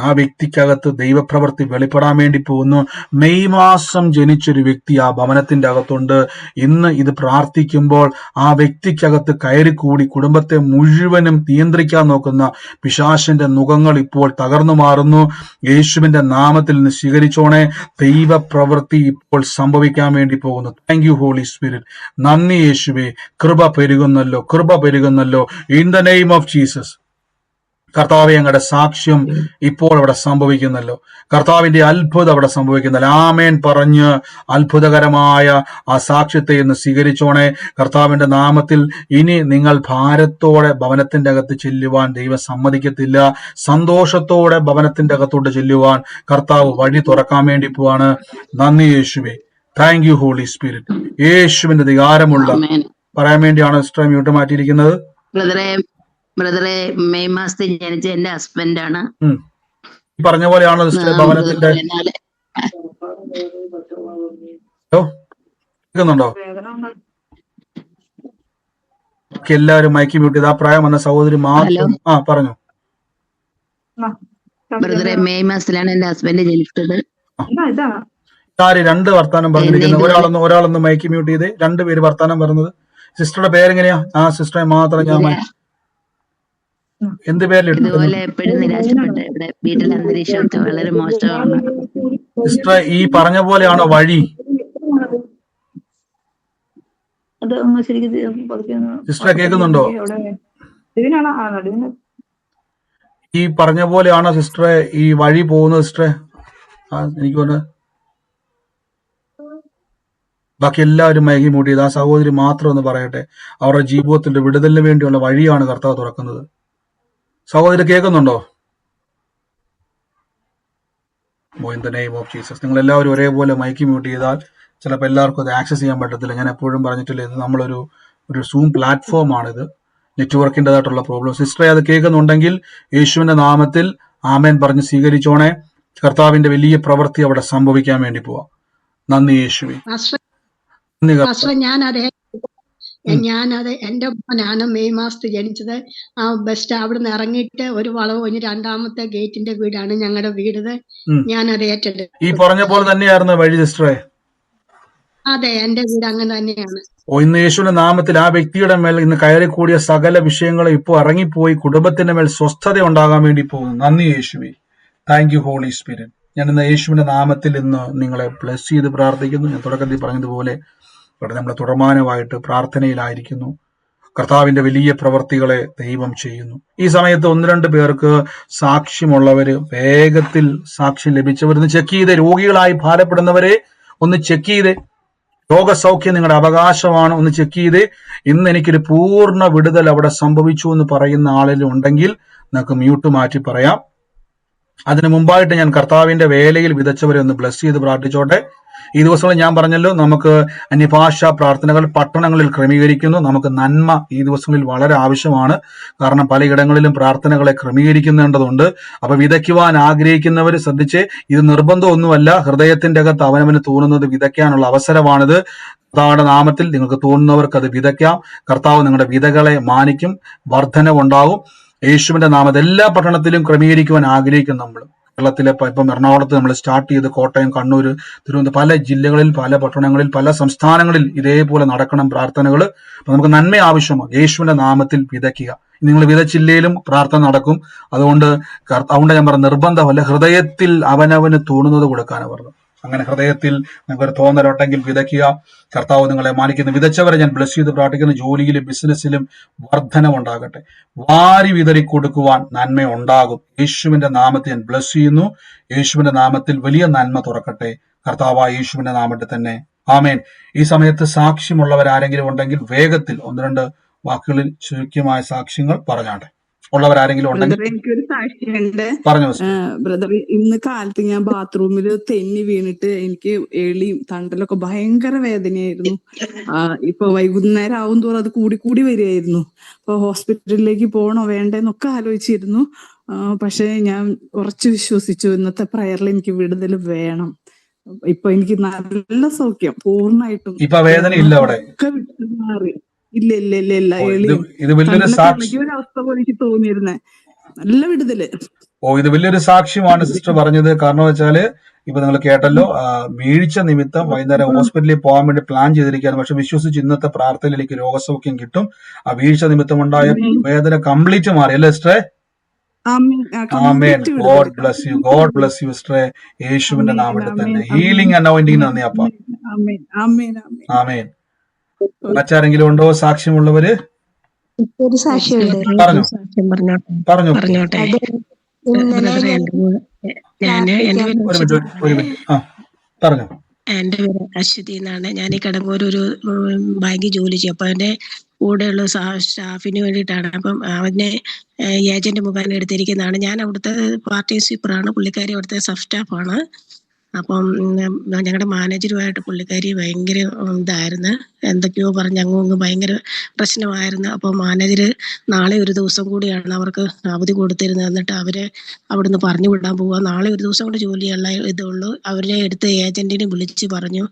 ആ വ്യക്തിക്കകത്ത് ദൈവപ്രവൃത്തി വെളിപ്പെടാൻ വേണ്ടി പോകുന്നു. മെയ് മാസം ജനിച്ചൊരു വ്യക്തി ആ ഭവനത്തിന്റെ അകത്തുണ്ട്. ഇന്ന് ഇത് പ്രാർത്ഥിക്കുമ്പോൾ ആ വ്യക്തിക്കകത്ത് കയറിക്കൂടി കുടുംബത്തെ മുഴുവനും നിയന്ത്രിക്കാൻ നോക്കുന്ന പിശാചിന്റെ നുകങ്ങൾ ഇപ്പോൾ തകർന്നു മാറുന്നു. യേശുവിന്റെ നാമത്തിൽ നിന്ന് സ്വീകരിച്ചോണേ. ദൈവപ്രവൃത്തി ഇപ്പോൾ സംഭവിക്കാൻ വേണ്ടി പോകുന്നു. Thank you Holy Spirit. നന്ദി യേശുവേ. കൃപ പെരുകുന്നല്ലോ. In the name of Jesus. കർത്താവെ, ഞങ്ങളുടെ സാക്ഷ്യം ഇപ്പോൾ അവിടെ സംഭവിക്കുന്നല്ലോ. കർത്താവിന്റെ അത്ഭുതം അവിടെ സംഭവിക്കുന്നല്ലോ. ആമേൻ പറഞ്ഞ് അത്ഭുതകരമായ ആ സാക്ഷ്യത്തെ ഇന്ന് സ്വീകരിച്ചോണേ. കർത്താവിന്റെ നാമത്തിൽ ഇനി നിങ്ങൾ ഭാരത്തോടെ ഭവനത്തിന്റെ അകത്ത് ചെല്ലുവാൻ ദൈവം സമ്മതിക്കത്തില്ല. സന്തോഷത്തോടെ ഭവനത്തിന്റെ അകത്തോട്ട് ചെല്ലുവാൻ കർത്താവ് വഴി തുറക്കാൻ വേണ്ടി പോവാണ്. നന്ദി യേശുവേ. Thank you Holy Spirit. യേശുവിന്റെ അധികാരമുള്ള പറയാൻ വേണ്ടിയാണ് സിസ്റ്റർ മ്യൂട്ട് മാറ്റിയിരിക്കുന്നത്. ബ്രദറെ, മെയ് മാസത്തിൽ ജനിച്ച എന്റെ ഹസ്ബൻഡാണ്. പറഞ്ഞ പോലെയാണോ സിസ്റ്റർ ഭവനത്തിന്റെ? കേൾക്കുന്നുണ്ടോ? എല്ലാവരും മൈക്ക് മ്യൂട്ട് ചെയ്ത് ആ പ്രായം വന്ന സഹോദരി മാത്രം പറഞ്ഞു. ബ്രദറെ, മെയ് മാസത്തിലാണ് എന്റെ ഹസ്ബൻഡ് ജനിച്ചത്. 2 വർത്താനം പറഞ്ഞിരിക്കുന്നത്. ഒരാളൊന്ന് മൈക്ക് മ്യൂട്ട് ചെയ്ത് 2 പേര് വർത്താനം പറഞ്ഞത്. സിസ്റ്ററുടെ പേരെങ്ങനെയാ? ആ സിസ്റ്ററെ മാത്രം ഞാൻ എന്ത് പേരിലിട്ടു? ഇതുപോലെ എപ്പോഴും നിരാശപ്പെട്ട് ഇവിടെ വീട്ടിലെ അന്തരീക്ഷമൊക്കെ വളരെ മോശമാണ്. സിസ്റ്റർ, ഈ പറഞ്ഞ പോലെയാണോ വഴി? സിസ്റ്റർ കേൾക്കുന്നുണ്ടോ? ഈ പറഞ്ഞ പോലെയാണോ സിസ്റ്ററെ ഈ വഴി പോകുന്നത്? സിസ്റ്ററെ എനിക്ക് ബാക്കി എല്ലാവരും മയങ്ങി മൂട്ടിയത്. ആ സഹോദരി മാത്രം ഒന്ന് പറയട്ടെ. അവരുടെ ജീവിതത്തിന്റെ വിടുതലിന് വേണ്ടിയുള്ള വഴിയാണ് കർത്താവ് തുറക്കുന്നത്. സഹോദരി കേൾക്കുന്നുണ്ടോ? In the name of Jesus. നിങ്ങൾ എല്ലാവരും ഒരേപോലെ മൈക്ക് മ്യൂട്ട് ചെയ്താൽ ചിലപ്പോൾ എല്ലാവർക്കും അത് ആക്സസ് ചെയ്യാൻ പറ്റത്തില്ല. ഞാൻ എപ്പോഴും പറഞ്ഞിട്ടില്ല, ഇത് നമ്മളൊരു സൂം പ്ലാറ്റ്ഫോം ആണിത്. നെറ്റ്വർക്കിൻ്റെതായിട്ടുള്ള പ്രോബ്ലം. സിസ്റ്ററെ അത് കേൾക്കുന്നുണ്ടെങ്കിൽ യേശുവിന്റെ നാമത്തിൽ ആമേൻ പറഞ്ഞ് സ്വീകരിച്ചോണേ. കർത്താവിന്റെ വലിയ പ്രവൃത്തി അവിടെ സംഭവിക്കാൻ വേണ്ടി പോവാം. നന്ദി യേശുവേ. ഞാനത് എന്റെ മോനാണ് മെയ് മാസത്തിൽ ജനിച്ചത്. ആ ബസ് അവിടുന്ന് ഇറങ്ങിയിട്ട് ഒരു വളവ് കഴിഞ്ഞ് 2ാമത്തെ ഗേറ്റിന്റെ വീടാണ് ഞങ്ങളുടെ വീട്. ഞാനത് ഏറ്റെടുത്തു. ഈ പറഞ്ഞ പോലെ തന്നെയായിരുന്നു വഴി സിസ്റ്ററെ? അതെ, എന്റെ വീട് അങ്ങനെ തന്നെയാണ്. ഇന്ന് യേശുവിന്റെ നാമത്തിൽ ആ വ്യക്തിയുടെ മേൽ ഇന്ന് കയറിക്കൂടിയ സകല വിഷയങ്ങളും ഇപ്പോൾ ഇറങ്ങിപ്പോയി കുടുംബത്തിന്റെ മേൽ സ്വസ്ഥത ഉണ്ടാകാൻ വേണ്ടി പോകുന്നു. നന്ദി യേശുവേ. Thank you Holy Spirit. ഞാൻ ഇന്ന് യേശുവിന്റെ നാമത്തിൽ ഇന്ന് നിങ്ങളെ ബ്ലെസ് ചെയ്ത് പ്രാർത്ഥിക്കുന്നു. ഞാൻ തുടക്കത്തിൽ പറഞ്ഞതുപോലെ ഇവിടെ നമ്മൾ തുടർമാനമായിട്ട് പ്രാർത്ഥനയിലായിരിക്കുന്നു. കർത്താവിന്റെ വലിയ പ്രവർത്തികളെ ദൈവം ചെയ്യുന്നു. ഈ സമയത്ത് 1-2 പേർക്ക് സാക്ഷ്യമുള്ളവര് വേഗത്തിൽ സാക്ഷ്യം ലഭിച്ചവരൊന്ന് ചെക്ക് ചെയ്തേ. രോഗികളായി ഭാരപ്പെടുന്നവരെ ഒന്ന് ചെക്ക് ചെയ്തേ. രോഗസൗഖ്യം നിങ്ങളുടെ അവകാശമാണ്, ഒന്ന് ചെക്ക് ചെയ്തേ. ഇന്ന് എനിക്കൊരു പൂർണ്ണ വിടുതൽ അവിടെ സംഭവിച്ചു എന്ന് പറയുന്ന ആളിൽ ഉണ്ടെങ്കിൽ നിങ്ങൾക്ക് മ്യൂട്ട് മാറ്റി പറയാം. അതിനു മുമ്പായിട്ട് ഞാൻ കർത്താവിന്റെ വേലയിൽ വിതച്ചവരെ ഒന്ന് ബ്ലസ് ചെയ്ത് പ്രാർത്ഥിച്ചോട്ടെ. ഈ ദിവസങ്ങളിൽ ഞാൻ പറഞ്ഞല്ലോ, നമുക്ക് അന്യഭാഷാ പ്രാർത്ഥനകൾ പട്ടണങ്ങളിൽ ക്രമീകരിക്കുന്നു. നമുക്ക് നന്മ ഈ ദിവസങ്ങളിൽ വളരെ ആവശ്യമാണ്. കാരണം പലയിടങ്ങളിലും പ്രാർത്ഥനകളെ ക്രമീകരിക്കേണ്ടതുണ്ട്. അപ്പൊ വിതയ്ക്കുവാൻ ആഗ്രഹിക്കുന്നവർ ശ്രദ്ധിച്ച്, ഇത് നിർബന്ധമൊന്നുമല്ല. ഹൃദയത്തിന്റെ അകത്ത് അവനവന് തോന്നുന്നത് വിതയ്ക്കാനുള്ള അവസരമാണിത്. കർത്താവിന്റെ നാമത്തിൽ നിങ്ങൾക്ക് തോന്നുന്നവർക്ക് അത് വിതയ്ക്കാം. കർത്താവ് നിങ്ങളുടെ വിതകളെ മാനിക്കും, വർധനവുണ്ടാകും. യേശുവിന്റെ നാമത്തിൽ എല്ലാ പട്ടണത്തിലും ക്രമീകരിക്കുവാൻ ആഗ്രഹിക്കും. നമ്മൾ കേരളത്തിലെ ഇപ്പം എറണാകുളത്ത് നമ്മൾ സ്റ്റാർട്ട് ചെയ്ത് കോട്ടയം, കണ്ണൂർ, തിരുവനന്തപുരം, പല ജില്ലകളിൽ, പല പട്ടണങ്ങളിൽ, പല സംസ്ഥാനങ്ങളിൽ ഇതേപോലെ നടക്കണം പ്രാർത്ഥനകൾ. അപ്പൊ നമുക്ക് നന്മ ആവശ്യമാണ്. യേശുവിന്റെ നാമത്തിൽ വിതയ്ക്കുക. നിങ്ങൾ വിതച്ചില്ലേലും പ്രാർത്ഥന നടക്കും. അതുകൊണ്ട് ഞാൻ പറഞ്ഞ നിർബന്ധമല്ല, ഹൃദയത്തിൽ അവനവന് തോന്നുന്നത് കൊടുക്കാനാണ് പറഞ്ഞത്. അങ്ങനെ ഹൃദയത്തിൽ നിങ്ങൾക്കൊരു തോന്നലുണ്ടെങ്കിൽ വിതയ്ക്കുക. കർത്താവ് നിങ്ങളെ മാനിക്കുന്നു. വിതച്ചവരെ ഞാൻ ബ്ലസ് ചെയ്ത് പ്രാർത്ഥിക്കുന്നു. ജോലിയിലും ബിസിനസ്സിലും വർധനമുണ്ടാകട്ടെ. വാരി വിതറി കൊടുക്കുവാൻ നന്മ ഉണ്ടാകും. യേശുവിന്റെ നാമത്തിൽ ഞാൻ ബ്ലസ് ചെയ്യുന്നു. യേശുവിന്റെ നാമത്തിൽ വലിയ നന്മ തുറക്കട്ടെ. കർത്താവായ യേശുവിന്റെ നാമത്തിൽ തന്നെ ആമേൻ. ഈ സമയത്ത് സാക്ഷ്യമുള്ളവരാരെങ്കിലും ഉണ്ടെങ്കിൽ വേഗത്തിൽ 1-2 വാക്കുകളിൽ ചുരുക്കമായ സാക്ഷ്യങ്ങൾ പറഞ്ഞാട്ടെ. ഉള്ളവരാരെങ്കിലും ഉണ്ടെങ്കിൽ എനിക്കൊരു സാക്ഷിയുണ്ട്. പറഞ്ഞു. ബ്രദർ, ഇന്ന് കാലത്ത് ഞാൻ ബാത്റൂമിൽ തെന്നി വീണിട്ട് എനിക്ക് എളിയും തണ്ടലൊക്കെ ഭയങ്കര വേദനയായിരുന്നു. ഇപ്പൊ വൈകുന്നേരം ആവും തോറും അത് കൂടി വരികയായിരുന്നു. അപ്പൊ ഹോസ്പിറ്റലിലേക്ക് പോകണോ വേണ്ടെന്നൊക്കെ ആലോചിച്ചിരുന്നു. പക്ഷെ ഞാൻ ഉറച്ചു വിശ്വസിച്ചു, ഇന്നത്തെ പ്രയറിൽ എനിക്ക് വിടുതൽ വേണം. ഇപ്പൊ എനിക്ക് നല്ല സൗഖ്യം പൂർണ്ണമായിട്ടും. ഇപ്പൊ വേദന ഇല്ല അവിടെ? ഒക്കെ വിട്ടു മാറി. ഇല്ല. ഇത് വലിയൊരു സാക്ഷി, അവസ്ഥ പോലെ എനിക്ക് തോന്നിയിരുന്നേ. നല്ല വിടുതല്. ഇത് വലിയൊരു സാക്ഷ്യമാണ് സിസ്റ്റർ പറഞ്ഞത്. കാരണം വെച്ചാല് ഇപ്പൊ നിങ്ങൾ കേട്ടല്ലോ, വീഴ്ച നിമിത്തം വൈകുന്നേരം ഹോസ്പിറ്റലിൽ പോകാൻ വേണ്ടി പ്ലാൻ ചെയ്തിരിക്കുകയാണ്. പക്ഷെ വിശ്വസിച്ച് ഇന്നത്തെ പ്രാർത്ഥനയിലേക്ക് രോഗസൗഖ്യം കിട്ടും. ആ വീഴ്ച നിമിത്തം ഉണ്ടായ വേദന കംപ്ലീറ്റ് മാറി അല്ലേ സിസ്റ്ററെ? ആമേൻ. God bless you, God bless you സിസ്റ്ററെ. യേശുവിന്റെ നാമത്തിൽ തന്നെ ഹീലിംഗ് അനോയിന്റിംഗ് നന്ദി അപ്പ. ആമേൻ. മറ്റാരെങ്കിലും ഉണ്ടോ സാക്ഷ്യമുള്ളവര്? ഒരു സാക്ഷ്യമുണ്ട്. പറഞ്ഞു. പറഞ്ഞു. എന്റെ പേര് അശ്വതി എന്നാണ്. ഞാൻ ഈ കടങ്ങൂർ ഒരു ബാങ്കിൽ ജോലി ചെയ്യും. അപ്പൊ എന്റെ കൂടെയുള്ള സ്റ്റാഫിന് വേണ്ടിയിട്ടാണ്. അപ്പം അവനെ ഏജന്റ് മുഖേന എടുത്തിരിക്കുന്നതാണ്. ഞാൻ അവിടുത്തെ പാർട്ട് ടൈം സ്വീപ്പറാണ്. പുള്ളിക്കാരി അവിടുത്തെ സബ് സ്റ്റാഫാണ്. അപ്പം ഞങ്ങളുടെ മാനേജറുമായിട്ട് പുള്ളിക്കാരി ഭയങ്കര ഇതായിരുന്നു. എന്തൊക്കെയോ പറഞ്ഞ് അങ്ങ് ഭയങ്കര പ്രശ്നമായിരുന്നു. അപ്പോൾ മാനേജർ നാളെ ഒരു ദിവസം കൂടിയാണ് അവർക്ക് അവധി കൊടുത്തിരുന്നത്. എന്നിട്ട് അവരെ അവിടുന്ന് പറഞ്ഞു വിടാൻ പോവുക. നാളെ ഒരു ദിവസം കൂടെ ജോലിയുള്ള ഇതുള്ളൂ. അവരെ എടുത്ത് ഏജന്റിനെ വിളിച്ച് പറഞ്ഞു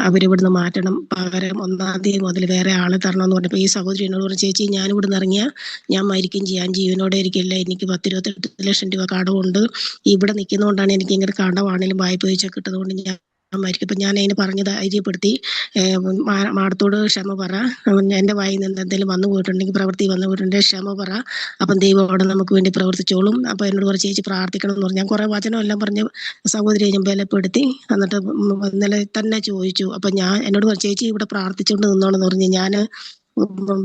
അവരിവിടുന്ന് മാറ്റണം, പകരം 1-ാം തീയതി മുതൽ വേറെ ആളെ തരണമെന്ന് പറഞ്ഞപ്പോൾ ഈ സഹോദരി എന്നോട് പറഞ്ഞു, ചേച്ചി ഞാൻ ഇവിടുന്ന് ഇറങ്ങിയാൽ ഞാൻ മരിക്കും ചെയ്യാൻ, ജീവനോടെ ഇരിക്കില്ല, എനിക്ക് 10-28 ലക്ഷം രൂപ കടമുണ്ട്, ഇവിടെ നിൽക്കുന്നതുകൊണ്ടാണ് എനിക്ക് ഇങ്ങനെ കടമാണെങ്കിലും വായ്പ ചോദിച്ചാൽ കിട്ടുന്നതുകൊണ്ട് ഞാൻ മരിക്കും. ഇപ്പം ഞാൻ അതിന് പറഞ്ഞ് ധൈര്യപ്പെടുത്തി, മാഡത്തോട് ക്ഷമ പറ, എൻ്റെ വായിൽ നിന്ന് എന്തെങ്കിലും വന്നു പോയിട്ടുണ്ടെങ്കിൽ, പ്രവൃത്തി വന്നു പോയിട്ടുണ്ടെങ്കിൽ ക്ഷമ പറ, അപ്പം ദൈവം അവിടെ നമുക്ക് വേണ്ടി പ്രവർത്തിച്ചോളും. അപ്പം എന്നോട് പറഞ്ഞ് ചേച്ചി പ്രാർത്ഥിക്കണം എന്ന് പറഞ്ഞു. ഞാൻ കുറേ വചനം എല്ലാം പറഞ്ഞ് സഹോദരിയെ ഞാൻ ബലപ്പെടുത്തി. എന്നിട്ട് ഇന്നലെ തന്നെ ചോദിച്ചു. അപ്പം എന്നോട് പറഞ്ഞു, ചേച്ചി ഇവിടെ പ്രാർത്ഥിച്ചുകൊണ്ട് നിന്നോണെന്ന് പറഞ്ഞ് ഞാൻ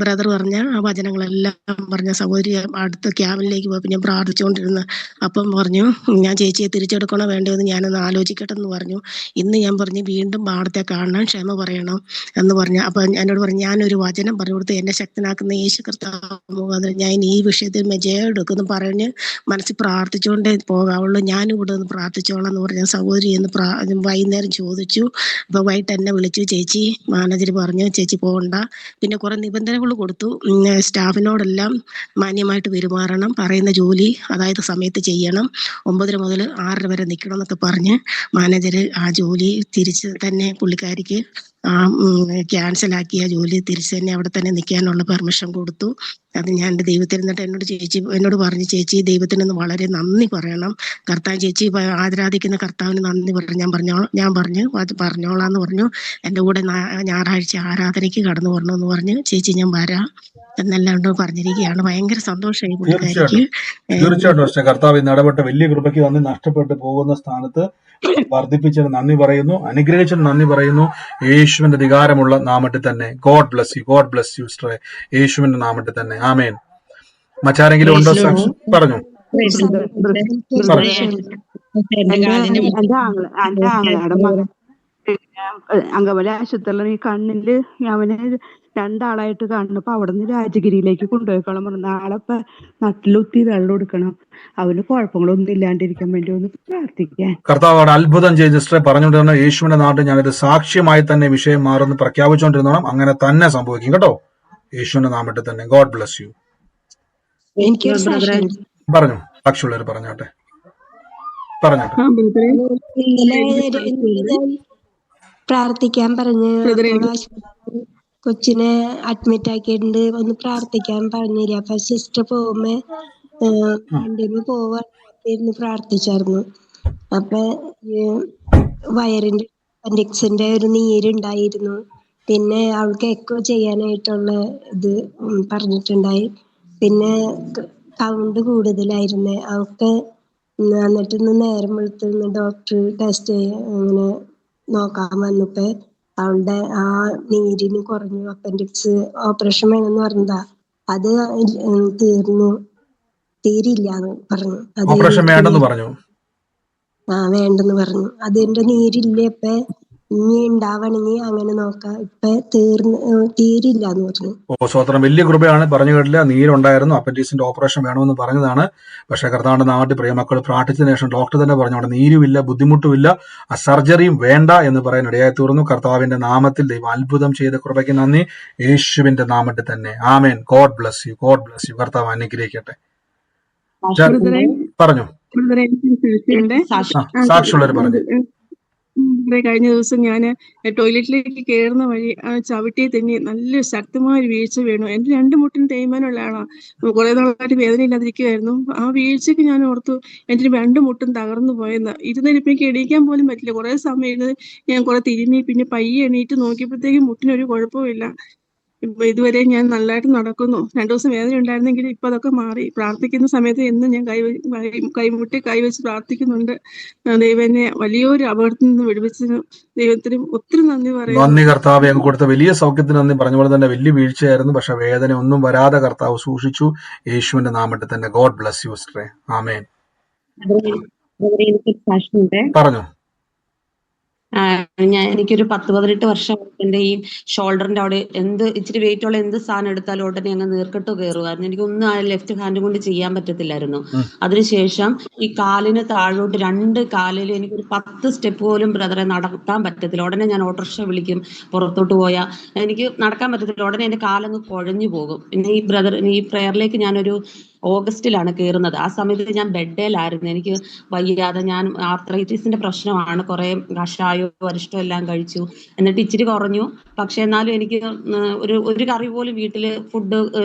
ബ്രദർ പറഞ്ഞ ആ വചനങ്ങളെല്ലാം പറഞ്ഞ സഹോദരി അടുത്ത ക്യാബിനിലേക്ക് പോയപ്പോൾ ഞാൻ പ്രാർത്ഥിച്ചുകൊണ്ടിരുന്നു. അപ്പം പറഞ്ഞു, ഞാൻ ചേച്ചിയെ തിരിച്ചെടുക്കണോ വേണ്ടോ എന്ന് ഞാനൊന്ന് ആലോചിക്കട്ടെ എന്ന് പറഞ്ഞു. ഇന്ന് ഞാൻ പറഞ്ഞു വീണ്ടും പാടത്തെ കാണണം, ക്ഷമ പറയണം എന്ന് പറഞ്ഞു. അപ്പം എന്നോട് പറഞ്ഞു, ഞാനൊരു വചനം പറഞ്ഞു കൊടുത്ത് എന്നെ ശക്തനാക്കുന്ന യേശു കർത്താവ് ഞാൻ ഈ വിഷയത്തിൽ ജയം എടുക്കുമെന്ന് പറഞ്ഞ് മനസ്സിൽ പ്രാർത്ഥിച്ചുകൊണ്ടേ പോകാവുള്ളൂ, ഞാനും ഇവിടെ ഒന്ന് പ്രാർത്ഥിച്ചോളാം എന്ന് പറഞ്ഞ സഹോദരി എന്ന് വൈകുന്നേരം ചോദിച്ചു. അപ്പോൾ വൈകിട്ട് എന്നെ വിളിച്ചു, ചേച്ചി മാനേജർ പറഞ്ഞു ചേച്ചി പോകണ്ട, പിന്നെ കുറെ നിബന്ധനകൾ കൊടുത്തു, സ്റ്റാഫിനോടെല്ലാം മാന്യമായിട്ട് പെരുമാറണം, പറയുന്ന ജോലി അതായത് സമയത്ത് ചെയ്യണം, 9 മുതൽ 6 വരെ നിൽക്കണം എന്നൊക്കെ പറഞ്ഞ് മാനേജർ ആ ജോലി തിരിച്ച് തന്നെ പുള്ളിക്കാരിക്ക് ക്യാൻസലാക്കിയ ജോലി തിരിച്ച് തന്നെ അവിടെ തന്നെ നിൽക്കാനുള്ള പെർമിഷൻ കൊടുത്തു. അത് ഞാൻ എൻ്റെ ദൈവത്തിൽ നിന്നിട്ട് എന്നോട് പറഞ്ഞു, ചേച്ചി ദൈവത്തിനൊന്ന് വളരെ നന്ദി പറയണം, കർത്താവ് ചേച്ചി ആരാധിക്കുന്ന കർത്താവിന് നന്ദി പറഞ്ഞു. ഞാൻ പറഞ്ഞു പറഞ്ഞോളാന്ന് പറഞ്ഞു. എൻ്റെ കൂടെ ഞായറാഴ്ച ആരാധനയ്ക്ക് കടന്നു വരണമെന്ന് പറഞ്ഞ് ചേച്ചി ഞാൻ വരാം എന്നെല്ലാം പറഞ്ഞിരിക്കുകയാണ്. ഭയങ്കര സന്തോഷമായി പുള്ളിക്കാരിക്ക്. തീർച്ചയായിട്ടും തീർച്ചയായിട്ടും സിസ്റ്റർ, കർത്താവ് ഇന്ന് ഇടപെട്ട വലിയ കൃപയ്ക്ക് നന്ദി. നഷ്ടപ്പെട്ടു പോകുന്ന സ്ഥാനത്ത് വർദ്ധിപ്പിച്ചതിന് നന്ദി പറയുന്നു, അനുഗ്രഹിച്ചതിന് നന്ദി പറയുന്നു. യേശുവിന്റെ അധികാരമുള്ള നാമത്തിൽ തന്നെ. God bless you, God bless you സിസ്റ്ററെ, യേശുവിന്റെ നാമത്തിൽ തന്നെ. ആമേൻ. മറ്റാരെങ്കിലും ഉണ്ടോ? പറഞ്ഞു അങ്കമാലി ആശുപത്രിയിൽ ഈ കണ്ണില് അവന് 2 ആളായിട്ട് കാണുന്നപ്പോ അവിടെ നിന്ന് രാജഗിരിയിലേക്ക് കൊണ്ടുപോയിക്കോളാൻ പറഞ്ഞു. നാളെ ഇപ്പൊ നട്ടിലുത്തി വെള്ളം എടുക്കണം. അവന് കുഴപ്പങ്ങളൊന്നും ഇല്ലാണ്ടിരിക്കാൻ വേണ്ടി ഒന്ന് പ്രാർത്ഥിക്കാൻ. കർത്താവ് അവിടെ അത്ഭുതം ചെയ്ത് സിസ്റ്ററെ പറഞ്ഞുകൊണ്ടിരുന്ന യേശുവിന്റെ നാട്ടിൽ ഞാനൊരു സാക്ഷ്യമായി തന്നെ വിഷയം മാറുന്നു പ്രഖ്യാപിച്ചുകൊണ്ടിരുന്നോണം. അങ്ങനെ തന്നെ സംഭവിക്കും കേട്ടോ, യേശുവിന്റെ നാമത്തിൽ തന്നെ. God bless U. പറഞ്ഞു, സാക്ഷിയുള്ളവർ പറഞ്ഞോട്ടെ, പറഞ്ഞോട്ടെ. പ്രാർത്ഥിക്കാൻ പറഞ്ഞ് കൊച്ചിനെ അഡ്മിറ്റ് ആക്കിയിട്ടുണ്ട്, ഒന്ന് പ്രാർത്ഥിക്കാൻ പറഞ്ഞില്ല. അപ്പൊ സിസ്റ്റർ പോകുമ്പോ വണ്ടിയിൽ പോവാന്ന് പ്രാർത്ഥിച്ചായിരുന്നു. അപ്പൊ വയറിന്റെ അപ്പൻഡിക്സിന്റെ ഒരു നീരുണ്ടായിരുന്നു. പിന്നെ അവൾക്ക് എക്കോ ചെയ്യാനായിട്ടുള്ള ഇത് പറഞ്ഞിട്ടുണ്ടായി. പിന്നെ കൗണ്ട് കൂടുതലായിരുന്നേ അവൾക്ക്. എന്നിട്ട് ഇന്ന് നേരം വെളുത്തുനിന്ന് ഡോക്ടർ ടെസ്റ്റ് അങ്ങനെ നോക്കാൻ വന്നപ്പോ അവളുടെ ആ നീരിന് കുറഞ്ഞു. അപ്പൻഡിക്സ് ഓപ്പറേഷൻ വേണമെന്ന് പറഞ്ഞതാ. അത് തീരില്ലാന്ന് പറഞ്ഞു. ഓപ്പറേഷൻ വേണ്ടെന്ന് പറഞ്ഞു. വേണ്ടെന്ന് പറഞ്ഞു. അതിന്റെ നീരില്ലേ ഇപ്പൊ ഇനി ഉണ്ടാവണെങ്കിൽ അങ്ങനെ നോക്കാം, ഇപ്പൊ തീരില്ലാന്ന് പറഞ്ഞു. സ്വത്രം വലിയ കൃപയാണ്. പറഞ്ഞു കേട്ടില്ല, നീരുണ്ടായിരുന്നു, അപ്പൻഡിക്സിന്റെ ഓപ്പറേഷൻ വേണമെന്ന് പറഞ്ഞതാണ്. പക്ഷെ കർത്താവിന്റെ നാട്ടിൽ പ്രിയമക്കൾ പ്രാർത്ഥിച്ചതിന് ശേഷം ഡോക്ടർ തന്നെ പറഞ്ഞു അവിടെ നീരുമില്ല, ബുദ്ധിമുട്ടുമില്ല, ആ സർജറിയും വേണ്ട എന്ന് പറയാൻ ഇടയായി തീർന്നു. കർത്താവിന്റെ നാമത്തിൽ ദൈവം അത്ഭുതം ചെയ്ത കൃപയ്ക്ക് നന്ദി, യേശുവിന്റെ നാമത്തിൽ തന്നെ. ആമേൻ. God bless you, God bless you. കർത്താവ് അനുഗ്രഹിക്കട്ടെ. പറഞ്ഞു, സാക്ഷിയുള്ളവർ പറഞ്ഞു. കഴിഞ്ഞ ദിവസം ഞാൻ ടോയ്ലറ്റിലേക്ക് കയറുന്ന വഴി ആ ചവിട്ടിയെ തന്നെ നല്ല ശക്തമായ ഒരു വീഴ്ച വീണു. എന്റെ 2 മുട്ടിന് തേയ്മാനമുള്ള ആളാണ്. കുറെ നാളായിട്ട് വേദന ഇല്ലാതിരിക്കുമായിരുന്നു. ആ വീഴ്ചക്ക് ഞാൻ ഓർത്തു എന്റെ 2 മുട്ടും തകർന്നു പോയെന്ന്. ഇരുന്നിരിപ്പം എനിക്ക് എണീക്കാൻ പോലും പറ്റില്ല. കുറെ സമയം ഇരുന്ന് ഞാൻ കുറെ തിരിഞ്ഞ് പിന്നെ പയ്യെ എണീറ്റ് നോക്കിയപ്പോഴത്തേക്കും മുട്ടിനൊരു കുഴപ്പമില്ല. ഇപ്പൊ ഇതുവരെ ഞാൻ നല്ലതായിട്ട് നടക്കുന്നു. 2 ദിവസം വേദന ഉണ്ടായിരുന്നെങ്കിൽ ഇപ്പൊ അതൊക്കെ മാറി. പ്രാർത്ഥിക്കുന്ന സമയത്ത് എന്നും ഞാൻ കൈമുട്ടി കൈവച്ച് പ്രാർത്ഥിക്കുന്നുണ്ട്. ദൈവം എന്നെ വലിയൊരു അപകടത്തിൽ നിന്ന് വിടുവിച്ചതിന് ദൈവത്തിനും ഒത്തിരി നന്ദി പറയുന്നു. നന്ദി കർത്താവ്. അങ്ങ് കൊടുത്ത വലിയ സൗഖ്യത്തിന് നന്ദി. പറഞ്ഞ പോലെ തന്നെ വലിയ വീഴ്ചയായിരുന്നു, പക്ഷെ വേദന ഒന്നും വരാതെ കർത്താവ് സൂക്ഷിച്ചു. യേശുവിന്റെ നാമത്തിൽ തന്നെ. ഗോഡ് ബ്ലസ് യു സിസ്റ്ററെ. ആമേൻ. പറഞ്ഞു. എനിക്കൊരു 10-18 വർഷം എന്റെ ഈ ഷോൾഡറിന്റെ അവിടെ ഇച്ചിരി വെയിറ്റ് ഉള്ള എന്ത് സാധനം എടുത്താലും ഉടനെ അങ്ങ് നീർക്കെട്ട് കയറുമായിരുന്നു. എനിക്കൊന്നും ആ ലെഫ്റ്റ് ഹാൻഡ് കൊണ്ട് ചെയ്യാൻ പറ്റത്തില്ലായിരുന്നു. അതിനുശേഷം ഈ കാലിന് താഴോട്ട് 2 കാലിലും എനിക്കൊരു 10 സ്റ്റെപ്പ് പോലും ബ്രദറെ നടക്കാൻ പറ്റത്തില്ല. ഉടനെ ഞാൻ ഓട്ടോറിക്ഷ വിളിക്കും. പുറത്തോട്ട് പോയാൽ എനിക്ക് നടക്കാൻ പറ്റത്തില്ല. ഉടനെ എന്റെ കാലങ്ങ് കുഴഞ്ഞു പോകും. പിന്നെ ഈ പ്രയറിലേക്ക് ഞാനൊരു ഓഗസ്റ്റിലാണ് കയറുന്നത്. ആ സമയത്ത് ഞാൻ ബെഡേലായിരുന്നു. എനിക്ക് വയ്യാതെ, ഞാൻ ആർത്രൈറ്റിസിന്റെ പ്രശ്നമാണ്. കുറെ കഷായോ അരിഷ്ടം എല്ലാം കഴിച്ചു. എന്നിട്ട് ഇച്ചിരി കുറഞ്ഞു. പക്ഷെ എന്നാലും എനിക്ക് ഒരു കറി പോലും വീട്ടില് ഫുഡ്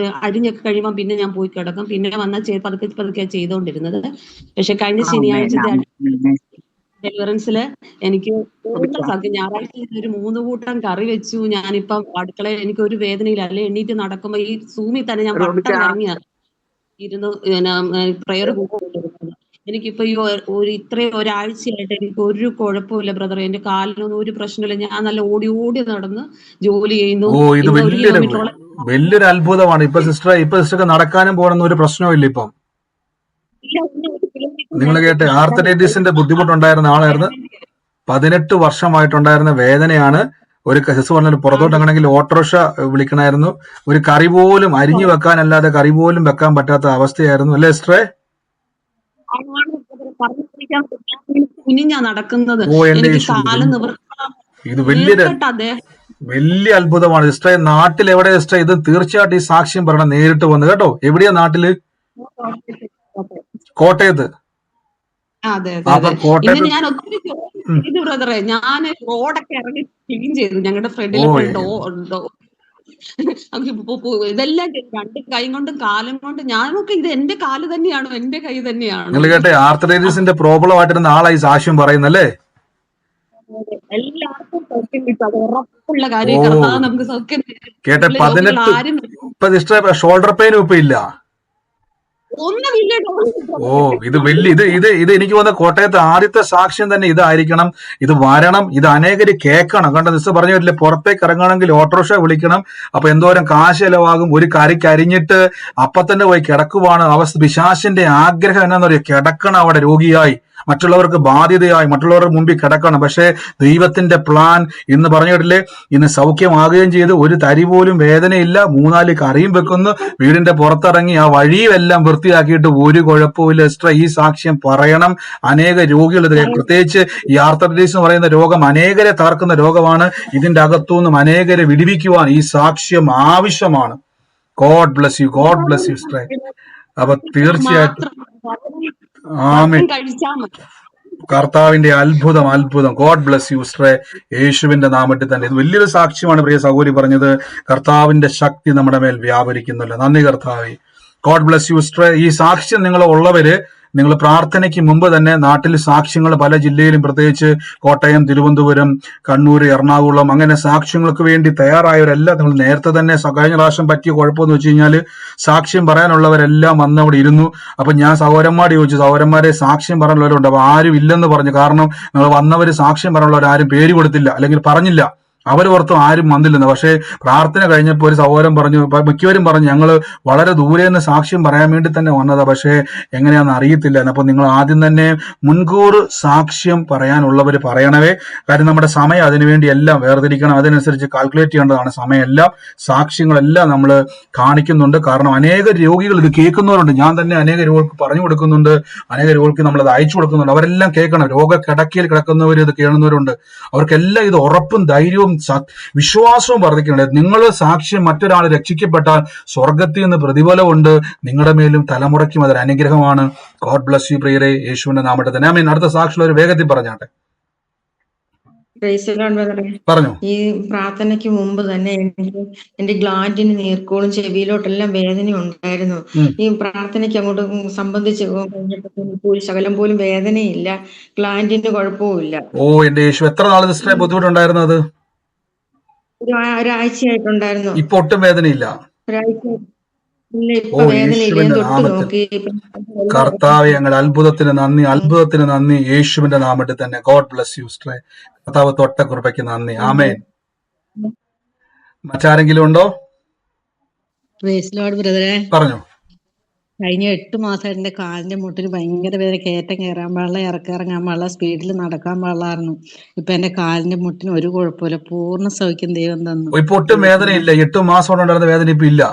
അരിഞ്ഞൊക്കെ കഴിയുമ്പോൾ പിന്നെ ഞാൻ പോയി കിടക്കും. പിന്നെ വന്നാൽ പതുക്കെ ചെയ്തോണ്ടിരുന്നത്. പക്ഷെ കഴിഞ്ഞ ശനിയാഴ്ച ഡെലിവറൻസില് എനിക്ക് ഞായറാഴ്ച ഒരു 3 കൂട്ടം കറി വെച്ചു. ഞാനിപ്പം അടുക്കളയിൽ എനിക്ക് ഒരു വേദനയില്ല. അല്ലെ എണ്ണീറ്റ് നടക്കുമ്പോ ഈ സൂമിൽ തന്നെ ഞാൻ വട്ടം ഇറങ്ങിയ ഇരുന്ന് പ്രയർ കൂട്ടുകൊണ്ടിരുന്നത്. എനിക്കിപ്പോ ഈ ഇത്രയും ഒരാഴ്ചയായിട്ട് എനിക്ക് ഒരു കുഴപ്പമില്ല ബ്രദർ. എന്റെ കാലിനൊന്നും ഒരു പ്രശ്നമില്ല. ഞാൻ നല്ല ഓടി നടന്ന് ജോലി ചെയ്യുന്നു. ഇത് വലിയൊരു അത്ഭുതമാണ്. ഇപ്പൊ സിസ്റ്റർക്ക് നടക്കാനും പോകണമെന്ന് ഒരു പ്രശ്നമില്ല ഇപ്പം. നിങ്ങൾ കേട്ടെ, ആർത്തറൈറ്റിസിന്റെ ബുദ്ധിമുട്ടുണ്ടായിരുന്ന ആളായിരുന്നു. 18 വർഷമായിട്ടുണ്ടായിരുന്ന വേദനയാണ്. ഒരു സിസ്റ്റർ പറഞ്ഞാൽ പുറത്തോട്ട് അങ്ങനെങ്കിൽ ഓട്ടോറിക്ഷ വിളിക്കണമായിരുന്നു. ഒരു കറി പോലും അരിഞ്ഞു വെക്കാനല്ലാതെ കറി പോലും വെക്കാൻ പറ്റാത്ത അവസ്ഥയായിരുന്നു അല്ലേ സിസ്റ്ററെ? നടക്കുന്നത് ഇത് വലിയ അത്ഭുതമാണ് സിസ്റ്ററെ. നാട്ടിൽ എവിടെ സിസ്റ്റർ? ഇത് തീർച്ചയായിട്ടും ഈ സാക്ഷ്യം പറയണം, നേരിട്ട് വന്ന് കേട്ടോ. എവിടെയാ നാട്ടില്? കോട്ടയത്ത്. കോട്ടയത്ത് ഞാൻ ഒത്തിരി ബ്രദറെ, ഞാൻ റോഡൊക്കെ ഇറങ്ങി ക്ലീൻ ചെയ്തു. ഞങ്ങളുടെ ഫ്രണ്ടിലൊക്കെ ഇതെല്ലാം 2 കൈ കൊണ്ടും കാലം കൊണ്ടും ഞാനൊക്കെ ഇത് എന്റെ കാല് തന്നെയാണോ, എന്റെ കൈ തന്നെയാണോ? നിങ്ങൾ കേട്ടെ, ആർത്തറൈറ്റിസിന്റെ പ്രോബ്ലം ആയിട്ടിരുന്ന ആളായി സാക്ഷ്യം പറയുന്നല്ലേ? എല്ലാവർക്കും സൗഖ്യം കിട്ടും. അത് ഉറപ്പുള്ള ഓ കാര്യം. കർത്താവ് നമുക്ക് സൗഖ്യം തരും. കേട്ടെ, നമ്മള് രോഗികൾ 18 ആരും ഇപ്പൊ സിസ്റ്റർ ഷോൾഡർ പെയിനും ഇപ്പൊ ഇല്ല. ഒന്നുമില്ല. ഓ ഇത് വലിയ ഇത് എനിക്ക് വന്ന കോട്ടയത്ത് ആദ്യത്തെ സാക്ഷ്യം തന്നെ ഇതായിരിക്കണം. ഇത് വരണം, ഇത് അനേകര് കേൾക്കണം. കണ്ട സിസ്റ്റർ പറഞ്ഞു പറ്റില്ല, പുറത്തേക്ക് ഇറങ്ങണമെങ്കിൽ ഓട്ടോറിക്ഷ വിളിക്കണം. അപ്പൊ എന്തോരം കാശ് ചെലവാകും. ഒരു കറിക്ക് അരിഞ്ഞിട്ട് അപ്പൊ തന്നെ പോയി കിടക്കുവാണ് അവസ്ഥ. പിശാചിന്റെ ആഗ്രഹം എന്നാന്ന് പറയുക, കിടക്കണം അവിടെ രോഗിയായി, മറ്റുള്ളവർക്ക് ബാധ്യതയായി, മറ്റുള്ളവരുടെ മുമ്പിൽ കിടക്കണം. പക്ഷേ ദൈവത്തിന്റെ പ്ലാൻ ഇന്ന് പറഞ്ഞു കേട്ടില്ലേ, ഇന്ന് സൗഖ്യമാകുകയും ചെയ്ത് ഒരു തരി പോലും വേദനയില്ല. 3-4 കറിയും വെക്കുന്നു, വീടിന്റെ പുറത്തിറങ്ങി ആ വഴിയുമെല്ലാം വൃത്തിയാക്കിയിട്ട് ഒരു കുഴപ്പമില്ല. എക്സ്ട്രാ ഈ സാക്ഷ്യം പറയണം. അനേക രോഗികൾ ഇത്, പ്രത്യേകിച്ച് ഈ ആർത്തറൈറ്റിസ് എന്ന് പറയുന്ന രോഗം അനേകരെ തകർക്കുന്ന രോഗമാണ്. ഇതിന്റെ അകത്തുനിന്നും അനേകരെ വിടിവിക്കുവാൻ ഈ സാക്ഷ്യം ആവശ്യമാണ്. God bless you, God bless you sister. അപ്പൊ തീർച്ചയായിട്ടും ആമേൻ. കഴിച്ചാൽ മതി. കർത്താവിന്റെ അത്ഭുതം, അത്ഭുതം. ഗോഡ് ബ്ലസ് യു സിസ്റ്ററെ, യേശുവിന്റെ നാമത്തിൽ തന്നെ. ഇത് വലിയൊരു സാക്ഷ്യമാണ് പ്രിയ സഹോദരി പറഞ്ഞത്. കർത്താവിന്റെ ശക്തി നമ്മുടെ മേൽ വ്യാപരിക്കുന്നല്ലോ. നന്ദി കർത്താവേ. ഗോഡ് ബ്ലസ് യു സിസ്റ്ററെ. ഈ സാക്ഷ്യം നിങ്ങൾ ഉള്ളവര്, നിങ്ങൾ പ്രാർത്ഥനയ്ക്ക് മുമ്പ് തന്നെ നാട്ടിൽ സാക്ഷ്യങ്ങൾ പല ജില്ലയിലും, പ്രത്യേകിച്ച് കോട്ടയം, തിരുവനന്തപുരം, കണ്ണൂർ, എറണാകുളം, അങ്ങനെ സാക്ഷ്യങ്ങൾക്ക് വേണ്ടി തയ്യാറായവരെല്ലാം നിങ്ങൾ നേരത്തെ തന്നെ, കഴിഞ്ഞ പ്രാവശ്യം പറ്റിയ കുഴപ്പമെന്ന് വെച്ച് കഴിഞ്ഞാൽ സാക്ഷ്യം പറയാനുള്ളവരെല്ലാം വന്ന് അവിടെ ഇരുന്നു. അപ്പൊ ഞാൻ സഹോദരന്മാരോട് ചോദിച്ചു, സഹോദരന്മാരെ സാക്ഷ്യം പറയാനുള്ളവരുണ്ട്? അപ്പൊ ആരും ഇല്ലെന്ന് പറഞ്ഞു. കാരണം നിങ്ങൾ വന്നവര് സാക്ഷ്യം പറയാനുള്ളവർ ആരും പേര് കൊടുത്തില്ല, അല്ലെങ്കിൽ പറഞ്ഞില്ല. അവർ ഓർത്തും ആരും വന്നില്ലെന്ന്. പക്ഷേ പ്രാർത്ഥന കഴിഞ്ഞപ്പോൾ ഒരു സഹോദരൻ പറഞ്ഞു, മിക്കവരും പറഞ്ഞു, ഞങ്ങൾ വളരെ ദൂരെ നിന്ന് സാക്ഷ്യം പറയാൻ വേണ്ടി തന്നെ വന്നതാ, പക്ഷേ എങ്ങനെയാണെന്ന് അറിയത്തില്ല. അപ്പൊ നിങ്ങൾ ആദ്യം തന്നെ മുൻകൂർ സാക്ഷ്യം പറയാനുള്ളവർ പറയണവേ. കാര്യം നമ്മുടെ സമയം അതിനുവേണ്ടി എല്ലാം വേർതിരിക്കണം, അതിനനുസരിച്ച് കാൽക്കുലേറ്റ് ചെയ്യേണ്ടതാണ് സമയമെല്ലാം. സാക്ഷ്യങ്ങളെല്ലാം നമ്മൾ കാണിക്കുന്നുണ്ട്. കാരണം അനേക രോഗികൾ ഇത് കേൾക്കുന്നവരുണ്ട്. ഞാൻ തന്നെ അനേക രോഗികൾക്ക് പറഞ്ഞു കൊടുക്കുന്നുണ്ട്, അനേക രോഗികൾക്ക് നമ്മളത് അയച്ചു കൊടുക്കുന്നുണ്ട്. അവരെല്ലാം കേൾക്കണം. രോഗക്കിടക്കയിൽ കിടക്കുന്നവർ ഇത് കേൾക്കുന്നവരുണ്ട്. അവർക്കെല്ലാം ഇത് ഉറപ്പും ധൈര്യവും വിശ്വാസവും വർദ്ധിക്കണ്ടേ. നിങ്ങൾ സാക്ഷ്യം മറ്റൊരാൾ രക്ഷിക്കപ്പെട്ടാൽ സ്വർഗത്തിൽ നിന്ന് പ്രതിഫലമുണ്ട്. നിങ്ങളുടെ മേലും തലമുറയ്ക്കും അതൊരു അനുഗ്രഹമാണ്. ഗോഡ് ബ്ലസ് യു പ്രിയരെ, യേശുവിന്റെ നാമത്തിൽ തന്നെ. ആമേൻ. അടുത്ത സാക്ഷിയുള്ള ഒരു വേഗത്തിൽ പറഞ്ഞാട്ടെ. പറഞ്ഞു. ഈ പ്രാർത്ഥനയ്ക്ക് മുമ്പ് തന്നെ എനിക്ക് എന്റെ ഗ്ലാൻഡിന് നീർക്കോളും ചെവിയിലോട്ടെല്ലാം വേദന ഉണ്ടായിരുന്നു. ഈ പ്രാർത്ഥനയ്ക്ക് അങ്ങോട്ട് സംബന്ധിച്ച് കഴിഞ്ഞപ്പോൾ ഒരു ശകലം പോലും വേദനയില്ല, ഗ്ലാൻഡിന് കുഴപ്പവുമില്ല. ഓ എന്റെ യേശു. എത്ര നാൾ സിസ്റ്ററെ ബുദ്ധിമുട്ടുണ്ടായിരുന്നത്? ഒരാഴ്ചയായിട്ടുണ്ടായിരുന്നു. ഇപ്പൊ ഒട്ടും വേദനയില്ല? ഒരാഴ്ച ഇല്ല, ഓ ഇപ്പൊ വേദനയില്ല. ഞാൻ യേശുവിന്റെ തൊട്ട് നാമത്തിൽ. നോക്കി. കർത്താവെ, ഞങ്ങളുടെ അത്ഭുതത്തിന് നന്ദി, അത്ഭുതത്തിന് നന്ദി. യേശുവിന്റെ നാമത്തിൽ തന്നെ. ഗോഡ് ബ്ലസ് യു സിസ്റ്ററെ. കർത്താവ് തൊട്ട കൃപയ്ക്ക് നന്ദി. ആമേൻ. മറ്റാരെങ്കിലും ഉണ്ടോ? പ്രൈസ് ലോർഡ് ബ്രദറെ. പറഞ്ഞു. കഴിഞ്ഞ 8 മാസമായിട്ട് എന്റെ കാലിന്റെ മുട്ടിന് ഭയങ്കര വേദന. കയറ്റം കയറാൻ പാടില്ല, ഇറങ്ങാൻ പാടില്ല, സ്പീഡിൽ നടക്കാൻ പാടില്ലായിരുന്നു. ഇപ്പൊ എന്റെ കാലിന്റെ മുട്ടിന് ഒരു കുഴപ്പമില്ല, പൂർണ്ണ സൗഖ്യം ദൈവം തന്നു. ഇപ്പൊ ഒട്ടും വേദനയില്ല? 8 മാസം കൊണ്ടുണ്ടായിരുന്ന വേദന ഇപ്പൊ ഇല്ല?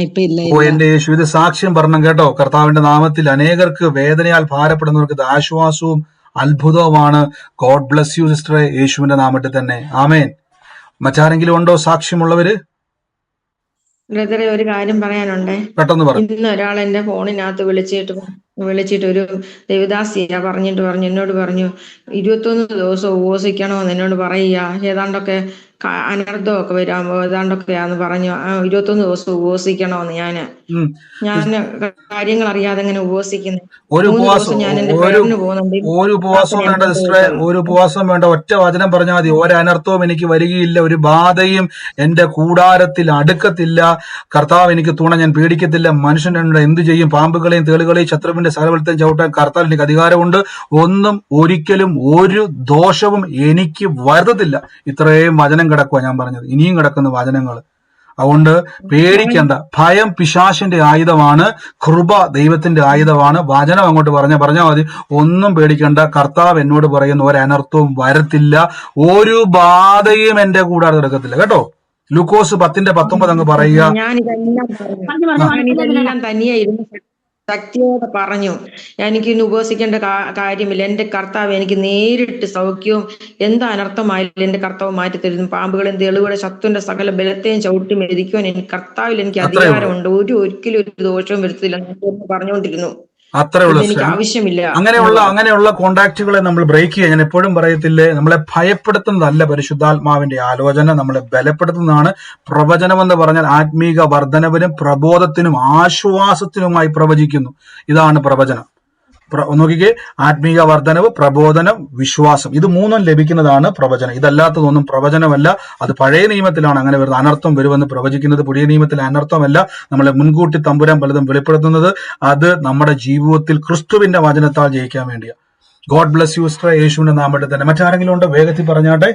ഇപ്പൊ ഇല്ല. ഓ എന്റെ യേശു. ഇത് സാക്ഷ്യം പറഞ്ഞു കേട്ടോ. കർത്താവിന്റെ നാമത്തിൽ അനേകർക്ക് വേദനയാൽ ഭാരപ്പെടുന്നവർക്ക് ഇത് ആശ്വാസവും അത്ഭുതവുമാണ്. ഗോഡ് ബ്ലസ് യു സിസ്റ്ററെ, യേശുവിന്റെ നാമത്തിൽ തന്നെ. ആമേൻ. മറ്റാരെങ്കിലും ഉണ്ടോ സാക്ഷ്യമുള്ളവര്? ബ്രദറെ, ഒരു കാര്യം പറയാനുണ്ടേ. പെട്ടെന്ന് പറഞ്ഞു. ഇന്ന് ഒരാൾ എന്റെ ഫോണിനകത്ത് വിളിച്ചിട്ട് ഒരു ദേവദാസിയാ എന്നോട് പറഞ്ഞു 21 ദിവസം ഉപവസിക്കണമെന്ന് എന്നോട് പറയുക. ഏതാണ്ടൊക്കെ അനർത്ഥമൊക്കെ വരാമോ ഏതാണ്ടൊക്കെയാന്ന് പറഞ്ഞു. 21 ദിവസം ഉപവസിക്കണമെന്ന്. ഞാൻ കാര്യങ്ങൾ അറിയാതെ ഇങ്ങനെ ഉപവസിക്കുന്നു. ഒരു 3 ദിവസം ഞാൻ എന്റെ പ്രേയറിന് പോകുന്നുണ്ട്. ഒരു ഉപവാസം വേണ്ട സിസ്റ്ററെ, ഒരു ഉപവാസം വേണ്ട. ഒറ്റ വചനം പറഞ്ഞാൽ മതി. ഒരനർത്ഥവും എനിക്ക് വരികയില്ല, ഒരു ബാധയും എന്റെ കൂടാരത്തിൽ അടുക്കത്തില്ല. കർത്താവ് എനിക്ക് തുണ, ഞാൻ പേടിക്കത്തില്ല. മനുഷ്യൻ എന്ത് ചെയ്യും? പാമ്പുകളെയും തേളുകളെയും ശത്രുവിന്റെ സകലബലത്തെയും ചവിട്ടാൻ കർത്താവ് എനിക്ക് അധികാരമുണ്ട്. ഒന്നും ഒരിക്കലും ഒരു ദോഷവും എനിക്ക് വരുത്തത്തില്ല. ഇത്രയും വചനം കിടക്കുക ഞാൻ പറഞ്ഞത്. ഇനിയും കിടക്കുന്ന വചനങ്ങൾ. അതുകൊണ്ട് പേടിക്കണ്ട. ഭയം പിശാചിന്റെ ആയുധമാണ്, കൃപ ദൈവത്തിന്റെ ആയുധമാണ്. വചനം അങ്ങോട്ട് പറഞ്ഞാൽ മതി. ഒന്നും പേടിക്കണ്ട. കർത്താവ് എന്നോട് പറയുന്ന ഒരനർത്ഥവും വരത്തില്ല, ഒരു ബാധയും എന്റെ കൂടാതെ കിടക്കത്തില്ല കേട്ടോ. ലൂക്കോസ് 10:19 അങ്ങ് പറയുക. ഞാനിതെല്ലാം തനിയായിരുന്നു ശക്തിയോടെ പറഞ്ഞു. എനിക്ക് ഇന്ന് ഉപവസിക്കേണ്ട കാര്യമില്ല. എന്റെ കർത്താവ് എനിക്ക് നേരിട്ട് സൗഖ്യവും എന്ത് അനർത്ഥമായാലും എന്റെ കർത്താവ് മാറ്റി തരുന്നു. പാമ്പുകളും തെളിവുകളുടെ ശത്രുവിന്റെ സകല ബലത്തെയും ചവിട്ടി മെതിക്കുവാൻ എനിക്ക് കർത്താവിൽ എനിക്ക് അധികാരമുണ്ട്. ഒരിക്കലും ഒരു ദോഷവും വരുത്തില്ല പറഞ്ഞുകൊണ്ടിരുന്നു. അത്രേ ഉള്ളൂ. എനിക്ക് ആവശ്യമില്ല. അങ്ങനെയുള്ള കോണ്ടാക്റ്റുകളെ നമ്മൾ ബ്രേക്ക് ചെയ്യുക. ഞാൻ എപ്പോഴും പറയത്തില്ലേ, നമ്മളെ ഭയപ്പെടുത്തുന്നതല്ല പരിശുദ്ധാത്മാവിന്റെ ആലോചന, നമ്മളെ ബലപ്പെടുത്തുന്നതാണ്. പ്രവചനം എന്ന് പറഞ്ഞാൽ ആത്മീക വർധനവിനും പ്രബോധത്തിനും ആശ്വാസത്തിനുമായി പ്രവചിക്കുന്നു. ഇതാണ് പ്രവചനം. നോക്കിക്കേ, ആത്മീയ വർധനവ്, പ്രബോധനം, വിശ്വാസം, ഇത് മൂന്നും ലഭിക്കുന്നതാണ് പ്രവചനം. ഇതല്ലാത്തതൊന്നും പ്രവചനമല്ല. അത് പഴയ നിയമത്തിലാണ് അങ്ങനെ വരുന്നത്. അനർത്ഥം വരുമെന്ന് പ്രവചിക്കുന്നത്. പുതിയ നിയമത്തിൽ അനർത്ഥമല്ല. നമ്മളെ മുൻകൂട്ടി തമ്പുരാൻ പലതും വെളിപ്പെടുത്തുന്നത് അത് നമ്മുടെ ജീവിതത്തിൽ ക്രിസ്തുവിന്റെ വചനത്താൽ ജയിക്കാൻ വേണ്ടിയാണ്. God bless you sister. യേശുവിന്റെ നാമത്തിൽ തന്നെ. മറ്റാരെങ്കിലും ഉണ്ടോ? വേഗത്തിൽ പറഞ്ഞാട്ടെ.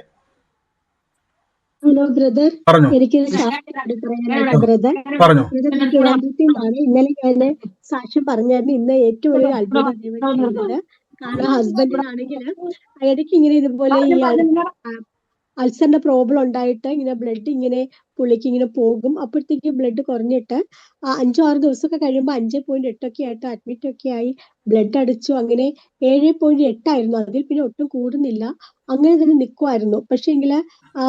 ഹലോ ബ്രദർ, പറഞ്ഞു എനിക്കൊരു സാക്ഷ്യം പറയാനായിട്ട് ബ്രദർ. പറഞ്ഞു ബ്രദർ എനിക്ക് വേണ്ടിയിട്ടാണ്. ഇന്നലെ ഞാൻ സാക്ഷ്യം പറഞ്ഞായിരുന്നു. ഇന്ന് ഏറ്റവും വലിയ അത്ഭുതം ദൈവം ചെയ്തത്. കാരണം ഹസ്ബൻഡിനാണെങ്കിൽ ഇടയ്ക്ക് ഇങ്ങനെ ഇതുപോലെ ഈ അൾസറിന്റെ പ്രോബ്ലം ഉണ്ടായിട്ട് ഇങ്ങനെ ബ്ലഡ് ഇങ്ങനെ പുള്ളിക്ക് ഇങ്ങനെ പോകും. അപ്പോഴത്തേക്ക് ബ്ലഡ് കുറഞ്ഞിട്ട് 5-6 ദിവസമൊക്കെ കഴിയുമ്പോൾ 5.8 ആയിട്ട് അഡ്മിറ്റ് ഒക്കെ ആയി. ബ്ലഡ് അടിച്ചു. അങ്ങനെ 7.8 ആയിരുന്നു. അതിൽ പിന്നെ ഒട്ടും കൂടുന്നില്ല. അങ്ങനെ തന്നെ നിൽക്കുമായിരുന്നു. പക്ഷെ എങ്കില്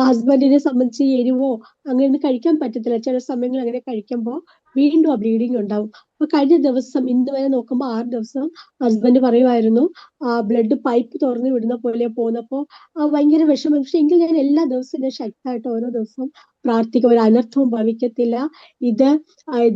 ഹസ്ബൻഡിനെ സംബന്ധിച്ച് എരിവോ അങ്ങനെ കഴിക്കാൻ പറ്റത്തില്ല. ചില സമയങ്ങളിൽ അങ്ങനെ കഴിക്കുമ്പോൾ വീണ്ടും ആ ബ്ലീഡിങ് ഉണ്ടാവും. അപ്പൊ കഴിഞ്ഞ ദിവസം ഇന്ന് വരെ നോക്കുമ്പോൾ 6 ദിവസം ഹസ്ബൻഡ് പറയുമായിരുന്നു ബ്ലഡ് പൈപ്പ് തുറന്നു വിടുന്ന പോലെ പോകുന്നപ്പോ ഭയങ്കര വിഷമം. പക്ഷെ എങ്കിൽ ഞാൻ എല്ലാ ദിവസവും ഞാൻ ശക്തമായിട്ട് ഓരോ ദിവസവും പ്രാർത്ഥിക്കും. ഒരു അനർത്ഥവും ഭവിക്കത്തില്ല. ഇത്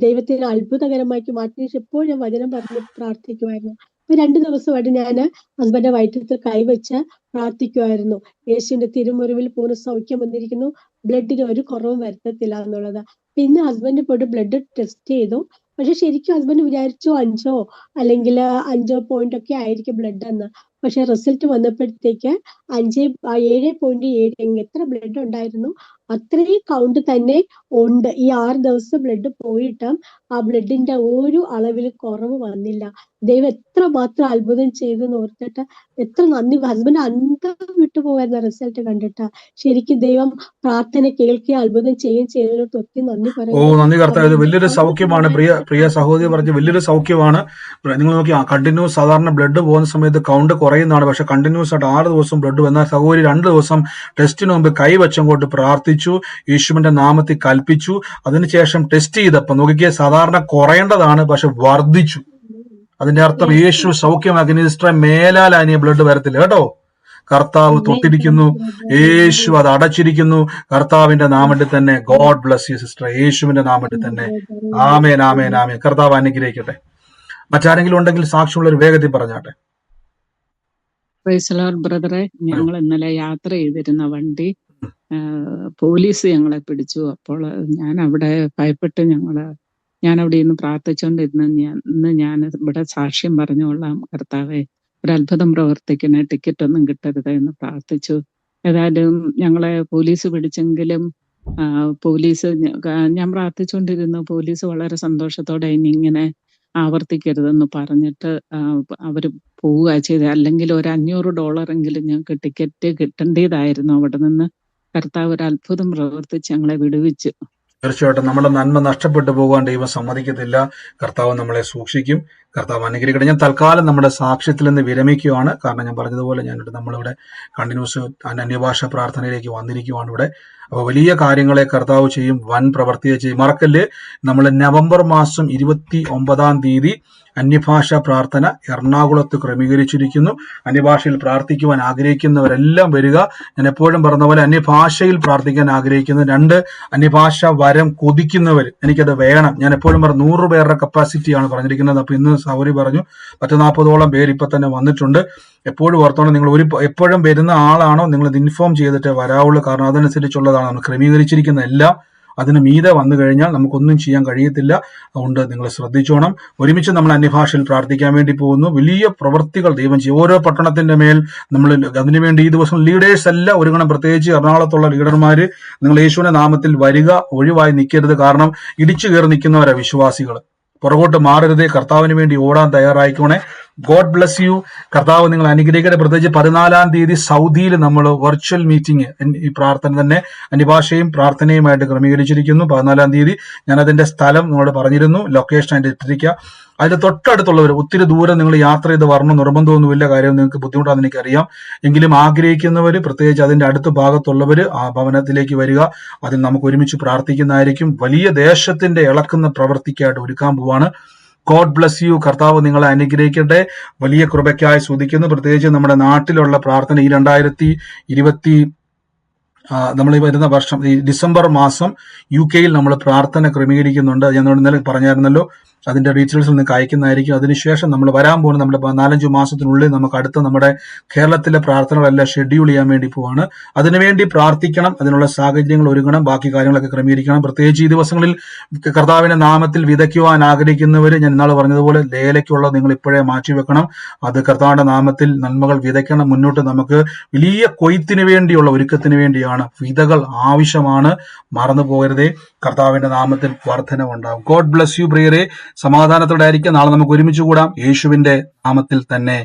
ദൈവത്തിന് അത്ഭുതകരമാക്കി മാറ്റി എപ്പോഴും ഞാൻ വചനം പറഞ്ഞ് പ്രാർത്ഥിക്കുമായിരുന്നു. അപ്പൊ 2 ദിവസമായിട്ട് ഞാൻ ഹസ്ബൻഡിന്റെ വയറ്റത്തിൽ കൈവച്ച് പ്രാർത്ഥിക്കുമായിരുന്നു. യേശുവിന്റെ തിരുമുറിവിൽ പൂർണ്ണ സൗഖ്യം വന്നിരിക്കുന്നു, ബ്ലഡിന് ഒരു കുറവും വരുത്തത്തില്ല എന്നുള്ളത്. അപ്പൊ ഇന്ന് ഹസ്ബൻഡ് പോയിട്ട് ബ്ലഡ് ടെസ്റ്റ് ചെയ്തു. പക്ഷെ ശരിക്കും ഹസ്ബൻഡ് വിചാരിച്ചു 5 അല്ലെങ്കിൽ 5 ഒക്കെ ആയിരിക്കും ബ്ലഡ് എന്ന്. പക്ഷെ റിസൾട്ട് വന്നപ്പോഴത്തേക്ക് 7.7 എത്ര ബ്ലഡ് ഉണ്ടായിരുന്നു അത്രയും കൗണ്ട് തന്നെ ഉണ്ട്. ഈ 6 ദിവസം ബ്ലഡ് പോയിട്ട് ആ ബ്ലഡിന്റെ ഒരു അളവിൽ കുറവ് വന്നില്ല. ദൈവം എത്ര മാത്രം അത്ഭുതം ചെയ്തു ഓർത്തിട്ട് എത്ര നന്ദി. ഹസ്ബൻഡ് അന്തം വിട്ടു പോകായിരുന്നു റിസൾട്ട് കണ്ടിട്ട്. ശരിക്കും ദൈവം പ്രാർത്ഥന കേൾക്കുകയും അത്ഭുതം ചെയ്യുകയും ചെയ്തതിനോട് ഒത്തിരി നന്ദി പറയുന്നു. നന്ദി കർത്താവ്. ഇത് വലിയൊരു സൗഖ്യമാണ്. പ്രിയ സഹോദരി പറഞ്ഞ വലിയൊരു സൗഖ്യമാണ്. നിങ്ങൾ നോക്കി, കണ്ടിന്യൂസ് സാധാരണ ബ്ലഡ് പോകുന്ന സമയത്ത് കൗണ്ട് കുറയുന്നതാണ്. പക്ഷെ കണ്ടിന്യൂസ് ആയിട്ട് 6 ദിവസം ബ്ലഡ് വന്നാൽ സഹോദരി 2 ദിവസം ടെസ്റ്റിന് മുമ്പ് കൈവച്ചങ്ങോട്ട് പ്രാർത്ഥിച്ചു, യേശുവിന്റെ നാമത്തിൽ കൽപ്പിച്ചു. അതിനുശേഷം ടെസ്റ്റ് ചെയ്തപ്പോ നോക്കിക്കേ, സാധാരണ കുറയേണ്ടതാണ് പക്ഷെ വർദ്ധിച്ചു. അതിന്റെ അർത്ഥം യേശു സൗഖ്യമാക്കി. സിസ്റ്ററെ മേലാൽ അനിയ ബ്ലഡ് വരത്തില്ല കേട്ടോ. കർത്താവ് തൊട്ടിരിക്കുന്നു, യേശു അത് അടച്ചിരിക്കുന്നു. കർത്താവിന്റെ നാമത്തിൽ തന്നെ. God bless you sister. യേശുവിന്റെ നാമത്തിൽ തന്നെ. ആമേൻ, ആമേൻ, ആമേൻ. കർത്താവ് അനുഗ്രഹിക്കട്ടെ. മറ്റാരെങ്കിലും ഉണ്ടെങ്കിൽ സാക്ഷ്യമുള്ള ഒരു വേഗത്തിൽ പറഞ്ഞാട്ടെ. പ്രൈസ് ലോർഡ് ബ്രദറെ, ഞങ്ങൾ ഇന്നലെ യാത്ര ചെയ്തിരുന്ന വണ്ടി പോലീസ് ഞങ്ങളെ പിടിച്ചു. അപ്പോൾ ഞാൻ അവിടെ ഭയപ്പെട്ട് ഞാൻ അവിടെ ഇന്ന് പ്രാർത്ഥിച്ചുകൊണ്ടിരുന്ന ഇന്ന് ഞാൻ ഇവിടെ സാക്ഷ്യം പറഞ്ഞുകൊള്ളാം. കർത്താവെ, ഒരു അത്ഭുതം പ്രവർത്തിക്കണേ, ടിക്കറ്റ് ഒന്നും കിട്ടരുത് എന്ന് പ്രാർത്ഥിച്ചു. ഏതായാലും ഞങ്ങളെ പോലീസ് പിടിച്ചെങ്കിലും പോലീസ് ഞാൻ പ്രാർത്ഥിച്ചുകൊണ്ടിരുന്നു. പോലീസ് വളരെ സന്തോഷത്തോടെ ഇനി ഇങ്ങനെ ആവർത്തിക്കരുതെന്ന് പറഞ്ഞിട്ട് അവര് പോവുക ചെയ്ത്. അല്ലെങ്കിൽ ഒരു $500 ഞങ്ങൾക്ക് ടിക്കറ്റ് കിട്ടേണ്ടതായിരുന്നു. അവിടെ നിന്ന് കർത്താവ് ഒരു അത്ഭുതം പ്രവർത്തിച്ച് ഞങ്ങളെ വിടുവിച്ചു. തീർച്ചയായിട്ടും നമ്മുടെ നന്മ നഷ്ടപ്പെട്ടു പോകാൻ ദൈവം സമ്മതിക്കത്തില്ല. കർത്താവ് നമ്മളെ സൂക്ഷിക്കും. കർത്താവ് അനുഗ്രഹിക്കട്ടെ. ഞാൻ തൽക്കാലം നമ്മുടെ സാക്ഷ്യത്തിൽ നിന്ന് വിരമിക്കുകയാണ്. കാരണം ഞാൻ പറഞ്ഞതുപോലെ നമ്മളിവിടെ കണ്ടിന്യൂസ് അന്യഭാഷ പ്രാർത്ഥനയിലേക്ക് വന്നിരിക്കുകയാണ് ഇവിടെ. അപ്പൊ വലിയ കാര്യങ്ങളെ കർത്താവ് ചെയ്യും, വൻ പ്രവർത്തിയെ ചെയ്യും. മറക്കല്ല്, നമ്മൾ നവംബർ മാസം 29 അന്യഭാഷ പ്രാർത്ഥന എറണാകുളത്ത് ക്രമീകരിച്ചിരിക്കുന്നു. അന്യഭാഷയിൽ പ്രാർത്ഥിക്കുവാൻ ആഗ്രഹിക്കുന്നവരെല്ലാം വരിക. ഞാൻ എപ്പോഴും പറഞ്ഞ പോലെ അന്യഭാഷയിൽ പ്രാർത്ഥിക്കാൻ ആഗ്രഹിക്കുന്ന 2 അന്യഭാഷ വരം കൊതിക്കുന്നവർ, എനിക്കത് വേണം. ഞാൻ എപ്പോഴും പറഞ്ഞു 100 പേരുടെ കപ്പാസിറ്റിയാണ് പറഞ്ഞിരിക്കുന്നത്. അപ്പൊ ഇന്ന് സൗരി പറഞ്ഞു 140ഓളം പേര് ഇപ്പൊ തന്നെ വന്നിട്ടുണ്ട്. എപ്പോഴും ഓർത്തോണം, നിങ്ങൾ എപ്പോഴും വരുന്ന ആളാണോ നിങ്ങൾ ഇത് ഇൻഫോം ചെയ്തിട്ട് വരാവുള്ളൂ. കാരണം അതനുസരിച്ചുള്ളതാണ് നമ്മൾ ക്രമീകരിച്ചിരിക്കുന്ന എല്ലാം. അതിന് മീതെ വന്നു കഴിഞ്ഞാൽ നമുക്കൊന്നും ചെയ്യാൻ കഴിയത്തില്ല. അതുകൊണ്ട് നിങ്ങൾ ശ്രദ്ധിച്ചോണം. ഒരുമിച്ച് നമ്മൾ അന്യഭാഷയിൽ പ്രാർത്ഥിക്കാൻ വേണ്ടി പോകുന്നു. വലിയ പ്രവൃത്തികൾ ദൈവം ചെയ്യും. ഓരോ പട്ടണത്തിന്റെ മേൽ നമ്മൾ അതിനുവേണ്ടി ഈ ദിവസം ലീഡേഴ്സ് എല്ലാം ഒരുങ്ങണം. പ്രത്യേകിച്ച് എറണാകുളത്തുള്ള ലീഡർമാര്, നിങ്ങൾ യേശുവിന്റെ നാമത്തിൽ വരിക, ഒഴിവായി നിൽക്കരുത്. കാരണം ഇടിച്ചു കയറി നിൽക്കുന്നവരാ വിശ്വാസികൾ. പുറകോട്ട് മാറരുതേ. കർത്താവിന് വേണ്ടി ഓടാൻ തയ്യാറായിക്കോണേ. God bless you. കർത്താവ് നിങ്ങൾ അനുഗ്രഹിക്കട്ടെ. പ്രത്യേകിച്ച് 14 സൗദിയിൽ നമ്മൾ വെർച്വൽ മീറ്റിംഗ്, ഈ പ്രാർത്ഥന തന്നെ അന്യഭാഷയും പ്രാർത്ഥനയുമായിട്ട് ക്രമീകരിച്ചിരിക്കുന്നു. 14 ഞാൻ അതിന്റെ സ്ഥലം നിങ്ങളോട് പറഞ്ഞിരുന്നു. ലൊക്കേഷൻ അതിന്റെ ഇട്ടിരിക്കുക. അതിന്റെ തൊട്ടടുത്തുള്ളവർ, ഒത്തിരി ദൂരം നിങ്ങൾ യാത്ര ചെയ്ത് വരണം നിർബന്ധമൊന്നുമില്ല. കാര്യം നിങ്ങൾക്ക് ബുദ്ധിമുട്ടാണെന്ന് എനിക്കറിയാം. എങ്കിലും ആഗ്രഹിക്കുന്നവർ, പ്രത്യേകിച്ച് അതിന്റെ അടുത്ത ഭാഗത്തുള്ളവർ ആ ഭവനത്തിലേക്ക് വരിക. അതിൽ നമുക്ക് ഒരുമിച്ച് പ്രാർത്ഥിക്കുന്നതായിരിക്കും. വലിയ ദേശത്തിന്റെ ഇളക്കുന്ന പ്രവൃത്തിക്കായിട്ട് ഒരുക്കാൻ പോവാണ്. God bless you. കർത്താവ് നിങ്ങളെ അനുഗ്രഹിക്കട്ടെ. വലിയ കൃപയ്ക്കായി സ്തുതിക്കുന്നു. പ്രത്യേകിച്ച് നമ്മുടെ നാട്ടിലുള്ള പ്രാർത്ഥന ഈ 2020 നമ്മൾ ഈ വരുന്ന വർഷം ഈ ഡിസംബർ മാസം UK നമ്മൾ പ്രാർത്ഥന ക്രമീകരിക്കുന്നുണ്ട്. ഞാൻ ഇന്നലെ പറഞ്ഞായിരുന്നല്ലോ. അതിന്റെ ഡീറ്റെയിൽസ് നിങ്ങൾക്ക് അയക്കുന്നതായിരിക്കും. അതിനുശേഷം നമ്മൾ വരാൻ പോകുന്ന നമ്മുടെ 4-5 മാസത്തിനുള്ളിൽ നമുക്ക് അടുത്ത നമ്മുടെ കേരളത്തിലെ പ്രാർത്ഥനകളെല്ലാം ഷെഡ്യൂൾ ചെയ്യാൻ വേണ്ടി പോവാണ്. അതിനുവേണ്ടി പ്രാർത്ഥിക്കണം, അതിനുള്ള സാഹചര്യങ്ങൾ ഒരുങ്ങണം, ബാക്കി കാര്യങ്ങളൊക്കെ ക്രമീകരിക്കണം. പ്രത്യേകിച്ച് ഈ ദിവസങ്ങളിൽ കർത്താവിന്റെ നാമത്തിൽ വിതയ്ക്കുവാൻ ആഗ്രഹിക്കുന്നവർ, ഞാൻ ഇന്നാൾ പറഞ്ഞതുപോലെ ലേലയ്ക്കുള്ളത് നിങ്ങൾ ഇപ്പോഴേ മാറ്റിവെക്കണം. അത് കർത്താവിന്റെ നാമത്തിൽ നന്മകൾ വിതയ്ക്കണം. മുന്നോട്ട് നമുക്ക് വലിയ കൊയ്ത്തിന് വേണ്ടിയുള്ള ഒരുക്കത്തിന് വേണ്ടിയാണ്. വിതകൾ ആവശ്യമാണ്, മറന്നു പോകരുതേ. കർത്താവിന്റെ നാമത്തിൽ വർധനവുണ്ടാകും. ഗോഡ് ബ്ലസ് യു പ്രിയരെ. സമാധാനത്തോടെ ആയിരിക്കും. നാളെ നമുക്ക് ഒരുമിച്ച് കൂടാം. യേശുവിന്റെ നാമത്തിൽ തന്നെ.